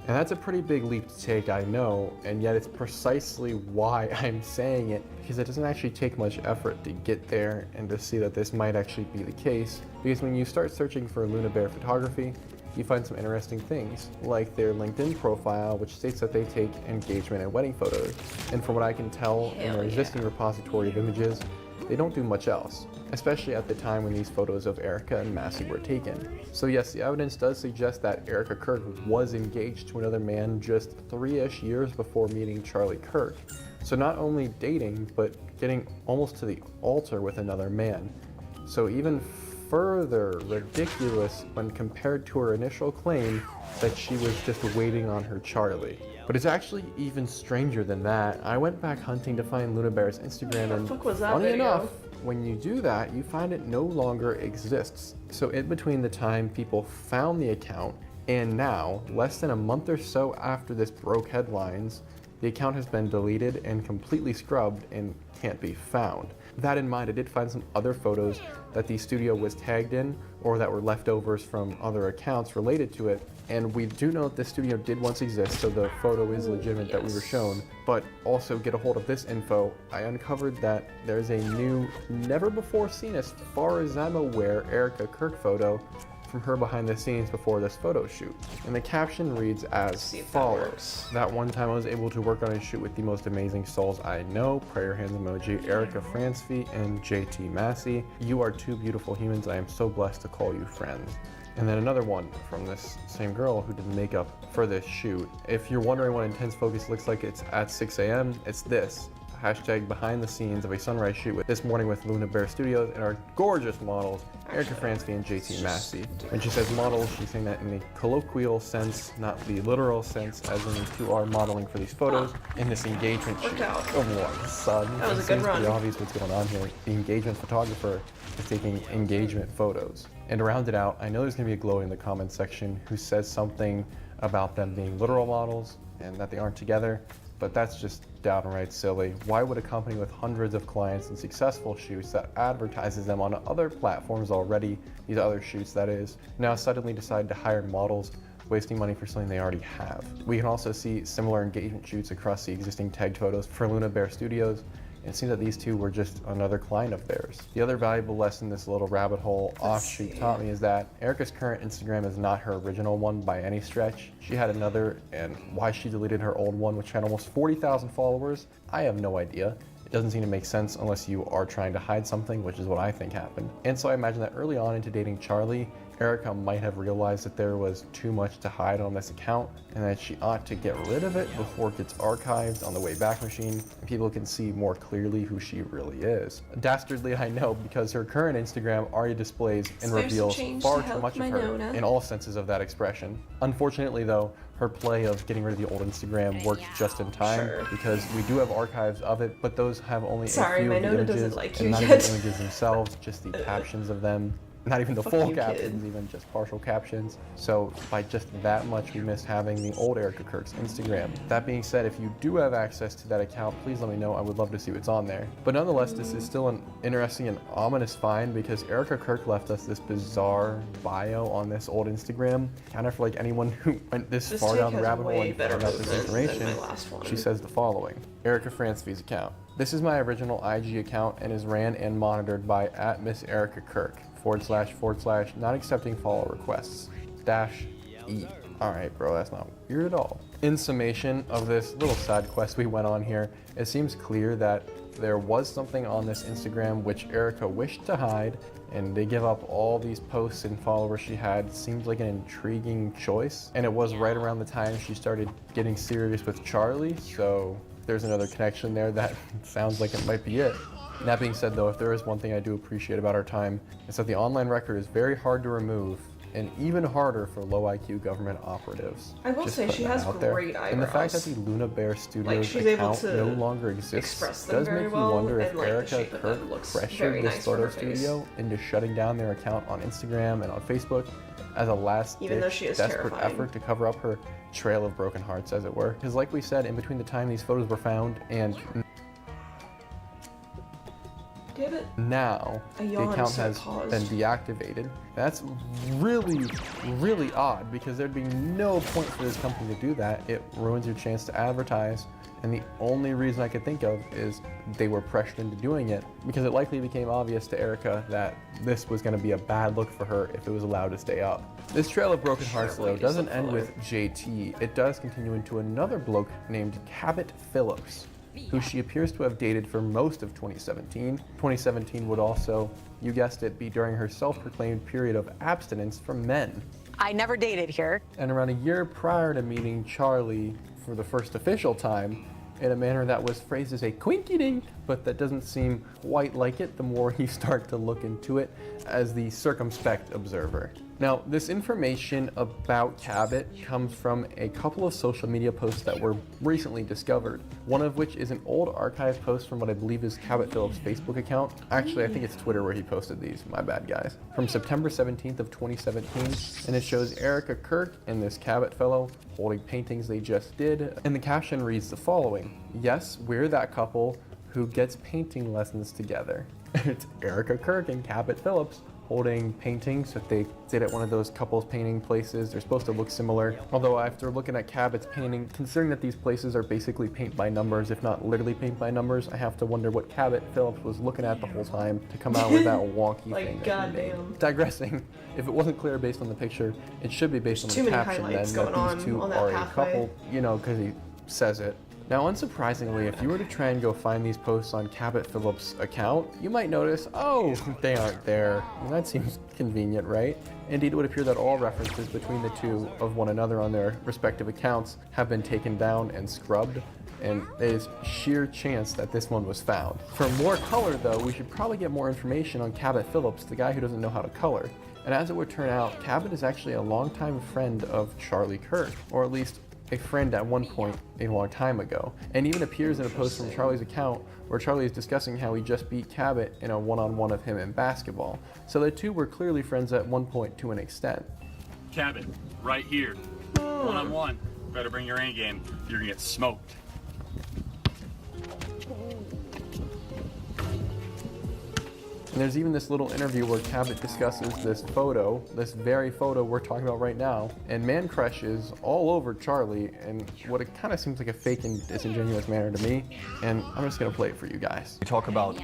Speaker 2: And that's a pretty big leap to take, I know, and yet it's precisely why I'm saying it, because it doesn't actually take much effort to get there and to see that this might actually be the case. Because when you start searching for Luna Bear Photography, you find some interesting things, like their LinkedIn profile, which states that they take engagement and wedding photos. And from what I can tell in their existing repository of images, they don't do much else, especially at the time when these photos of Erica and Massey were taken. So yes, the evidence does suggest that Erica Kirk was engaged to another man just 3-ish years before meeting Charlie Kirk. So not only dating, but getting almost to the altar with another man. So even further ridiculous when compared to her initial claim that she was just waiting on her Charlie. But it's actually even stranger than that. I went back hunting to find Luna Bear's Instagram, and funny enough, when you do that, you find it no longer exists. So in between the time people found the account and now, less than a month or so after this broke headlines, the account has been deleted and completely scrubbed and can't be found. That in mind, I did find some other photos that the studio was tagged in or that were leftovers from other accounts related to it. And we do know that the studio did once exist, so the photo is legitimate that we were shown. But also get a hold of this info. I uncovered that there's a new, never before seen as far as I'm aware, Erica Kirk photo from her behind the scenes before this photo shoot. And the caption reads as follows. That one time I was able to work on a shoot with the most amazing souls I know, prayer hands emoji, Erica Francevy and JT Massey. You are two beautiful humans. I am so blessed to call you friends. And then another one from this same girl who did the makeup for this shoot. If you're wondering what intense focus looks like, it's at 6 a.m. It's this. Hashtag behind the scenes of a sunrise shoot with this morning with Luna Bear Studios and our gorgeous models, Erica Francevy and JT Massey. When she says models, she's saying that in the colloquial sense, not the literal sense, as in these two are modeling for these photos in this engagement shoot. Come on, son.
Speaker 1: That was a good run.
Speaker 2: It's pretty obvious what's going on here. The engagement photographer is taking engagement photos. And to round it out, I know there's going to be a glow in the comments section who says something about them being literal models and that they aren't together, but that's just downright silly. Why would a company with hundreds of clients and successful shoots that advertises them on other platforms already, these other shoots that is, now suddenly decide to hire models, wasting money for something they already have? We can also see similar engagement shoots across the existing tagged photos for Luna Bear Studios. It seems that these two were just another client of theirs. The other valuable lesson this little rabbit hole offshoot taught me is that Erica's current Instagram is not her original one by any stretch. She had another, and why she deleted her old one, which had almost 40,000 followers, I have no idea. It doesn't seem to make sense unless you are trying to hide something, which is what I think happened. And so I imagine that early on into dating Charlie, Erica might have realized that there was too much to hide on this account and that she ought to get rid of it before it gets archived on the Wayback Machine and people can see more clearly who she really is. Dastardly, I know, because her current Instagram already displays and reveals far too much of her in all senses of that expression. Unfortunately though, her play of getting rid of the old Instagram worked just in time because we do have archives of it, but those have only a few of the images and not even the images themselves, just the captions of them. Not even the full captions, even just partial captions. So by just that much, we missed having the old Erica Kirk's Instagram. That being said, if you do have access to that account, please let me know. I would love to see what's on there. But nonetheless, this is still an interesting and ominous find because Erica Kirk left us this bizarre bio on this old Instagram. Kind of for like anyone who went this far down the rabbit hole and found out this information. She says the following: Erica Francev's account. This is my original IG account and is ran and monitored by @MissEricaKirk. // not accepting follow requests -E. Alright bro, that's not weird at all. In summation of this little side quest we went on here, it seems clear that there was something on this Instagram which Erica wished to hide, and to give up all these posts and followers she had seems like an intriguing choice. And it was right around the time she started getting serious with Charlie, so there's another connection there that sounds like it might be it. That being said though, if there is one thing I do appreciate about our time, it's that the online record is very hard to remove and even harder for low IQ government operatives.
Speaker 1: I will say she has great eyebrows.
Speaker 2: And the fact that the Luna Bear Studios account no longer exists does make you wonder if Erica Kirk pressured this photo studio into shutting down their account on Instagram and on Facebook as a last-ditch desperate effort to cover up her trail of broken hearts, as it were. Because like we said, in between the time these photos were found and now the account has been deactivated. That's really, really odd because there'd be no point for this company to do that. It ruins your chance to advertise, and the only reason I could think of is they were pressured into doing it because it likely became obvious to Erica that this was going to be a bad look for her if it was allowed to stay up. This trail of broken hearts though doesn't end with JT. It does continue into another bloke named Cabot Phillips, who she appears to have dated for most of 2017. 2017 would also, you guessed it, be during her self-proclaimed period of abstinence from men.
Speaker 8: I never dated here.
Speaker 2: And around a year prior to meeting Charlie for the first official time, in a manner that was phrased as a quinky-dink, but that doesn't seem quite like it the more you start to look into it as the circumspect observer. Now, this information about Cabot comes from a couple of social media posts that were recently discovered, one of which is an old archive post from what I believe is Cabot Phillips' Facebook account. Actually, I think it's Twitter where he posted these, my bad guys. From September 17th of 2017, and it shows Erica Kirk and this Cabot fellow holding paintings they just did, and the caption reads the following: "Yes, we're that couple who gets painting lessons together." It's Erica Kirk and Cabot Phillips holding paintings that they did at one of those couples painting places. They're supposed to look similar. Although after looking at Cabot's painting, considering that these places are basically paint by numbers, if not literally paint by numbers, I have to wonder what Cabot Phillips was looking at the whole time to come out with that wonky thing that he made. Digressing, if it wasn't clear based on the picture, it should be based on the caption then that these two are a couple, you know, because he says it. Now, unsurprisingly, if you were to try and go find these posts on Cabot Phillips' account, you might notice, oh, they aren't there. And that seems convenient, right? Indeed, it would appear that all references between the two of one another on their respective accounts have been taken down and scrubbed, and there's sheer chance that this one was found. For more color, though, we should probably get more information on Cabot Phillips, the guy who doesn't know how to color. And as it would turn out, Cabot is actually a longtime friend of Charlie Kirk, or at least a friend at one point a long time ago, and even appears in a post from Charlie's account where Charlie is discussing how he just beat Cabot in a one-on-one of him in basketball. So the two were clearly friends at one point to an extent.
Speaker 9: Cabot, right here.
Speaker 3: One-on-one. Better bring your A game. You're gonna get smoked.
Speaker 2: And there's even this little interview where Cabot discusses this photo, this very photo we're talking about right now, and man crushes all over Charlie in what it kind of seems like a fake and disingenuous manner to me, and I'm just gonna play it for you guys.
Speaker 9: We talk about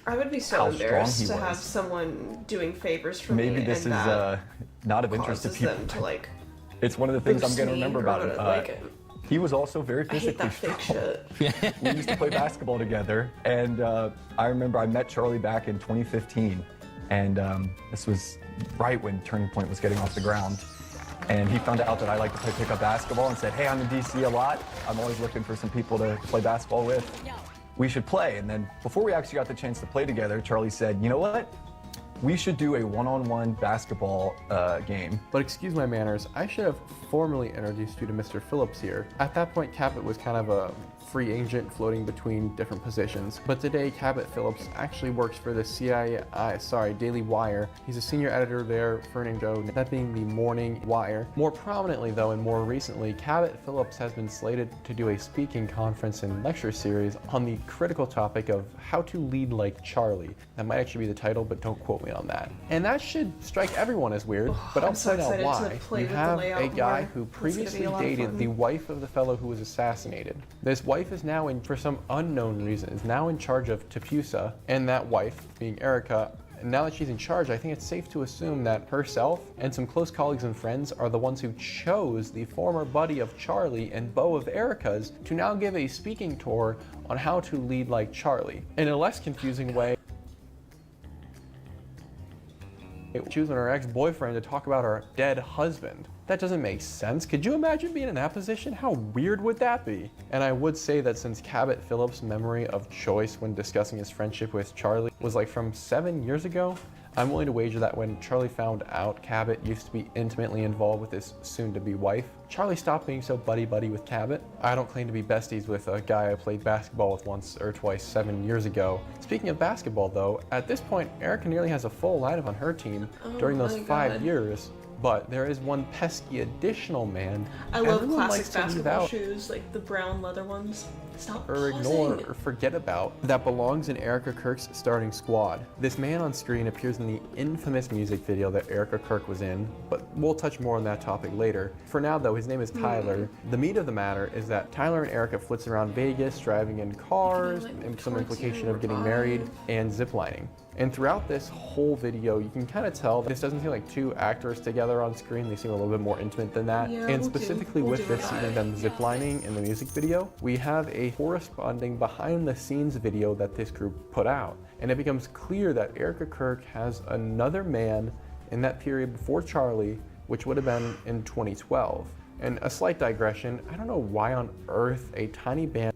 Speaker 1: I would be so
Speaker 9: how
Speaker 1: embarrassed
Speaker 9: strong
Speaker 1: to
Speaker 9: he
Speaker 1: have
Speaker 9: was.
Speaker 1: someone doing favors for me.
Speaker 9: Maybe this
Speaker 1: and
Speaker 9: is
Speaker 1: that
Speaker 9: not of interest to
Speaker 1: causes
Speaker 9: people.
Speaker 1: them to like.
Speaker 9: It's one of the things I'm
Speaker 1: boost
Speaker 9: going to
Speaker 1: me
Speaker 9: remember
Speaker 1: or
Speaker 9: about him.
Speaker 1: whatever, like,
Speaker 9: He was also very
Speaker 1: I hate
Speaker 9: physically
Speaker 1: that fake
Speaker 9: strong.
Speaker 1: shit.
Speaker 9: We used to play basketball together, and I remember I met Charlie back in 2015, and this was right when Turning Point was getting off the ground. And he found out that I like to play pickup basketball and said, hey, I'm in DC a lot. I'm always looking for some people to play basketball with. We should play. And then before we actually got the chance to play together, Charlie said, you know what? We should do a one-on-one basketball game.
Speaker 2: But excuse my manners, I should have formally introduced you to Mr. Phillips here. At that point, Cabot was kind of a free agent floating between different positions. But today, Cabot Phillips actually works for the Daily Wire. He's a senior editor there for an show, that being the Morning Wire. More prominently though, and more recently, Cabot Phillips has been slated to do a speaking conference and lecture series on the critical topic of how to lead like Charlie. That might actually be the title, but don't quote me on that. And that should strike everyone as weird, but I'll
Speaker 1: so
Speaker 2: point out
Speaker 1: excited to
Speaker 2: why.
Speaker 1: play
Speaker 2: You
Speaker 1: with the
Speaker 2: have
Speaker 1: layout
Speaker 2: a guy
Speaker 1: more.
Speaker 2: who
Speaker 1: It's gonna be
Speaker 2: previously
Speaker 1: a lot of
Speaker 2: dated
Speaker 1: fun.
Speaker 2: the wife of the fellow who was assassinated. This wife is now in, for some unknown reason, is now in charge of Tapusa, and that wife, being Erica, now that she's in charge, I think it's safe to assume that herself and some close colleagues and friends are the ones who chose the former buddy of Charlie and beau of Erica's to now give a speaking tour on how to lead like Charlie. In a less confusing way, choosing her ex-boyfriend to talk about her dead husband. That doesn't make sense. Could you imagine being in that position? How weird would that be? And I would say that since Cabot Phillips' memory of choice when discussing his friendship with Charlie was like from 7 years ago, I'm willing to wager that when Charlie found out Cabot used to be intimately involved with his soon-to-be wife, Charlie stopped being so buddy-buddy with Cabot. I don't claim to be besties with a guy I played basketball with once or twice 7 years ago. Speaking of basketball though, at this point, Erica nearly has a full lineup on her team during those 5 years. But there is one pesky additional man
Speaker 1: I love
Speaker 2: everyone
Speaker 1: classic
Speaker 2: likes to leave
Speaker 1: basketball
Speaker 2: out
Speaker 1: shoes, like the brown leather ones. Stop
Speaker 2: or ignore
Speaker 1: pausing.
Speaker 2: or forget about that belongs in Erica Kirk's starting squad. This man on screen appears in the infamous music video that Erica Kirk was in, but we'll touch more on that topic later. For now though, his name is Tyler. The meat of the matter is that Tyler and Erica flits around Vegas, driving in cars, and some implication of getting married, and ziplining. And throughout this whole video, you can kind of tell this doesn't seem like two actors together on screen. They seem a little bit more intimate than that.
Speaker 1: Yeah,
Speaker 2: and
Speaker 1: we'll
Speaker 2: specifically
Speaker 1: do
Speaker 2: with this scene of them ziplining in the music video, we have a corresponding behind the scenes video that this group put out. And it becomes clear that Erica Kirk has another man in that period before Charlie, which would have been in 2012. And a slight digression, I don't know why on earth a tiny band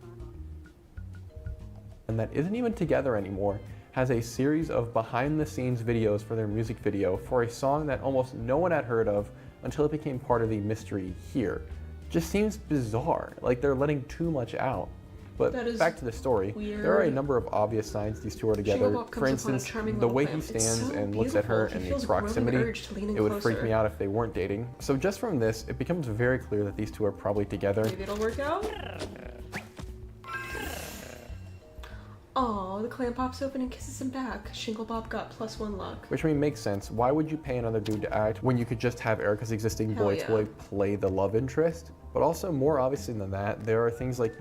Speaker 2: that isn't even together anymore has a series of behind-the-scenes videos for their music video for a song that almost no one had heard of until it became part of the mystery here. Just seems bizarre, like they're letting too much out. But back to the story, there are a number of obvious signs these two are together. For instance, the way he stands and looks at her and the proximity, it would freak me out if they weren't dating. So just from this, it becomes very clear that these two are probably together.
Speaker 1: Maybe it'll work out. Oh, the clam pops open and kisses him back. Shingle Bob got +1 luck.
Speaker 2: Which I mean makes sense. Why would you pay another dude to act when you could just have Erica's existing
Speaker 1: Hell
Speaker 2: boy
Speaker 1: yeah.
Speaker 2: toy play the love interest? But also more obviously than that, there are things like,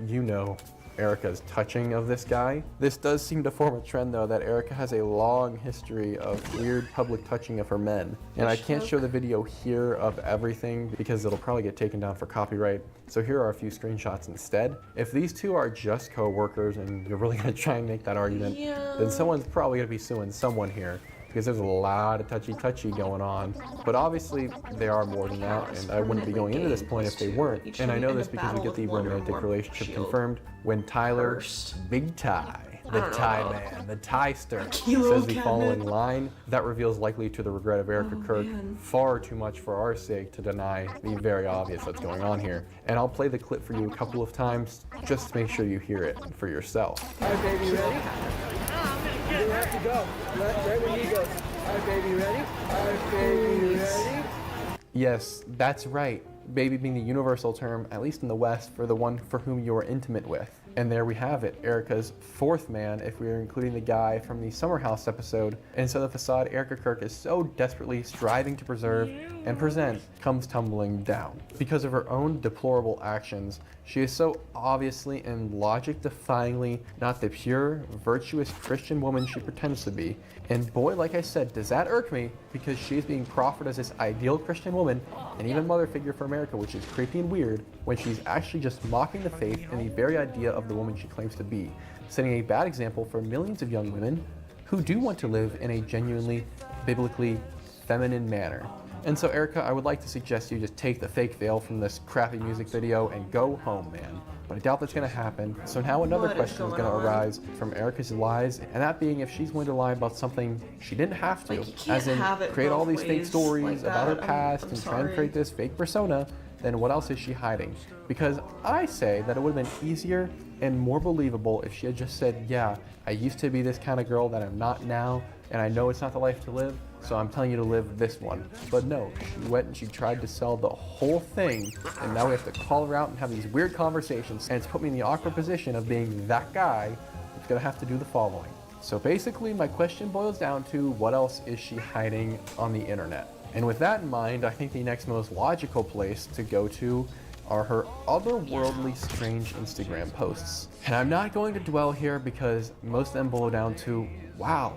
Speaker 2: Erica's touching of this guy. This does seem to form a trend though that Erica has a long history of weird public touching of her men. And I can't show the video here of everything because it'll probably get taken down for copyright. So here are a few screenshots instead. If these two are just co-workers and you're really gonna try and make that argument, then someone's probably gonna be suing someone here, because there's a lot of touchy-touchy going on. But obviously, they are more than that, and I wouldn't be going into this point if they weren't. And I know this because we get the romantic relationship confirmed when Tyler, Big Ty, the Ty man, the Tyster, says the following line that reveals likely to the regret of Erica Kirk far too much for our sake to deny the very obvious that's going on here. And I'll play the clip for you a couple of times just to make sure you hear it for yourself.
Speaker 10: All right, baby, ready? You have to go. Right when he goes. All right, baby, ready? All right, baby, ready?
Speaker 2: Yes, that's right.
Speaker 11: baby being the universal term, at least in the West, for the one for whom you are intimate with. And there we have it, Erica's fourth man, if we are including the guy from the Summer House episode. And so the facade Erica Kirk is so desperately striving to preserve and present comes tumbling down. Because of her own deplorable actions, she is so obviously and logic-defyingly not the pure, virtuous Christian woman she pretends to be. And boy, like I said, does that irk me, because she is being proffered as this ideal Christian woman, and even mother figure for America, which is creepy and weird, when she's actually just mocking the faith and the very idea of the woman she claims to be, setting a bad example for millions of young women who do want to live in a genuinely, biblically feminine manner. And so Erica, I would like to suggest you just take the fake veil from this crappy music video and go home, man. But I doubt that's going to happen. So now another question is going to arise from Erica's lies, and that being if she's going to lie about something she didn't have to, as in create all these fake stories about her past and try and create this fake persona, then what else is she hiding? Because I say that it would have been easier and more believable if she had just said, yeah, I used to be this kind of girl that I'm not now, and I know it's not the life to live, so I'm telling you to live this one. But no, she went and she tried to sell the whole thing, and now we have to call her out and have these weird conversations, and it's put me in the awkward position of being that guy who's gonna have to do the following. So basically, my question boils down to, what else is she hiding on the internet? And with that in mind, I think the next most logical place to go to are her otherworldly, strange Instagram posts. And I'm not going to dwell here because most of them boil down to, wow,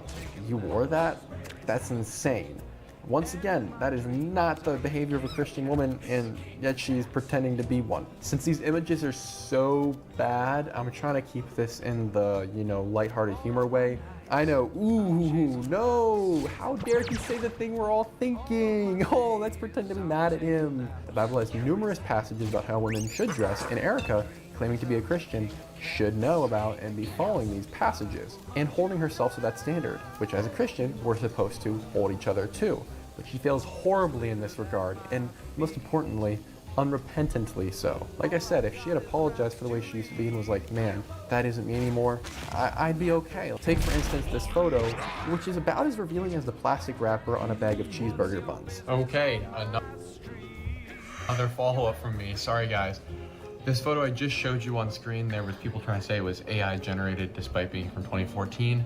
Speaker 11: you wore that? That's insane. Once again, that is not the behavior of a Christian woman, and yet she's pretending to be one. Since these images are so bad, I'm trying to keep this in the, lighthearted humor way. I know, ooh, no, how dare he say the thing we're all thinking? Oh, let's pretend to be mad at him. The Bible has numerous passages about how women should dress, and Erica, claiming to be a Christian, should know about and be following these passages, and holding herself to that standard, which as a Christian, we're supposed to hold each other to. But she fails horribly in this regard, and most importantly, unrepentantly so. Like I said, if she had apologized for the way she used to be and was like, man, that isn't me anymore, I'd be okay. Take for instance this photo, which is about as revealing as the plastic wrapper on a bag of cheeseburger buns.
Speaker 2: Okay, another follow-up from me. Sorry guys. This photo I just showed you on screen, there was people trying to say it was AI generated despite being from 2014.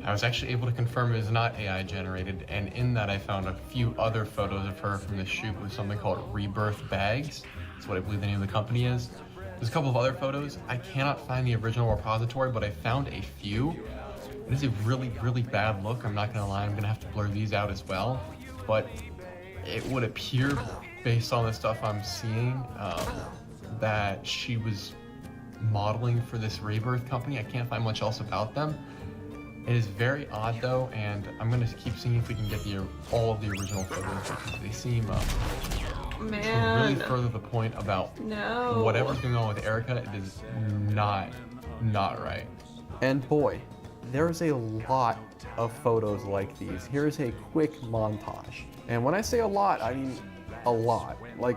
Speaker 2: I was actually able to confirm it is not AI generated, and in that I found a few other photos of her from this shoot with something called Rebirth Bags. That's what I believe the name of the company is. There's a couple of other photos. I cannot find the original repository, but I found a few. It is a really, really bad look. I'm not gonna lie, I'm gonna have to blur these out as well. But it would appear, based on the stuff I'm seeing, that she was modeling for this Rebirth company. I can't find much else about them. It is very odd though, and I'm gonna keep seeing if we can get all of the original photos because they seem to really further the point about whatever's going on with Erica. It is not right.
Speaker 11: And boy, there's a lot of photos like these. Here's a quick montage. And when I say a lot, I mean a lot. Like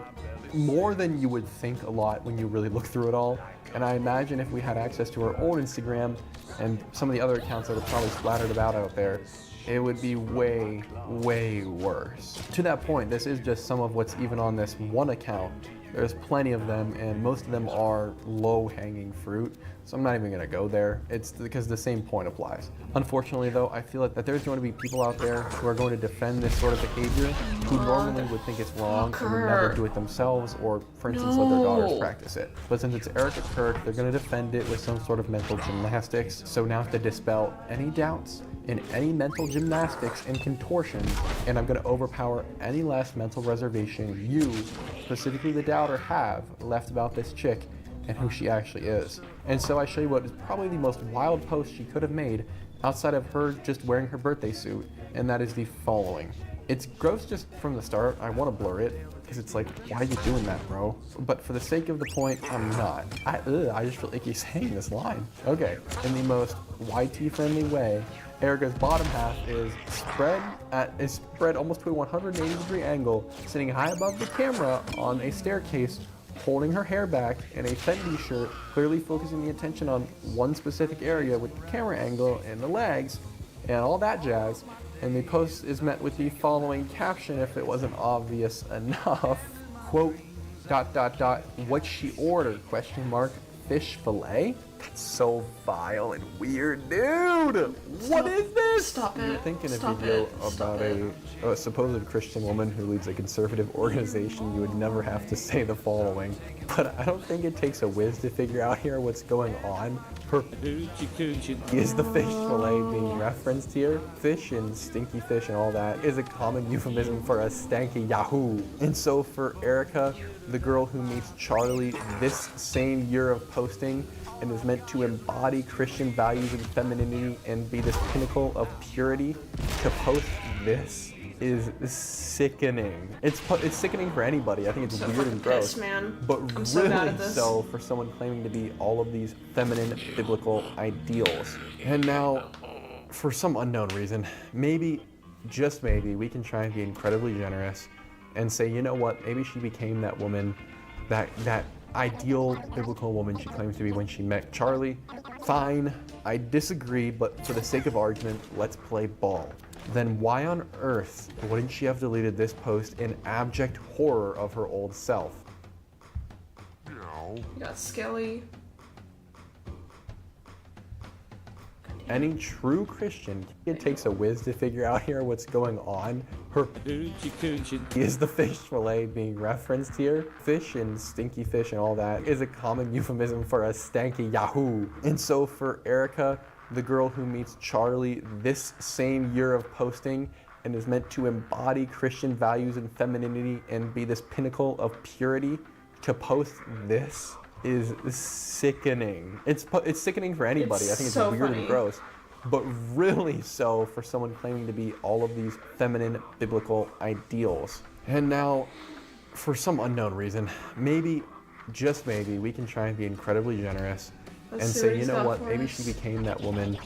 Speaker 11: more than you would think a lot when you really look through it all. And I imagine if we had access to her old Instagram and some of the other accounts that are probably splattered about out there, it would be way, way worse. To that point, this is just some of what's even on this one account. There's plenty of them, and most of them are low-hanging fruit, so I'm not even gonna go there. It's because the same point applies. Unfortunately though, I feel like that there's going to be people out there who are going to defend this sort of behavior who normally would think it's wrong and would never do it themselves, or for instance let their daughters practice it. But since it's Erica Kirk, they're gonna defend it with some sort of mental gymnastics. So now to dispel any doubts in any mental gymnastics and contortions, and I'm gonna overpower any last mental reservation you, specifically the doubter, have left about this chick and who she actually is. And so I show you what is probably the most wild post she could have made outside of her just wearing her birthday suit, and that is the following. It's gross just from the start. I want to blur it because it's like, why are you doing that, bro? But for the sake of the point, I'm not. I just feel icky saying this line. Okay, in the most YT friendly way, Erica's bottom half is spread almost to a 180-degree angle, sitting high above the camera on a staircase, holding her hair back in a Fendi shirt, clearly focusing the attention on one specific area with the camera angle and the legs and all that jazz. And the post is met with the following caption, if it wasn't obvious enough. Quote, What'd she order? Question mark. Fish fillet? That's so vile and weird, dude! What is this?
Speaker 1: Stop
Speaker 11: You're
Speaker 1: it.
Speaker 11: thinking a
Speaker 1: Stop
Speaker 11: video
Speaker 1: it. Stop
Speaker 11: about a supposed Christian woman who leads a conservative organization, you would never have to say the following. But I don't think it takes a whiz to figure out here what's going on. Is the fish fillet being referenced here? Fish and stinky fish and all that is a common euphemism for a stanky yahoo. And so for Erica, the girl who meets Charlie this same year of posting and is meant to embody Christian values and femininity and be this pinnacle of purity, to post this is sickening. It's sickening for anybody. I think it's
Speaker 1: so
Speaker 11: weird and gross.
Speaker 1: pissed, man.
Speaker 11: But
Speaker 1: I'm so
Speaker 11: really
Speaker 1: mad at this.
Speaker 11: so for someone claiming to be all of these feminine biblical ideals. And now, for some unknown reason, maybe, just maybe, we can try and be incredibly generous and say, you know what, maybe she became that woman, that ideal biblical woman she claims to be when she met Charlie. Fine, I disagree, but for the sake of argument, let's play ball. Then why on earth wouldn't she have deleted this post in abject horror of her old self?
Speaker 1: You got Skelly.
Speaker 11: Any true Christian, it takes a whiz to figure out here what's going on. Is the fish fillet being referenced here? Fish and stinky fish and all that is a common euphemism for a stanky yahoo. And so for Erica, the girl who meets Charlie this same year of posting and is meant to embody Christian values and femininity and be this pinnacle of purity, to post this is sickening. It's sickening for anybody. I think it's
Speaker 1: so
Speaker 11: weird
Speaker 1: funny.
Speaker 11: and gross. But really so for someone claiming to be all of these feminine biblical ideals. And now, for some unknown reason, maybe, just maybe, we can try and be incredibly generous and say, you know what, maybe she became that woman,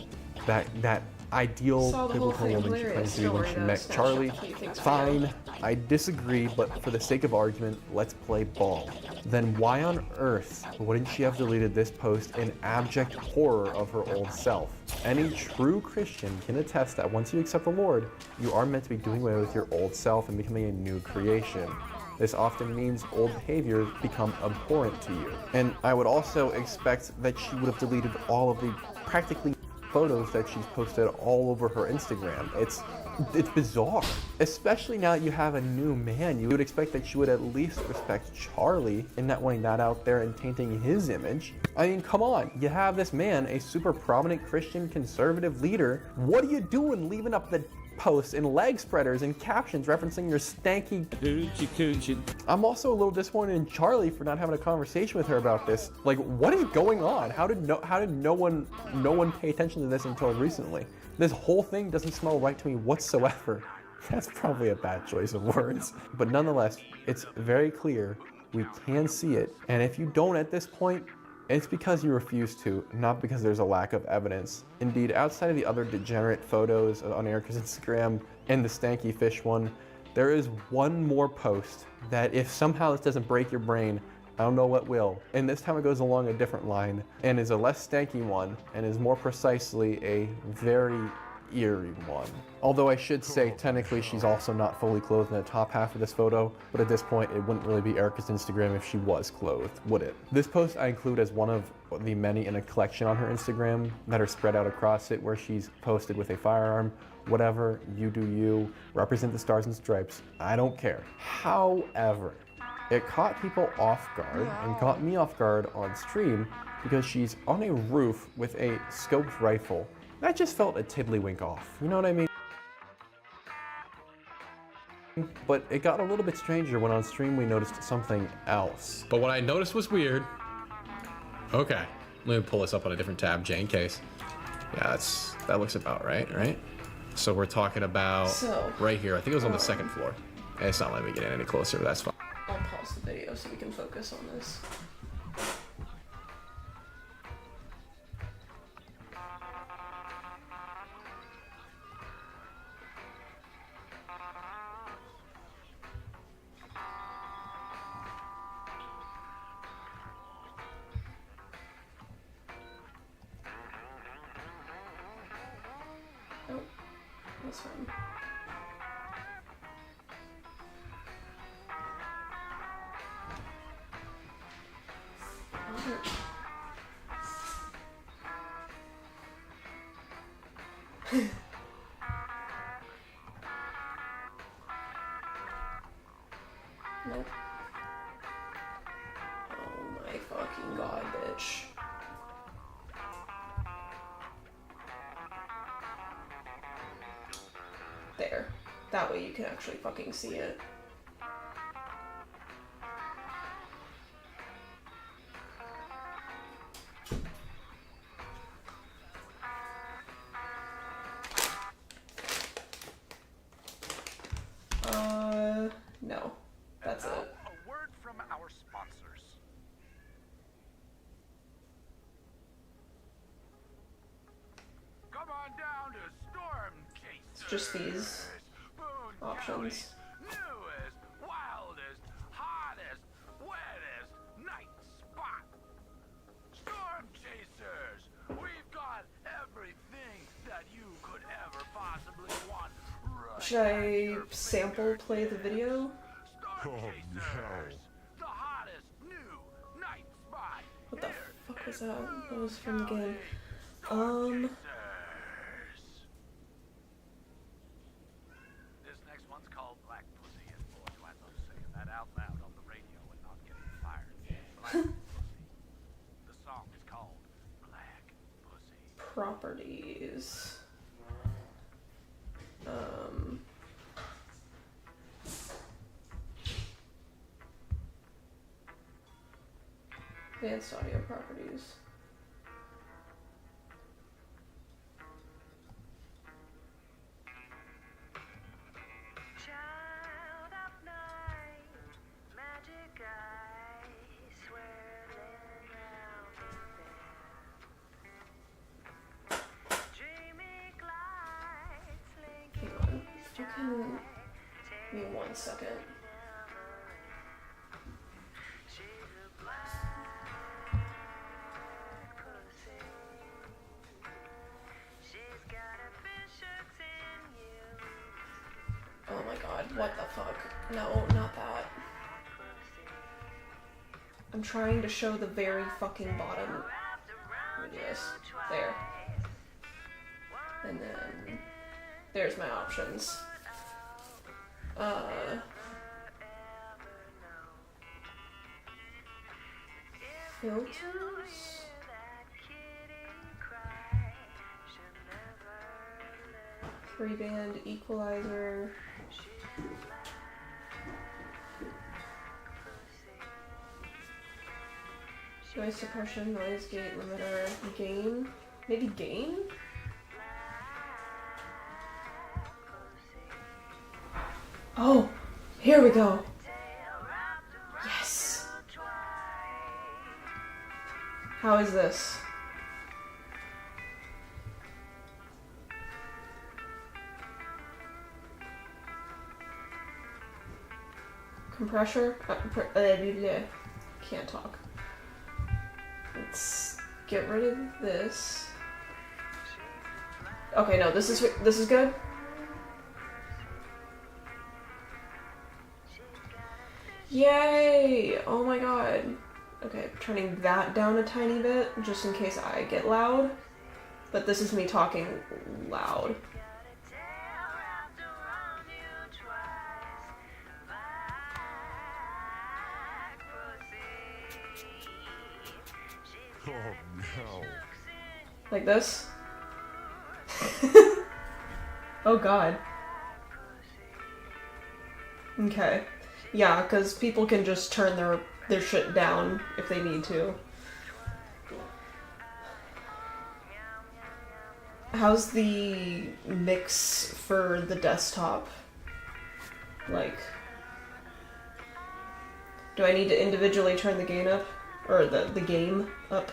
Speaker 11: that ideal
Speaker 1: Saw the whole
Speaker 11: biblical
Speaker 1: thing.
Speaker 11: woman she
Speaker 1: Hilarious.
Speaker 11: claims to be when
Speaker 1: Don't
Speaker 11: she
Speaker 1: worry,
Speaker 11: met
Speaker 1: that's
Speaker 11: Charlie.
Speaker 1: Snapchat he thinks we
Speaker 11: Fine,
Speaker 1: know.
Speaker 11: I disagree, but for the sake of argument, let's play ball. Then why on earth wouldn't she have deleted this post in abject horror of her old self? Any true Christian can attest that once you accept the Lord, you are meant to be doing away with your old self and becoming a new creation. This often means old behaviors become abhorrent to you. And I would also expect that she would have deleted all of the practically photos that she's posted all over her Instagram. It's bizarre. Especially now that you have a new man, you would expect that she would at least respect Charlie and not wanting that out there and tainting his image. I mean, come on, you have this man, a super prominent Christian conservative leader. What are you doing leaving up the posts and leg spreaders and captions referencing your stanky coochie? I'm also a little disappointed in Charlie for not having a conversation with her about this. Like, what is going on? How did no one pay attention to this until recently? This whole thing doesn't smell right to me whatsoever. That's probably a bad choice of words. But nonetheless, it's very clear. We can see it. And if you don't at this point, it's because you refuse to, not because there's a lack of evidence. Indeed, outside of the other degenerate photos on Erica's Instagram and the stanky fish one, there is one more post that if somehow this doesn't break your brain, I don't know what will. And this time it goes along a different line and is a less stanky one and is more precisely a very eerie one. Although I should say technically she's also not fully clothed in the top half of this photo, but at this point it wouldn't really be Erica's Instagram if she was clothed, would it? This post I include as one of the many in a collection on her Instagram that are spread out across it where she's posted with a firearm. Whatever, you do you, represent the stars and stripes, I don't care. However, it caught people off guard and caught me off guard on stream because she's on a roof with a scoped rifle. That just felt a tiddlywink off, you know what I mean? But it got a little bit stranger when on stream we noticed something else.
Speaker 2: But what I noticed was weird. Okay, let me pull this up on a different tab, J, in case. Yeah, that looks about right? So we're talking about right here. I think it was on the second floor. It's not letting me get in any closer, but that's fine.
Speaker 1: I'll pause the video so we can focus on this. Oh, this one. Nope. Oh my fucking god, bitch. There. That way you can actually fucking see it. No. That's it.
Speaker 3: A word from our sponsors. Come on down to Storm Chasers.
Speaker 1: It's just these options.
Speaker 3: Newest, wildest, hottest, wettest night spot. Storm Chasers. We've got everything that you could ever possibly want. Right.
Speaker 1: Should I sample play the video?
Speaker 3: Storm Chasers. The hottest new night spot.
Speaker 1: What the fuck was that? That was from the game.
Speaker 3: This next one's called Black Pussy, and boy, do I love saying that out loud on the radio and not getting fired. Black Pussy. The song is called Black Pussy.
Speaker 1: Properties. Advanced audio properties.
Speaker 12: Child of night, magic eyes swirling round and there. Dreamy glides linking
Speaker 1: Hang on. Fucking. Give me 1 second. Oh my god, what the fuck? No, not that. I'm trying to show the very fucking bottom. Look at this. There. And then there's my options. Filters? Free band, equalizer. Noise suppression, noise gate limiter, gain. Maybe gain? Oh, here we go. Yes. How is this? Compressor? Can't talk. Let's get rid of this. Okay, no, this is good. Yay! Oh my god. Okay, turning that down a tiny bit, just in case I get loud. But this is me talking loud.
Speaker 6: Oh no.
Speaker 1: Like this? Oh god. Okay. Yeah, because people can just turn their shit down if they need to. How's the mix for the desktop? Like, do I need to individually turn the gain up? Or the game up?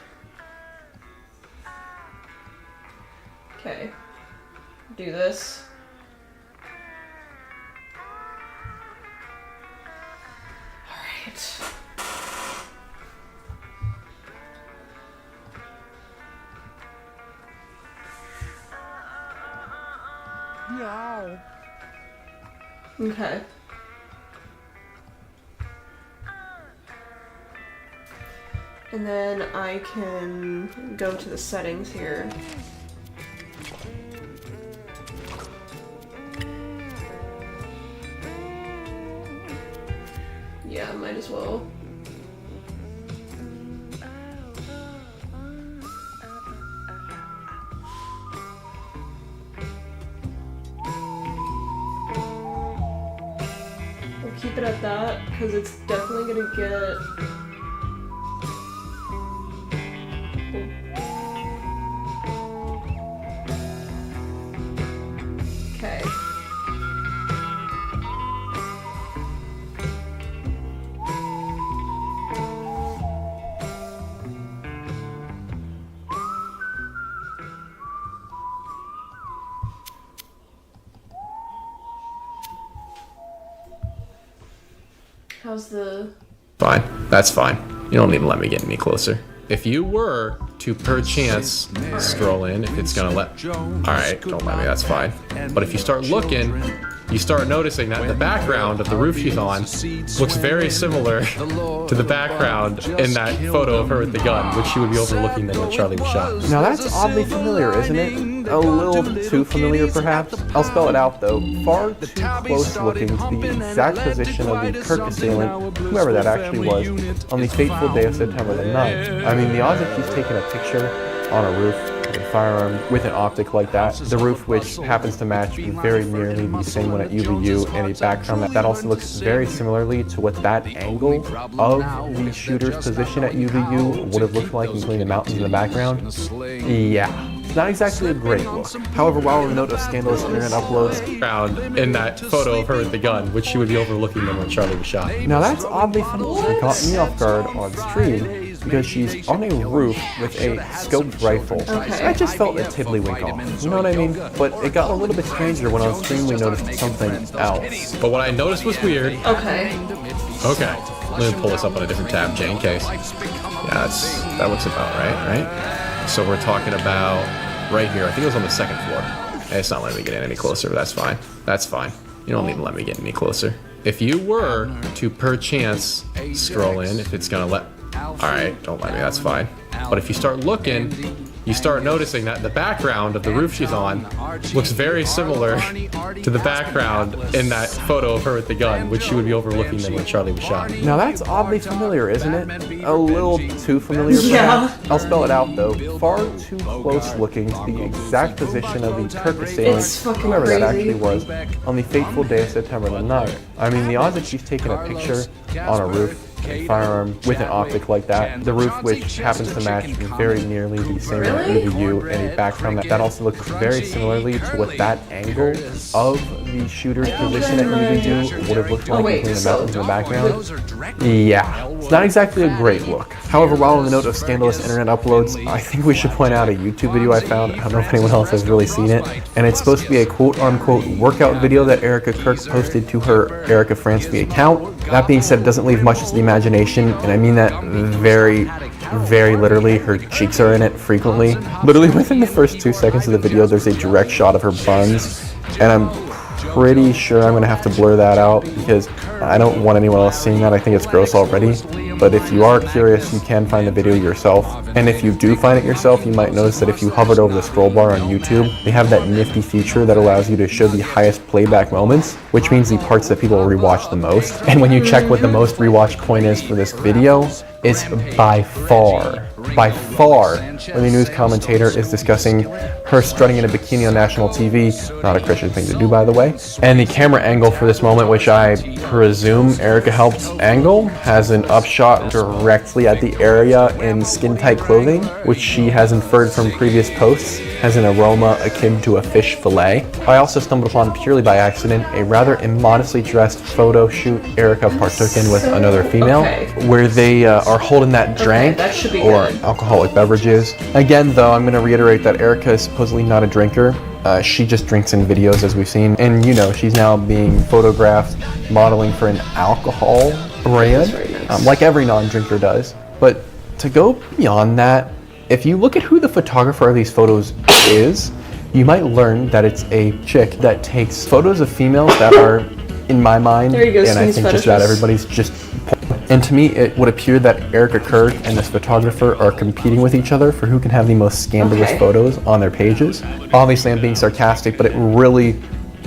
Speaker 1: Okay. Do this. Alright.
Speaker 6: No.
Speaker 1: Okay. And then I can go to the settings here. as well. We'll keep it at that because it's definitely gonna get. Okay. How's the...
Speaker 2: Fine. That's fine. You don't need to let me get any closer. If you were to perchance scroll in, if it's gonna let... Alright, don't let me, that's fine. But if you start looking, you start noticing that the background of the roof she's on looks very similar to the background in that photo of her with the gun, which she would be overlooking then when Charlie was shot.
Speaker 11: Now that's oddly familiar, isn't it? A little too familiar, perhaps. I'll spell it out, though. Far too close looking to the exact position of the Kirk assailant, whoever that actually was, on the fateful day of September the 9th. I mean, the odds that she's taken a picture on a roof with a firearm with an optic like that, the roof which happens to match very nearly the same one at UVU, and a background that also looks very similarly to what that angle of the shooter's position at UVU would have looked like, including the mountains in the background. Yeah. Not exactly a great look. However, while on the note of scandalous internet uploads,
Speaker 2: Found in that photo of her with the gun, which she would be overlooking then when Charlie was shot.
Speaker 11: now that's oddly familiar. It caught me off guard on stream because she's on a roof with a scoped rifle.
Speaker 1: Okay.
Speaker 11: I just felt a tiddlywink off. You know what I mean? But it got a little bit stranger when on stream we noticed something else.
Speaker 2: But what I noticed was weird.
Speaker 1: Okay.
Speaker 2: Okay. Let me pull this up on a different tab, Jay, in case. Yeah, that looks about right? So we're talking about right here. I think it was on the second floor. It's not letting me get in any closer, but that's fine. That's fine. You don't need to let me get any closer. If you were to perchance scroll in, if it's gonna let... Alright, don't let me, that's fine. But if you start looking, you start noticing that the background of the roof she's on looks very similar to the background in that photo of her with the gun, which she would be overlooking then when Charlie was shot.
Speaker 11: Now that's oddly familiar, isn't it? A little too familiar,
Speaker 1: Yeah.
Speaker 11: perhaps. I'll spell it out, though. Far too close looking to the exact position of the Kirk
Speaker 1: It's
Speaker 11: assailant,
Speaker 1: fucking
Speaker 11: whoever that
Speaker 1: crazy.
Speaker 11: actually was, on the fateful day of September the 9th. I mean, the odds that she's taken a picture on a roof with a firearm with an optic like that, the roof which happens to match very nearly the same at UVU, and a background that also looks very similarly to what that angle of the shooter's position at UVU would have looked like, including the mountains in the background. Yeah, it's not exactly a great look. However, while on the note of scandalous internet uploads, I think we should point out a YouTube video I found. I don't know if anyone else has really seen it. And it's supposed to be a quote-unquote workout video that Erica Kirk posted to her Erica Franceby account. That being said, it doesn't leave much to the imagination, and I mean that very, very literally. Her cheeks are in it frequently. Literally within the first 2 seconds of the video, there's a direct shot of her buns, and I'm pretty sure I'm going to have to blur that out because I don't want anyone else seeing that. I think it's gross already. But if you are curious, you can find the video yourself. And if you do find it yourself, you might notice that if you hovered over the scroll bar on YouTube, they have that nifty feature that allows you to show the highest playback moments, which means the parts that people rewatch the most. And when you check what the most rewatched point is for this video, it's by far, when the news commentator is discussing her strutting in a bikini on national TV, not a Christian thing to do, by the way. And the camera angle for this moment, which I presume Erica helped angle, has an upshot directly at the area in skin-tight clothing, which she has inferred from previous posts has an aroma akin to a fish fillet. I also stumbled upon, purely by accident, a rather immodestly dressed photo shoot Erica partook in with another female, where they are holding that drink or alcoholic beverages. Again, though, I'm going to reiterate that Erica is supposedly not a drinker. She just drinks in videos, as we've seen, and you know, she's now being photographed modeling for an alcohol brand, like every non-drinker does. But to go beyond that, if you look at who the photographer of these photos is, you might learn that it's a chick that takes photos of females that are, in my mind, and I think just about everybody's, just porn. And to me, it would appear that Erica Kirk and this photographer are competing with each other for who can have the most scandalous photos on their pages. Obviously, I'm being sarcastic, but it really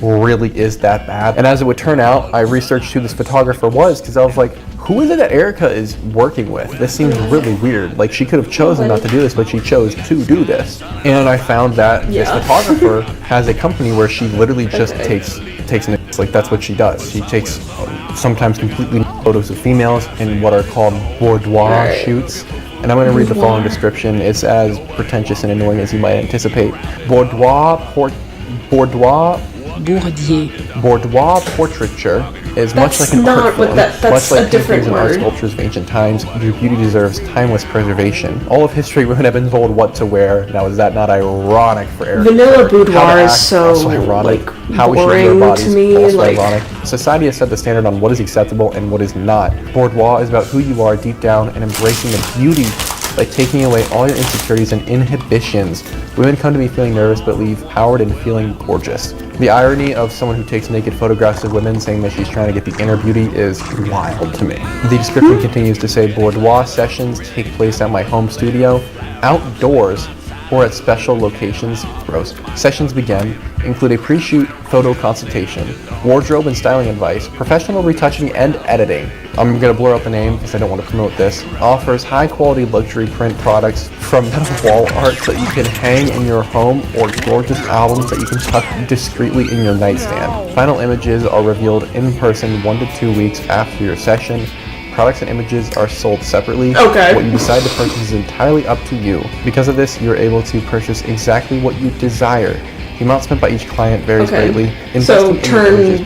Speaker 11: really is that bad. And as it would turn out, I researched who this photographer was because I was like, who is it that Erica is working with? This seems really weird. Like, she could have chosen not to do this, but she chose to do this. And I found that this photographer has a company where she literally just takes like, that's what she does. She takes sometimes completely photos of females in what are called boudoir shoots. And I'm going to read the following description. It's as pretentious and annoying as you might anticipate. Boudoir portraiture is much like an art form, much like paintings and art sculptures of ancient times. Your beauty deserves timeless preservation. All of history, women have been told what to wear. Now, is that not ironic for Erica?
Speaker 1: Vanilla boudoir is so
Speaker 11: ironic.
Speaker 1: like
Speaker 11: How
Speaker 1: boring to me.
Speaker 11: Also
Speaker 1: like,
Speaker 11: ironic. Society has set the standard on what is acceptable and what is not. Boudoir is about who you are deep down and embracing the beauty by taking away all your insecurities and inhibitions. Women come to me feeling nervous but leave empowered and feeling gorgeous. The irony of someone who takes naked photographs of women saying that she's trying to get the inner beauty is wild to me. The description continues to say, boudoir sessions take place at my home studio, outdoors, or at special locations. Gross. Sessions begin, include a pre-shoot photo consultation, wardrobe and styling advice, professional retouching and editing. I'm going to blur out the name because I don't want to promote this. Offers high-quality luxury print products from metal wall art that you can hang in your home or gorgeous albums that you can tuck discreetly in your nightstand. Final images are revealed in person 1 to 2 weeks after your session. Products and images are sold separately.
Speaker 1: Okay.
Speaker 11: What you decide to purchase is entirely up to you. Because of this, you're able to purchase exactly what you desire. The amount spent by each client varies greatly.
Speaker 1: So turn the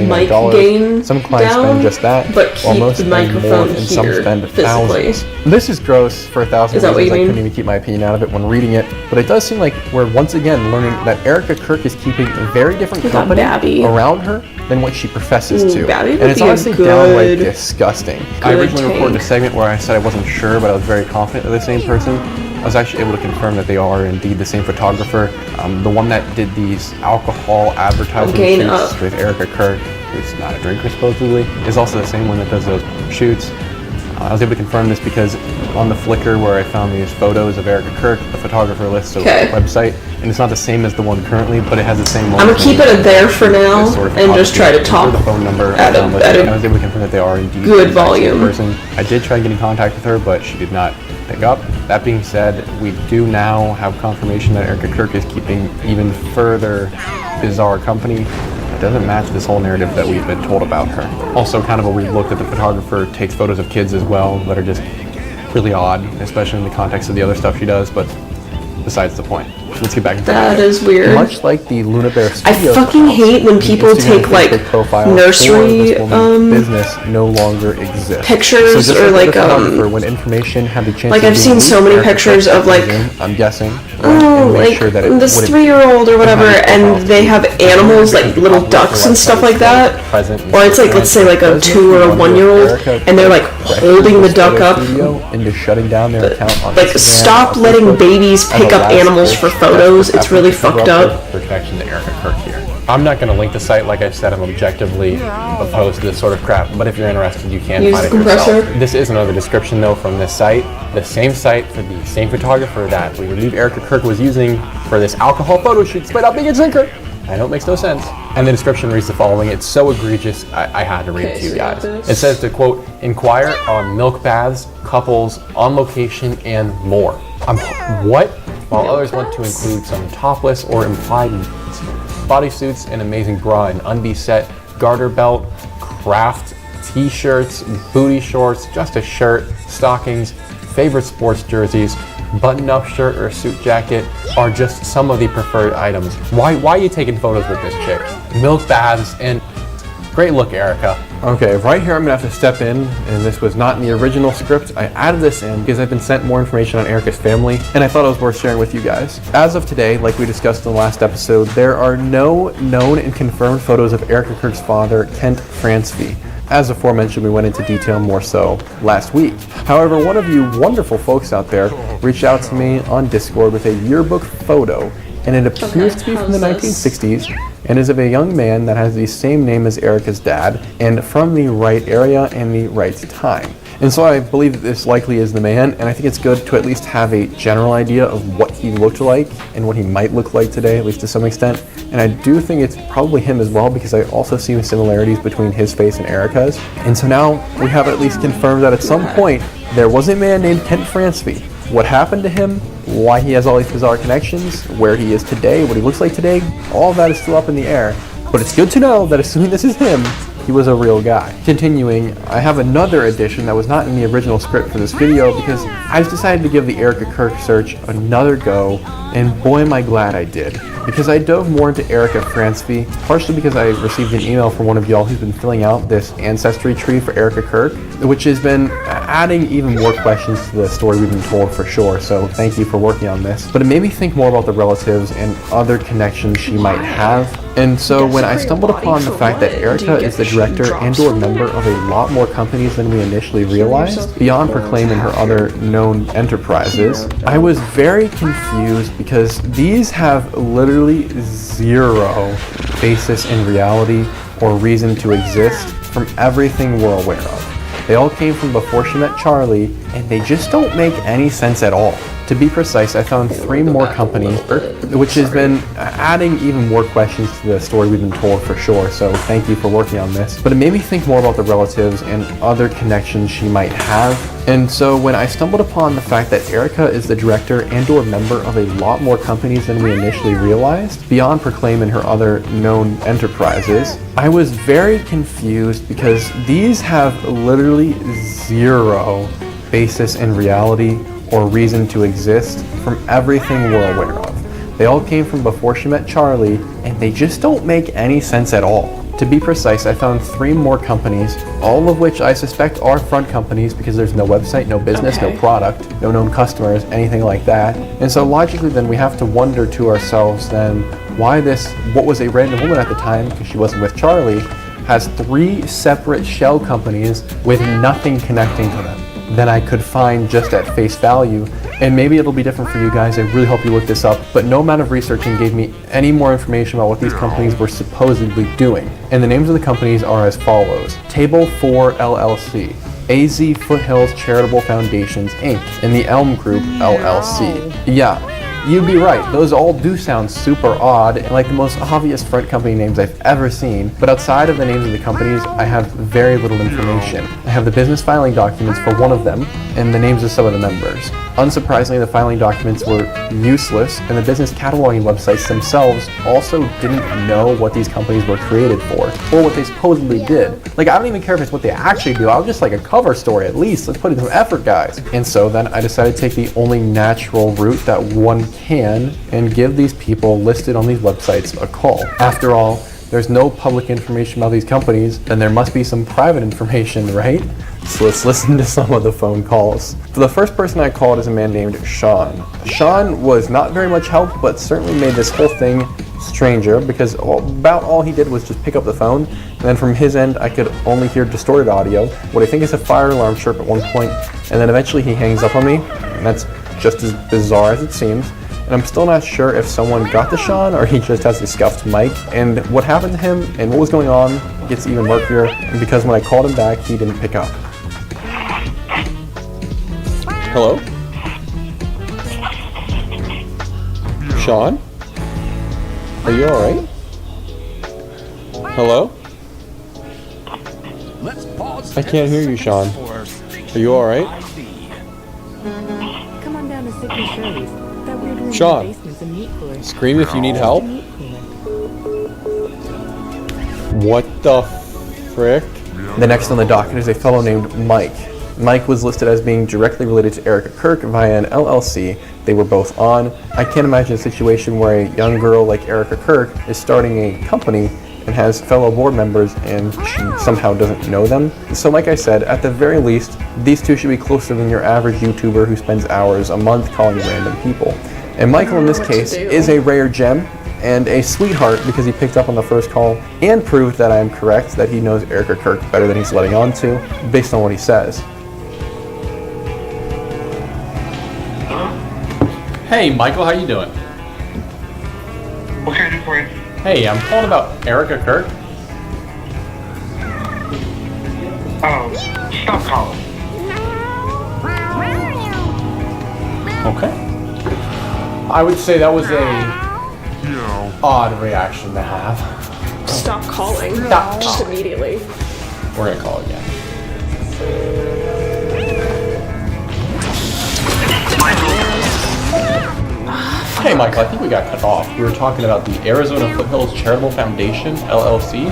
Speaker 1: mic gain
Speaker 11: Some clients spend just that,
Speaker 1: but
Speaker 11: while
Speaker 1: keep
Speaker 11: most
Speaker 1: the
Speaker 11: spend more
Speaker 1: microphone
Speaker 11: and some
Speaker 1: here
Speaker 11: spend
Speaker 1: physically.
Speaker 11: thousands. This is gross for 1,000
Speaker 1: Is that what
Speaker 11: reasons.
Speaker 1: you
Speaker 11: I
Speaker 1: mean?
Speaker 11: couldn't even keep my opinion out of it when reading it. But it does seem like we're once again learning that Erica Kirk is keeping a very different company around her than what she professes to.
Speaker 1: Babby
Speaker 11: And it's
Speaker 1: would be
Speaker 11: honestly
Speaker 1: a good,
Speaker 11: downright disgusting. I originally
Speaker 1: take.
Speaker 11: recorded a segment where I said I wasn't sure, but I was very confident they're the same person. I was actually able to confirm that they are indeed the same photographer. The one that did these alcohol advertising shoots with Erica Kirk, who's not a drinker supposedly, is also the same one that does those shoots. I was able to confirm this because on the Flickr where I found these photos of Erica Kirk, the photographer lists a website, and it's not the same as the one currently, but it has the same.
Speaker 1: I'm gonna keep it there for now and just try to talk
Speaker 11: the phone number
Speaker 1: at
Speaker 11: I was able to confirm that they are indeed
Speaker 1: good
Speaker 11: the
Speaker 1: volume.
Speaker 11: same person. I did try to get in contact with her, but she did not pick up. That being said, we do now have confirmation that Erica Kirk is keeping even further bizarre company. Doesn't match this whole narrative that we've been told about her. Also, kind of a weird look that the photographer takes photos of kids as well that are just really odd, especially in the context of the other stuff she does, but besides the point. Let's get back into
Speaker 1: That is weird.
Speaker 11: Much like the Luna Bear
Speaker 1: I
Speaker 11: Studios
Speaker 1: fucking hate when people take like nursery
Speaker 11: business no longer exists.
Speaker 1: pictures
Speaker 11: so
Speaker 1: or
Speaker 11: like
Speaker 1: like
Speaker 11: when information had the chance
Speaker 1: like
Speaker 11: to
Speaker 1: I've
Speaker 11: be
Speaker 1: seen so many
Speaker 11: leaked,
Speaker 1: pictures of like
Speaker 11: I'm guessing
Speaker 1: like
Speaker 11: sure that
Speaker 1: this
Speaker 11: wouldn't
Speaker 1: 3-year-old or whatever, and they have animals like little ducks and stuff like that, or it's like let's say like a 2 or a 1-year-old, and they're like holding the duck up.
Speaker 11: and just shutting down their account on
Speaker 1: Like
Speaker 11: Instagram
Speaker 1: stop
Speaker 11: or
Speaker 1: letting
Speaker 11: Facebook.
Speaker 1: babies pick up animals for photos. It's really fucked up.
Speaker 2: Protection to Erica Kirk here. I'm not going to link the site. Like I said, I'm objectively opposed to this sort of crap, but if you're interested, you can
Speaker 1: Use
Speaker 2: find it
Speaker 1: the compressor.
Speaker 2: yourself. This is another description, though, from this site. The same site for the same photographer that we believe Erica Kirk was using for this alcohol photo shoot, despite not being a drinker. I know it makes no sense. And the description reads the following. It's so egregious, I had to read it to you guys. It says to, quote, inquire on milk baths, couples, on location, and more. What? While others want to include some topless or implied bodysuits, an amazing bra, an unbee set, garter belt, craft t-shirts, booty shorts, just a shirt, stockings, favorite sports jerseys, button-up shirt or suit jacket are just some of the preferred items. Why are you taking photos with this chick? Milk baths and great look, Erica.
Speaker 11: Okay, right here I'm gonna have to step in, and this was not in the original script. I added this in because I've been sent more information on Erica's family, and I thought it was worth sharing with you guys. As of today, like we discussed in the last episode, there are no known and confirmed photos of Erica Kirk's father, Kent Fransby. As aforementioned, we went into detail more so last week. However, one of you wonderful folks out there reached out to me on Discord with a yearbook photo, and it appears to be from the 1960s, and is of a young man that has the same name as Erica's dad, and from the right area and the right time. And so I believe that this likely is the man, and I think it's good to at least have a general idea of what he looked like and what he might look like today, at least to some extent. And I do think it's probably him as well, because I also see similarities between his face and Erica's. And so now we have at least confirmed that at some point there was a man named Kent Fransby. What happened to him, why he has all these bizarre connections, where he is today, what he looks like today, all of that is still up in the air. But it's good to know that assuming this is him, he was a real guy. Continuing, I have another addition that was not in the original script for this video, because I just decided to give the Erica Kirk search another go, and boy am I glad I did. Because I dove more into Erica Fransby, partially because I received an email from one of y'all who's been filling out this ancestry tree for Erica Kirk, which has been adding even more questions to the story we've been told for sure, so thank you for working on this. But it made me think more about the relatives and other connections she might have. And so when I stumbled upon the fact that Erica is the director and or member of a lot more companies than we initially realized, beyond Proclaim and her other known enterprises, I was very confused because these have literally zero basis in reality or reason to exist from everything we're aware of. They all came from before she met Charlie, and they just don't make any sense at all. To be precise, I found 3 more companies, which has been adding even more questions to the story we've been told for sure, so thank you for working on this. But it made me think more about the relatives and other connections she might have. And so when I stumbled upon the fact that Erica is the director and or member of a lot more companies than we initially realized, beyond Proclaim and her other known enterprises, I was very confused because these have literally zero basis in reality or reason to exist from everything we're aware of. They all came from before she met Charlie, and they just don't make any sense at all. To be precise, I found 3 more companies, all of which I suspect are front companies because there's no website, no business, no product, no known customers, anything like that. And so logically then we have to wonder to ourselves then why this, what was a random woman at the time, because she wasn't with Charlie, has 3 separate shell companies with nothing connecting to them than I could find just at face value. And maybe it'll be different for you guys. I really hope you look this up, but no amount of researching gave me any more information about what these companies were supposedly doing. And the names of the companies are as follows: Table 4 LLC, AZ Foothills Charitable Foundations Inc., and the Elm Group LLC. Yeah, you'd be right, those all do sound super odd and like the most obvious front company names I've ever seen, but outside of the names of the companies, I have very little information. I have the business filing documents for one of them and the names of some of the members. Unsurprisingly, the filing documents were useless, and the business cataloging websites themselves also didn't know what these companies were created for, or what they supposedly did. Like, I don't even care if it's what they actually do, I would just like a cover story at least. Let's put in some effort, guys. And so then I decided to take the only natural route that one can and give these people listed on these websites a call. After all, there's no public information about these companies, then there must be some private information, right? So let's listen to some of the phone calls. So the first person I called is a man named Sean. Sean was not very much help, but certainly made this whole thing stranger because about all he did was just pick up the phone, and then from his end I could only hear distorted audio, what I think is a fire alarm chirp at one point, and then eventually he hangs up on me, and that's just as bizarre as it seems. And I'm still not sure if someone got to Sean or he just has a scuffed mic. And what happened to him and what was going on gets even murkier, because when I called him back, he didn't pick up. Hello? Sean? Are you alright? Hello? I can't hear you, Sean. Are you alright?
Speaker 13: Come on down to Sickly Shirley's. That weird room
Speaker 11: Sean,
Speaker 13: in the basement's a meat cooler.
Speaker 11: Scream if you need help. What the frick? The next on the docket is a fellow named Mike. Mike was listed as being directly related to Erica Kirk via an LLC they were both on. I can't imagine a situation where a young girl like Erica Kirk is starting a company and has fellow board members and she somehow doesn't know them. So like I said, at the very least, these two should be closer than your average YouTuber who spends hours a month calling random people. And Michael in this case is a rare gem and a sweetheart because he picked up on the first call and proved that I am correct, that he knows Erica Kirk better than he's letting on to, based on what he says.
Speaker 14: Hey Michael, how you doing?
Speaker 15: What can I do for you?
Speaker 11: Hey, I'm calling about Erica Kirk.
Speaker 12: Stop calling.
Speaker 11: Okay. I would say that was a odd reaction to have.
Speaker 1: Stop calling.
Speaker 11: Stop
Speaker 1: Just
Speaker 11: calling.
Speaker 1: immediately.
Speaker 11: We're gonna call again. Hey Michael, I think we got cut off. We were talking about the Arizona Foothills Charitable Foundation, LLC,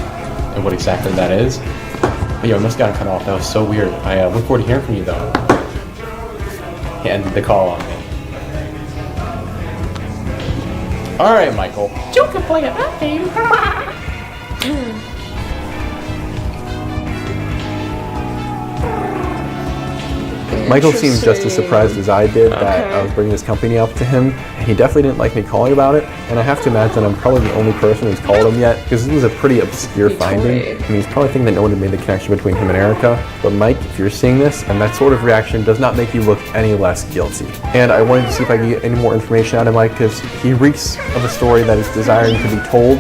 Speaker 11: and what exactly that is. But yeah, we must have gotten cut off. That was so weird. I look forward to hearing from you though. He ended the call on me. Alright, Michael.
Speaker 14: You can play at that game.
Speaker 11: Michael seemed just as surprised as I did that I was bringing this company up to him. He definitely didn't like me calling about it, and I have to imagine I'm probably the only person who's called him yet, because this was a pretty obscure finding. I mean, he's probably thinking that no one had made the connection between him and Erica. But Mike, if you're seeing this, and that sort of reaction does not make you look any less guilty. And I wanted to see if I could get any more information out of Mike, because he reeks of a story that is desiring to be told,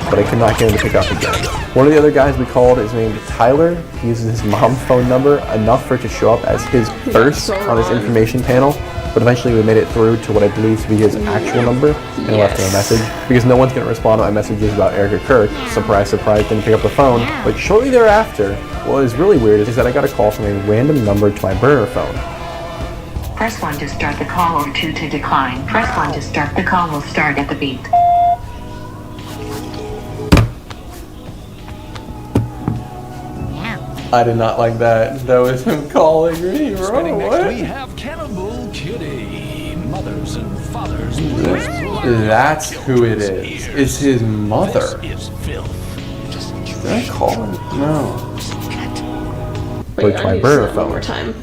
Speaker 11: but I could not get him to pick up again. One of the other guys we called is named Tyler. He uses his mom's phone number enough for it to show up as his first on his information panel, but eventually we made it through to what I believe to be his actual number, and I left him a message, because no one's going to respond to my messages about Erica Kirk. Surprise, surprise, didn't pick up the phone. But shortly thereafter, what is really weird is that I got a call from a random number to my burner phone.
Speaker 15: Press 1 to start the call or 2 to decline. Press 1 to start the call will start at the beep.
Speaker 11: I did not like that. That was him calling me, bro.
Speaker 16: Spinning next,
Speaker 11: What?
Speaker 16: we have Cannibal Kitty. Mothers and fathers.
Speaker 11: That's who it is. It's his mother.
Speaker 16: This is filth.
Speaker 11: Did I call him? No.
Speaker 1: Wait,
Speaker 11: to my burner phone.
Speaker 1: one more time.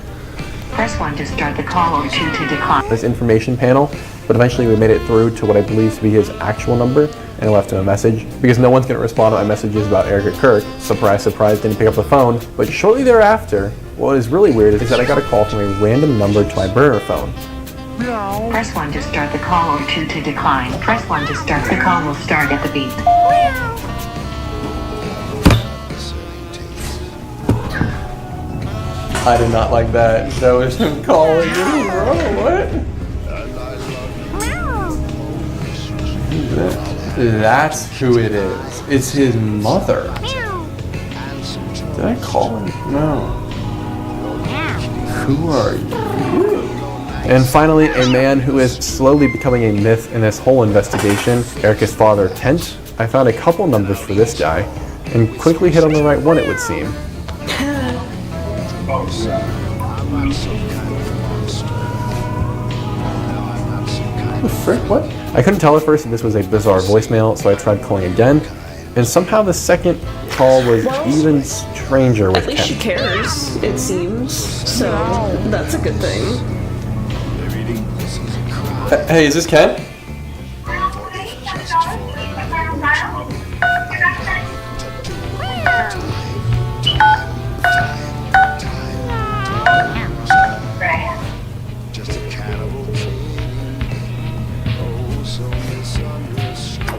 Speaker 15: Press 1 to start the call or 2 to decline.
Speaker 11: This information panel, but eventually we made it through to what I believe to be his actual number, and I left him a message, because no one's going to respond to my messages about Erica Kirk. Surprise, surprise, didn't pick up the phone. But shortly thereafter, what is really weird is that I got a call from a random number to my burner phone.
Speaker 15: Press 1 to start the call or 2 to decline. Press 1 to start the call will start at the beep.
Speaker 11: I did not like that. That was him calling me, bro. What? That's who it is. It's his mother. Did I call him? No. Who are you? And finally, a man who is slowly becoming a myth in this whole investigation, Erica's father, Kent. I found a couple numbers for this guy, and quickly hit on the right one, it would seem. What the frick? What? I couldn't tell at first if this was a bizarre voicemail, so I tried calling again, and somehow the second call was even stranger with
Speaker 1: At least she
Speaker 11: Kent.
Speaker 1: cares, it seems. So that's a good thing.
Speaker 11: Hey, is this Ken?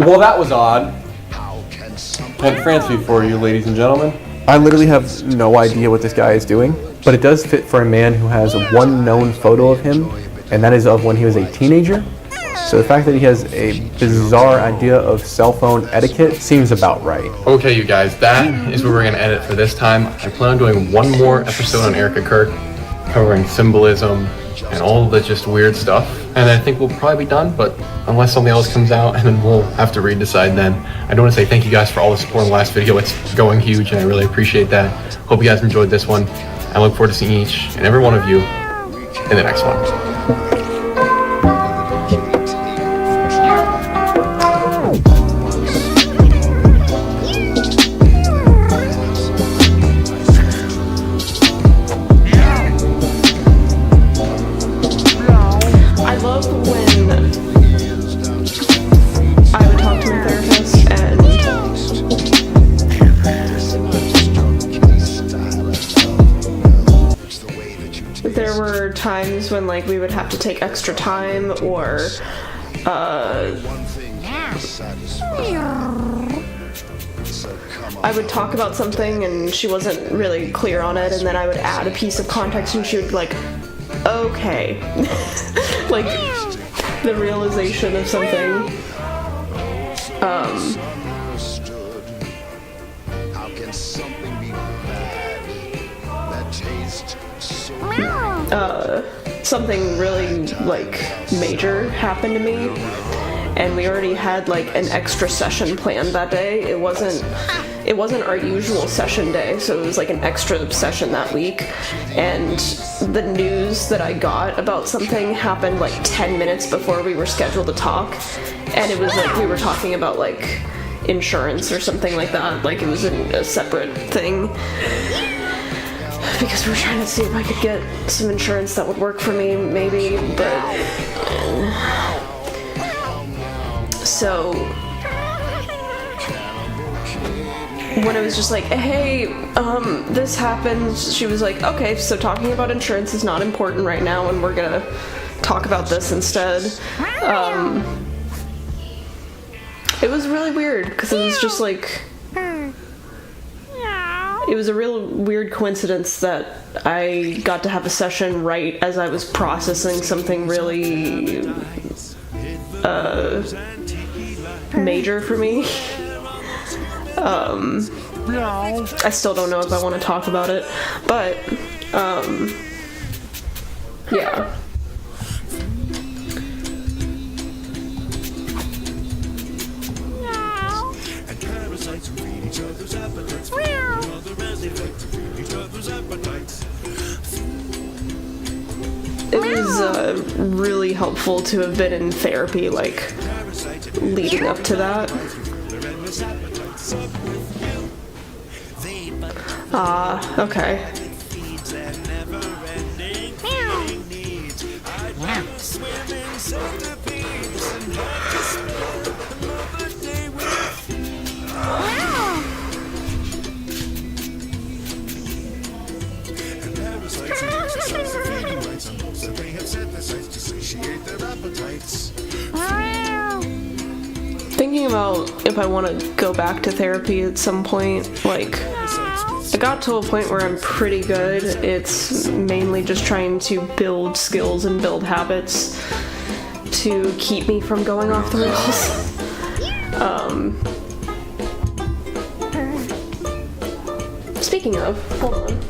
Speaker 11: Well, that was odd. Kent Francey for you, ladies and gentlemen. I literally have no idea what this guy is doing, but it does fit for a man who has one known photo of him, and that is of when he was a teenager. So the fact that he has a bizarre idea of cell phone etiquette seems about right. Okay, you guys, that is where we're going to end it for this time. I plan on doing one more episode on Erica Kirk, covering symbolism and all the just weird stuff. And I think we'll probably be done, but unless something else comes out, and then we'll have to redecide then. I do want to say thank you guys for all the support in the last video. It's going huge, and I really appreciate that. Hope you guys enjoyed this one. I look forward to seeing each and every one of you in the next one.
Speaker 1: I love when I would talk to my therapist and there were times when like we would have to take extra time or I would talk about something and she wasn't really clear on it, and then I would add a piece of context and she would be like, okay. Like, the realization of something. Something really, like, major happened to me, and we already had, like, an extra session planned that day. It wasn't our usual session day, so it was like an extra session that week, and the news that I got about something happened like 10 minutes before we were scheduled to talk, and it was like we were talking about like insurance or something like that, like it was a separate thing, because we were trying to see if I could get some insurance that would work for me, maybe, but so when it was just like, hey, this happened, she was like, okay, so talking about insurance is not important right now, and we're gonna talk about this instead. It was really weird, because it was just like, it was a real weird coincidence that I got to have a session right as I was processing something really, major for me. I still don't know if I want to talk about it, but, yeah. It was really helpful to have been in therapy, like, leading up to that. Okay. Thinking about if I want to go back to therapy at some point, like, I got to a point where I'm pretty good. It's mainly just trying to build skills and build habits to keep me from going off the rails. Speaking of, hold on.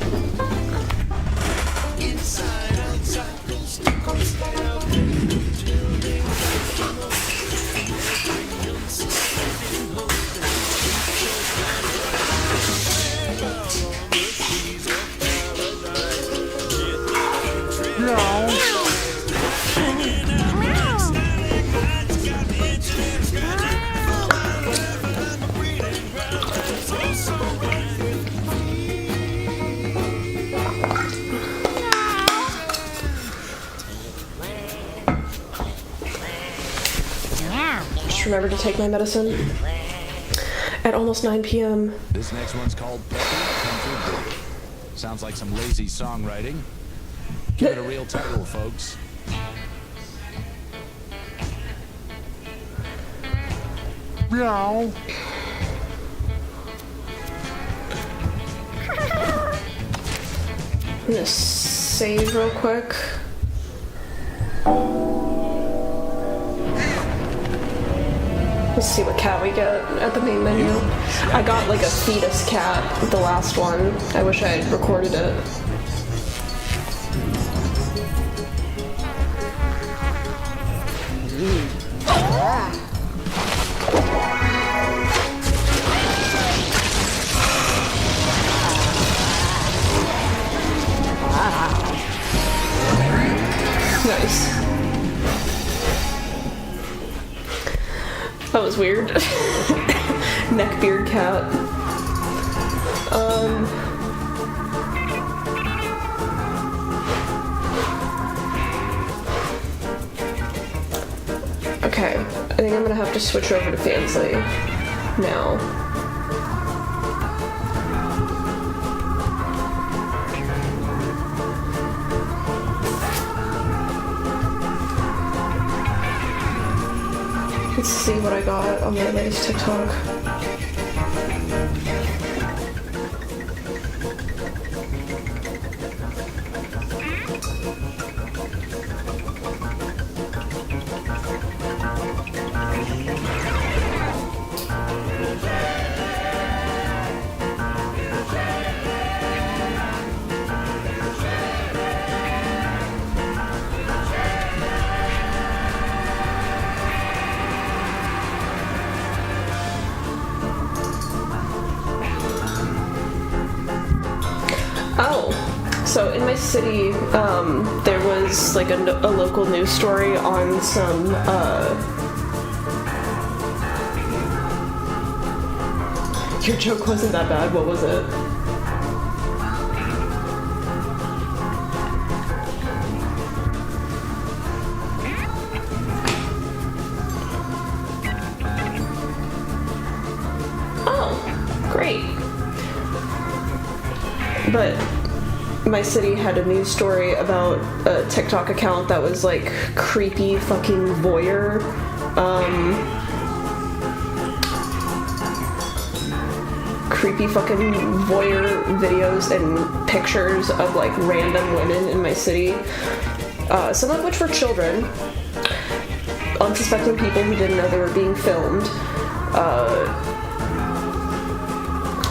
Speaker 1: Just remember to take my medicine at almost 9 p.m.
Speaker 16: This next one's called Peppy Country Boogie. Sounds like some lazy songwriting. Give it a real title, folks.
Speaker 10: Meow.
Speaker 1: I'm gonna save real quick. Let's see what cat we get at the main menu. I got like a fetus cat, the last one. I wish I had recorded it. Nice. That was weird. Neckbeard cat. Okay, I think I'm gonna have to switch over to Fancy now. Let's see what I got on my latest TikTok. Oh, so in my city, there was like a local news story on some, your joke wasn't that bad, what was it? Oh, great. But my city had a news story about a TikTok account that was like creepy fucking voyeur. Creepy fucking voyeur videos and pictures of like random women in my city. Some of which were children. Unsuspecting people who didn't know they were being filmed.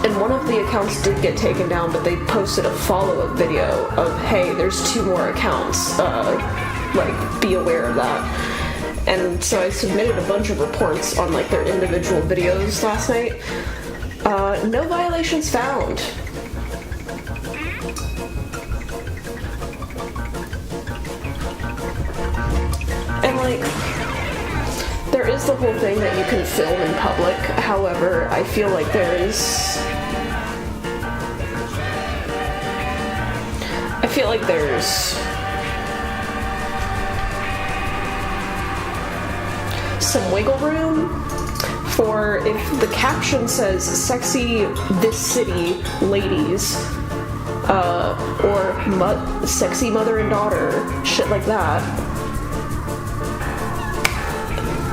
Speaker 1: And one of the accounts did get taken down, but they posted a follow-up video of, hey, there's 2 more accounts, like, be aware of that. And so I submitted a bunch of reports on, like, their individual videos last night. No violations found. And, like, there is the whole thing that you can film in public. However, I feel like there's some wiggle room for if the caption says sexy this city ladies, or sexy mother and daughter, shit like that.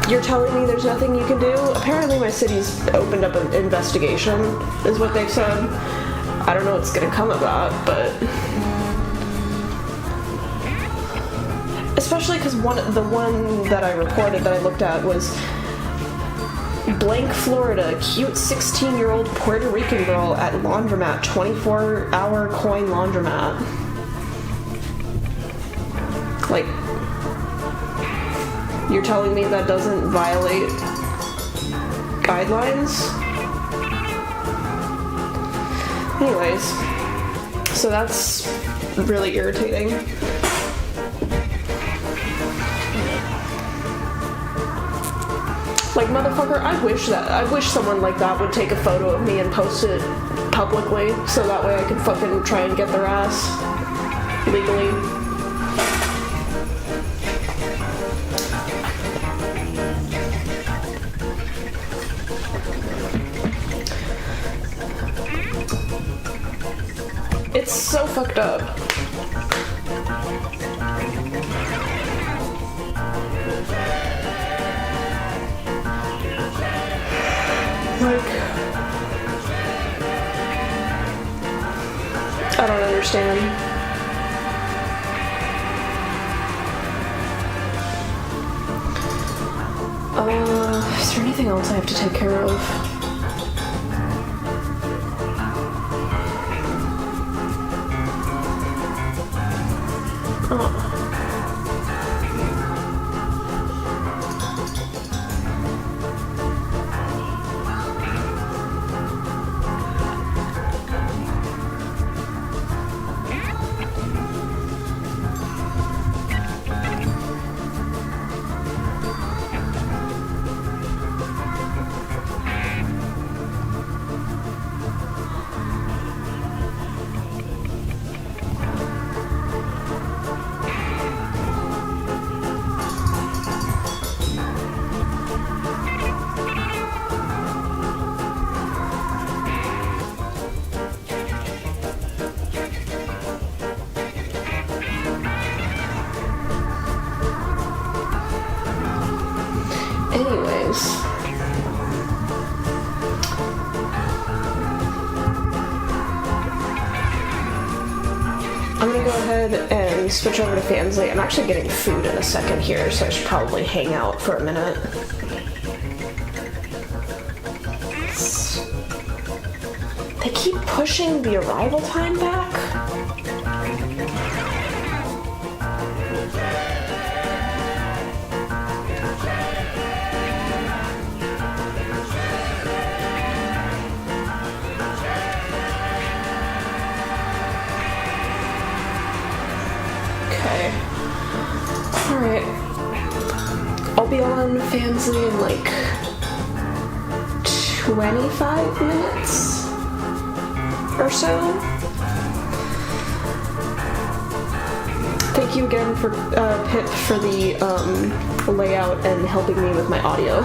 Speaker 1: You're telling me there's nothing you can do? Apparently my city's opened up an investigation, is what they've said. I don't know what's gonna come of that, but... Especially because the one that I reported that I looked at was blank Florida, cute 16-year-old Puerto Rican girl at laundromat, 24-hour coin laundromat. Like, you're telling me that doesn't violate guidelines? Anyways, so that's really irritating. Like, motherfucker, I wish someone like that would take a photo of me and post it publicly, so that way I could fucking try and get their ass legally. It's so fucked up. Like, I don't understand. Is there anything else I have to take care of? Oh. things. I'm gonna go ahead and switch over to Fansly. I'm actually getting food in a second here, so I should probably hang out for a minute. They keep pushing the arrival time back. Okay. Alright. I'll be on Fansly in like 25 minutes or so. Thank you again for Pip for the layout and helping me with my audio.